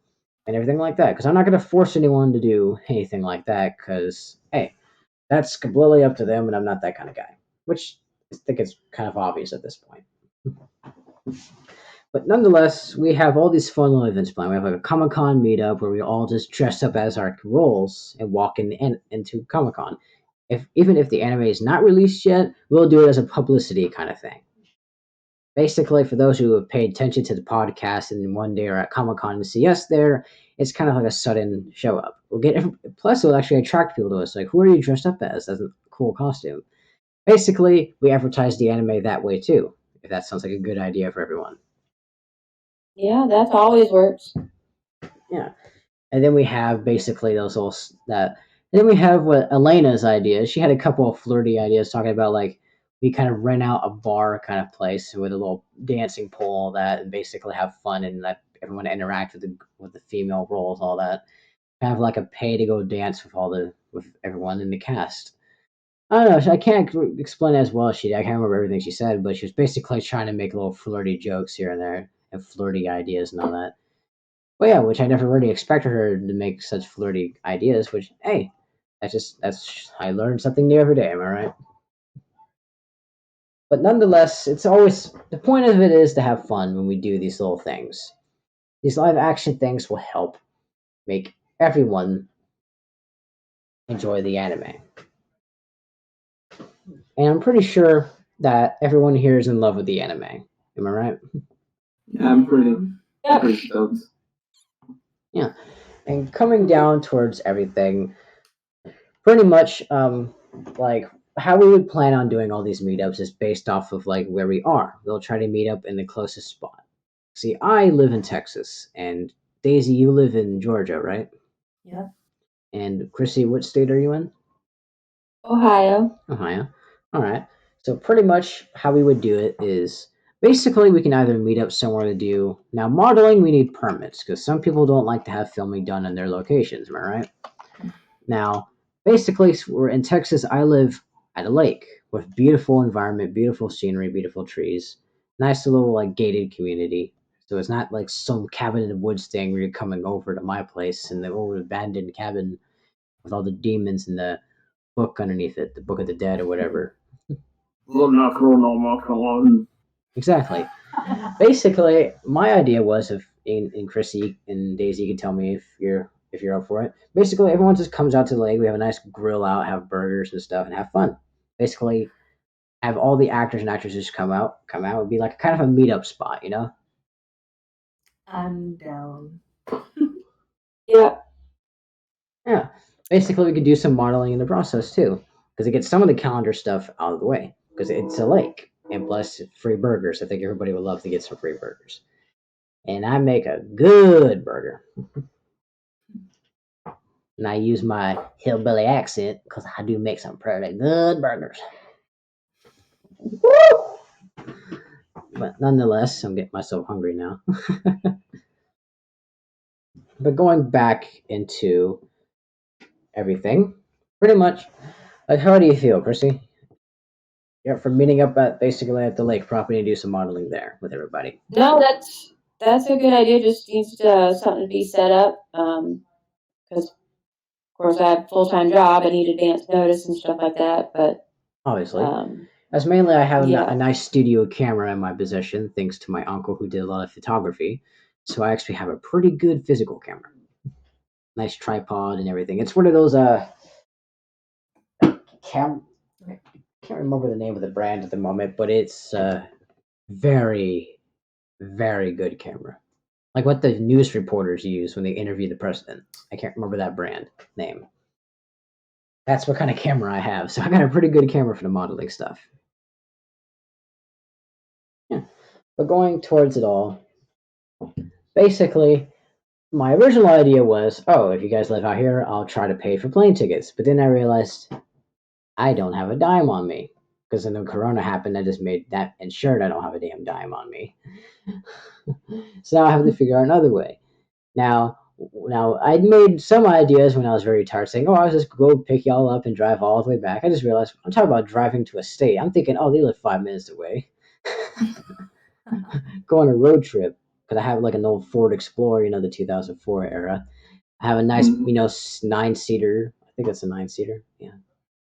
and everything like that, because I'm not gonna force anyone to do anything like that, because hey, that's completely up to them, and I'm not that kind of guy, which I think it's kind of obvious at this point. But nonetheless, we have all these fun little events planned. We have like a Comic Con meetup where we all just dress up as our roles and walk into Comic Con. If even if the anime is not released yet, we'll do it as a publicity kind of thing. Basically, for those who have paid attention to the podcast and one day are at Comic Con and see us there, it's kind of like a sudden show up. We'll get plus it'll actually attract people to us. Like, who are you dressed up as? That's a cool costume. Basically, we advertise the anime that way too. If that sounds like a good idea for everyone. Yeah, that always works. Yeah. And then we have basically those little that. And then we have what Elena's idea. She had a couple of flirty ideas talking about like we kind of rent out a bar kind of place with a little dancing pole, all that, and basically have fun and let everyone interact with the female roles, all that. Kind of like a pay to go dance with everyone in the cast. I don't know. I can't explain it as well as she did. I can't remember everything she said, but she was basically trying to make little flirty jokes here and there and flirty ideas and all that. Well, yeah, which I never really expected her to make such flirty ideas. Which, hey, that's I learned something new every day. Am I right? But nonetheless, it's always the point of it is to have fun when we do these little things. These live action things will help make everyone enjoy the anime, and I'm pretty sure that everyone here is in love with the anime. Am I right? Yeah, I'm pretty stoked. Yeah. And coming down towards everything, pretty much like how we would plan on doing all these meetups is based off of like where we are. We'll try to meet up in the closest spot. See, I live in Texas, and Daisy, you live in Georgia, right? Yep. And Chrissy, what state are you in? Ohio. Ohio. All right. So pretty much how we would do it is basically we can either meet up somewhere to do. Now modeling, we need permits because some people don't like to have filming done in their locations. Am I right? Now, basically, we're in Texas. I live at a lake with beautiful environment, beautiful scenery, beautiful trees, nice little like gated community. So it's not like some cabin in the woods thing where you're coming over to my place in the old abandoned cabin with all the demons and the book underneath it, the Book of the Dead or whatever. Exactly. Basically, my idea was if in Chrissy and Daisy, you can tell me if you're up for it. Basically, everyone just comes out to the lake. We have a nice grill out, have burgers and stuff, and have fun. Basically, have all the actors and actresses come out. Come out. It'd be like kind of a meetup spot, you know? I'm down. Yeah. Yeah. Basically, we could do some modeling in the process too, because it gets some of the calendar stuff out of the way. Because it's a lake, and plus free burgers. I think everybody would love to get some free burgers. And I make a good burger. And I use my hillbilly accent because I do make some pretty good burgers. Woo! But nonetheless, I'm getting myself hungry now. But going back into everything, pretty much, like, how do you feel, Chrissy? You're for meeting up at basically at the lake property and do some modeling there with everybody. No, that's a good idea. Just needs something to be set up. Because of course I have a full time job. I need advance notice and stuff like that. But Obviously, as mainly I have yeah. a nice studio camera in my possession, thanks to my uncle who did a lot of photography. So I actually have a pretty good physical camera, nice tripod and everything. It's one of those cam. I can't remember the name of the brand at the moment, but it's very, very good camera. Like what the news reporters use when they interview the president. I can't remember that brand name. That's what kind of camera I have. So I got a pretty good camera for the modeling stuff. Yeah. But going towards it all, basically, my original idea was, oh, if you guys live out here, I'll try to pay for plane tickets. But then I realized I don't have a dime on me because then the Corona happened. I just made that ensured I don't have a damn dime on me. So now I have to figure out another way. Now I'd made some ideas when I was very tired, saying, "Oh, I'll just go pick y'all up and drive all the way back." I just realized I'm talking about driving to a state. I'm thinking, "Oh, they live 5 minutes away." Go on a road trip because I have like an old Ford Explorer, the 2004 era. I have a nice, Mhm. 9-seater. I think that's a 9-seater. Yeah,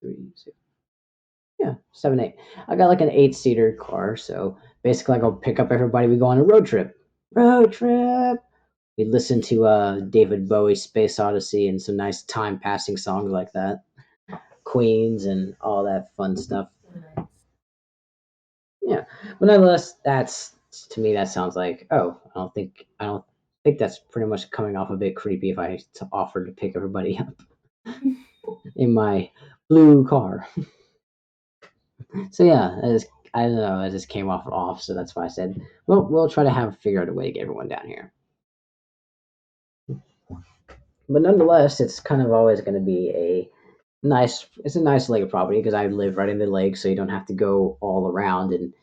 3, 6, yeah, 7, 8. I got like an 8-seater car, so basically I go pick up everybody. We go on a road trip. Road trip. We listen to David Bowie's Space Odyssey and some nice time passing songs like that, Queens and all that fun stuff. Yeah, but nonetheless, that's to me that sounds like, oh, I don't think that's pretty much coming off a bit creepy if I offered to pick everybody up in my blue car. So yeah, I don't know, it just came off, so that's why I said, well, we'll try to figure out a way to get everyone down here. But nonetheless, it's kind of always going to be it's a nice lake property because I live right in the lake, so you don't have to go all around and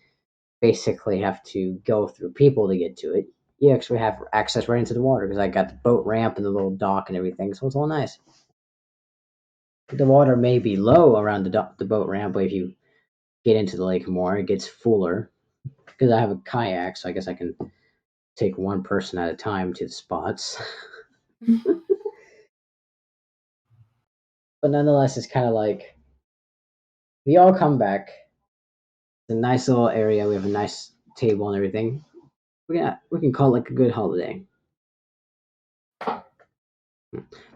basically have to go through people to get to it. You actually have access right into the water because I got the boat ramp and the little dock and everything, so it's all nice. The water may be low around the boat ramp, but if you get into the lake more, it gets fuller. Because I have a kayak, so I guess I can take one person at a time to the spots. But nonetheless, it's kind of like we all come back. It's a nice little area. We have a nice table and everything. We can call it like a good holiday.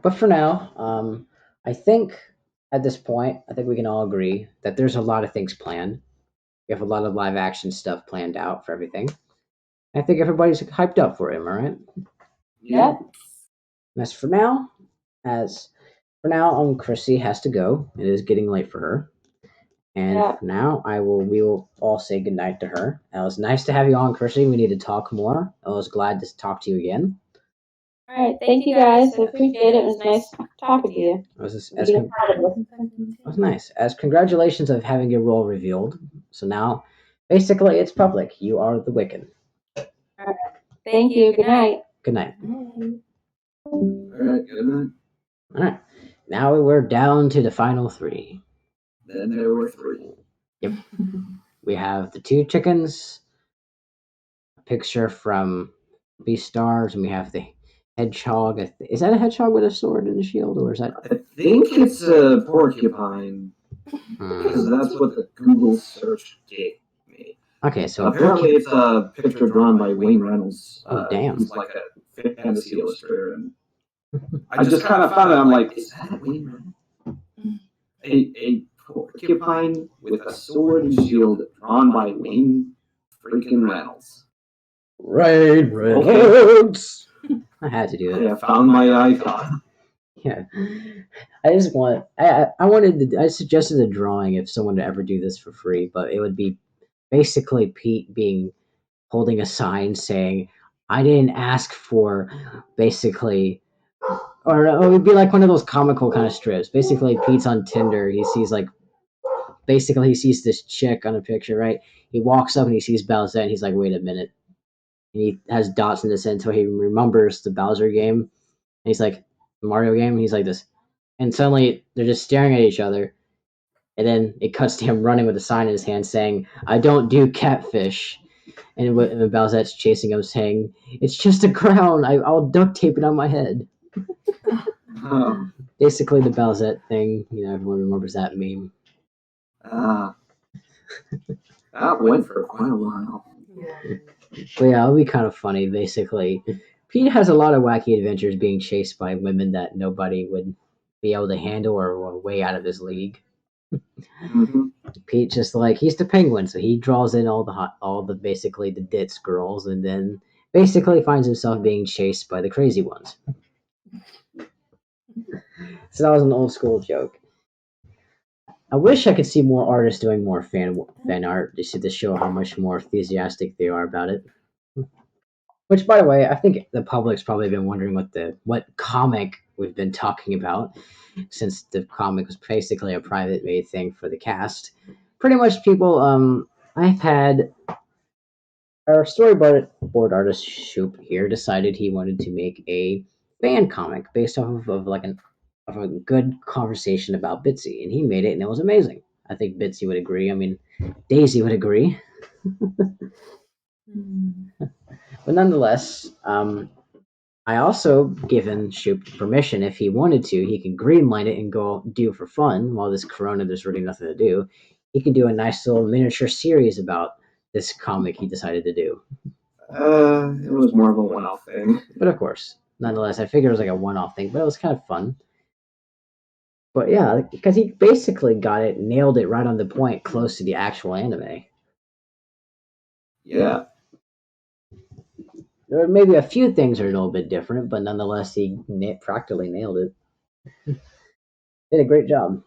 But for now, I think at this point, I think we can all agree that there's a lot of things planned. We have a lot of live action stuff planned out for everything. I think everybody's hyped up for it, am I right? Yep. And as for now, Chrissy has to go. It is getting late for her. And Yeah. for now, we will all say goodnight to her. It was nice to have you on, Chrissy. We need to talk more. I was glad to talk to you again. All right. Thank you guys. I appreciate it. It was nice talking to you. It was, It was nice. As congratulations of having your role revealed. So now, basically, it's public. You are the Wiccan. All right. Thank you. Good night. Good night. All right, good night. All right. Now we're down to the final three. Then there were three. Yep. We have the two chickens, a picture from Beastars, and we have the hedgehog. Is that a hedgehog with a sword and a shield, or is that? I think it's a porcupine because that's what the Google search gave me. Okay, so Apparently, it's a picture drawn by Wayne Reynolds. Oh, damn. Who's like a fantasy illustrator, and I just kind of found it. I'm like, is that Wayne Reynolds? A porcupine with a sword and shield drawn by Wayne freaking Reynolds. Reynolds. I had to do it. Yeah, found my icon. Yeah, I just want. I suggested a drawing if someone to ever do this for free, but it would be basically Pete holding a sign saying, "I didn't ask for," basically, or it would be like one of those comical kind of strips. Basically, Pete's on Tinder. He sees he sees this chick on a picture, right? He walks up and he sees Bowser, and he's like, "Wait a minute." And he has dots in his head until he remembers the Bowser game. And he's like, the Mario game. And he's like this. And suddenly they're just staring at each other. And then it cuts to him running with a sign in his hand saying, "I don't do catfish." And when Bowser's chasing him saying, "It's just a crown. I'll duct tape it on my head." Basically the Bowser thing. Everyone remembers that meme. That went for quite a while. But yeah, it'll be kind of funny. Basically, Pete has a lot of wacky adventures being chased by women that nobody would be able to handle or were way out of his league. Mm-hmm. Pete just he's the penguin, so he draws in all the basically the ditz girls, and then basically finds himself being chased by the crazy ones. So that was an old school joke. I wish I could see more artists doing more fan art to show how much more enthusiastic they are about it. Which, by the way, I think the public's probably been wondering what comic we've been talking about, since the comic was basically a private made thing for the cast. Pretty much, people. I've had our storyboard artist Shoop here decided he wanted to make a fan comic based off of of a good conversation about Bitsy, and he made it, and it was amazing. I think Bitsy would agree. I mean, Daisy would agree. But nonetheless, I also given Shoop permission if he wanted to, he can greenlight it and go do for fun while this Corona there's really nothing to do. He could do a nice little miniature series about this comic he decided to do. It was more of a one-off thing. But of course, nonetheless, I figured it was like a one-off thing, but it was kind of fun. But yeah, because he basically nailed it right on the point, close to the actual anime. Yeah. There are maybe a few things are a little bit different, but nonetheless, he practically nailed it. Did a great job.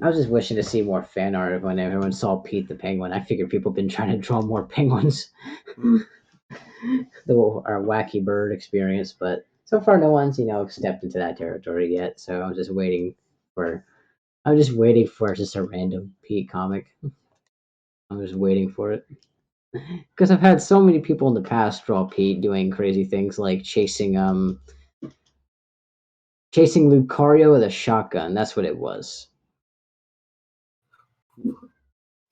I was just wishing to see more fan art when everyone saw Pete the Penguin. I figured people have been trying to draw more penguins. Our wacky bird experience, but so far no one's, stepped into that territory yet. So I'm just waiting for just a random Pete comic. I'm just waiting for it. Because I've had so many people in the past draw Pete doing crazy things like chasing Lucario with a shotgun. That's what it was.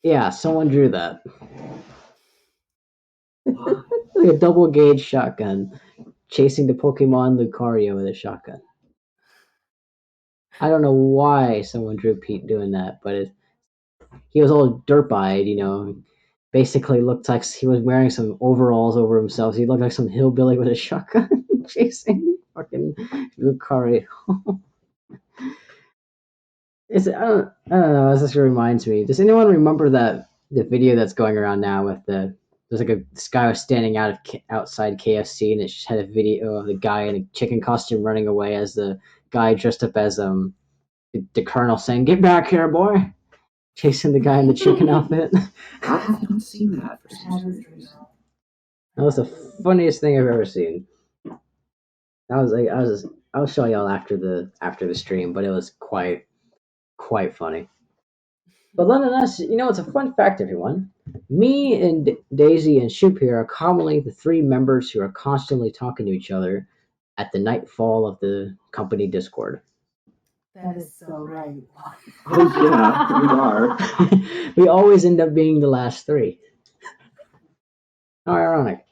Yeah, someone drew that. Like a double gauge shotgun chasing the Pokemon Lucario with a shotgun. I don't know why someone drew Pete doing that, but he was all derp-eyed, basically looked like he was wearing some overalls over himself. He looked like some hillbilly with a shotgun chasing fucking Lucario. I don't know. This just reminds me. Does anyone remember the video that's going around now with there's like this guy was standing outside KFC, and it just had a video of the guy in a chicken costume running away as the guy dressed up as the colonel saying, "Get back here, boy!" Chasing the guy in the chicken outfit. I haven't seen that for some reason. That was the funniest thing I've ever seen. I'll show y'all after the stream, but it was quite funny. But nonetheless, it's a fun fact, everyone. Me and Daisy and Shoop here are commonly the three members who are constantly talking to each other at the nightfall of the company Discord. That is so right. Yeah, we are. We always end up being the last three. How ironic.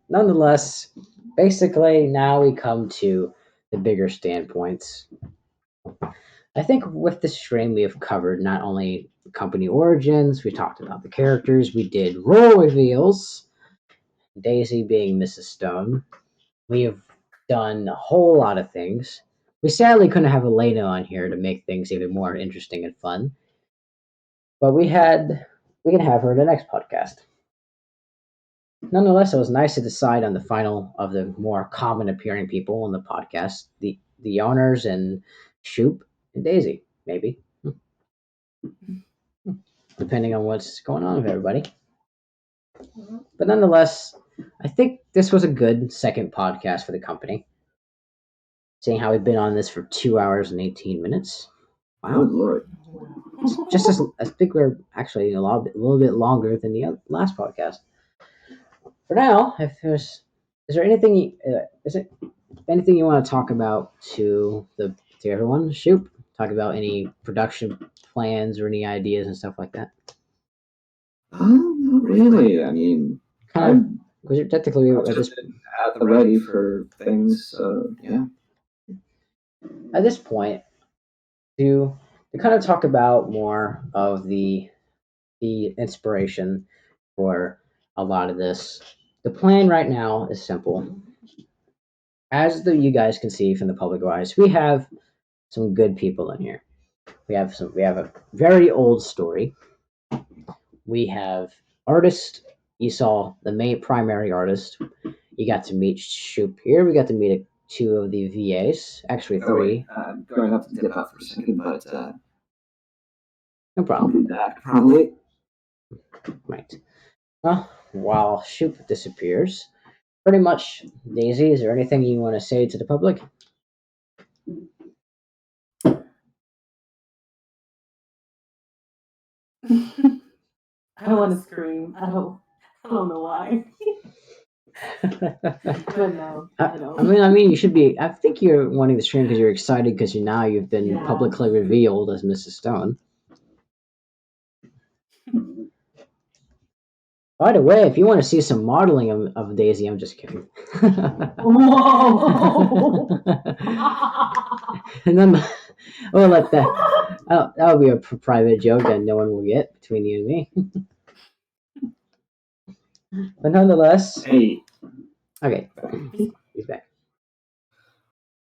Nonetheless, basically, now we come to the bigger standpoints. I think with this stream, we have covered not only company origins, we talked about the characters, we did role reveals, Daisy being Mrs. Stone. We have done a whole lot of things. We sadly couldn't have Elena on here to make things even more interesting and fun, but we can have her in the next podcast. Nonetheless, it was nice to decide on the final of the more common appearing people on the podcast, the owners and Shoop and Daisy, maybe. Depending on what's going on with everybody. But nonetheless, I think this was a good second podcast for the company. Seeing how we've been on this for 2 hours and 18 minutes. Wow, Lord. Just as I think we're actually a little bit longer than the last podcast. For now, is there anything anything you want to talk about to everyone? Shoot, talk about any production plans or any ideas and stuff like that. Not really. I mean, because you're technically at the ready for things. Yeah. At this point, to kind of talk about more of the inspiration for a lot of this. The plan right now is simple. As you guys can see from the public wise, we have some good people in here. We have a very old story. We have artists. You saw the main primary artist. You got to meet Shoop here. We got to meet two of the VAs. Actually, three. I'm going to have to dip out for a second, but no problem. I'll do that probably. Right. Well, while Shoop disappears, pretty much, Daisy, is there anything you want to say to the public? I want to scream. I don't know why. But no, I don't. I mean, you should be. I think you're wanting to stream because you're excited because you've been publicly revealed as Mrs. Stone. By the way, if you want to see some modeling of Daisy, I'm just kidding. Whoa! And then we'll let that. That'll be a private joke that no one will get between you and me. But nonetheless, Hey, okay, he's back.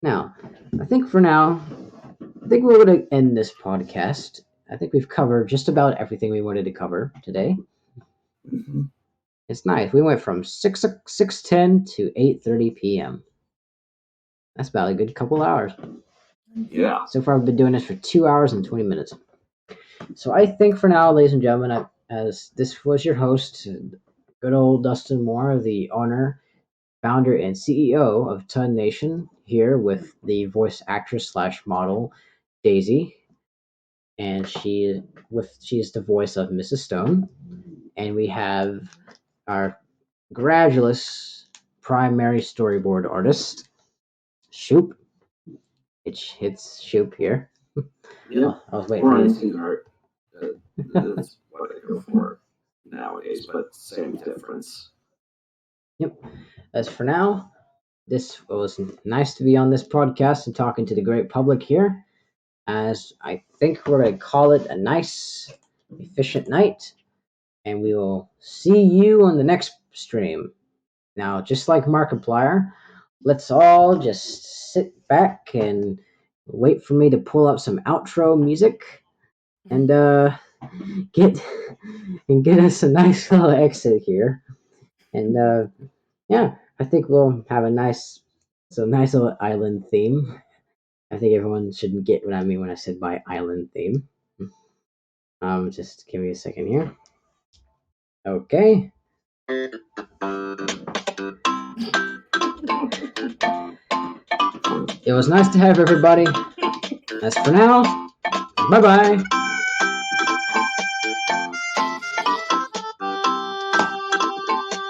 Now, I think we're going to end this podcast. I think we've covered just about everything we wanted to cover today. mhm. It's nice. We went from 6:10 to 8:30 p.m. That's about a good couple hours. Yeah. So far, I've been doing this for 2 hours and 20 minutes. So I think for now, ladies and gentlemen, as this was your host, good old Dustin Moore, the owner, founder, and CEO of TUDNation, here with the voice actress slash model Daisy, and she's the voice of Mrs. Stone, and we have our graduate primary storyboard artist Shoop. It's Shoop here. Yep. I was waiting Or for you. anything art. That's what I go for nowadays, but same difference. Yep. As for now, this was nice to be on this podcast and talking to the great public here. As I think we're going to call it a nice, efficient night, and we will see you on the next stream. Now, just like Markiplier, let's all just sit back and wait for me to pull up some outro music and get us a nice little exit here. And yeah, I think we'll have a nice little island theme. I think everyone should get what I mean when I said by island theme. Just give me a second here. Okay. It was nice to have everybody. As for now, bye bye.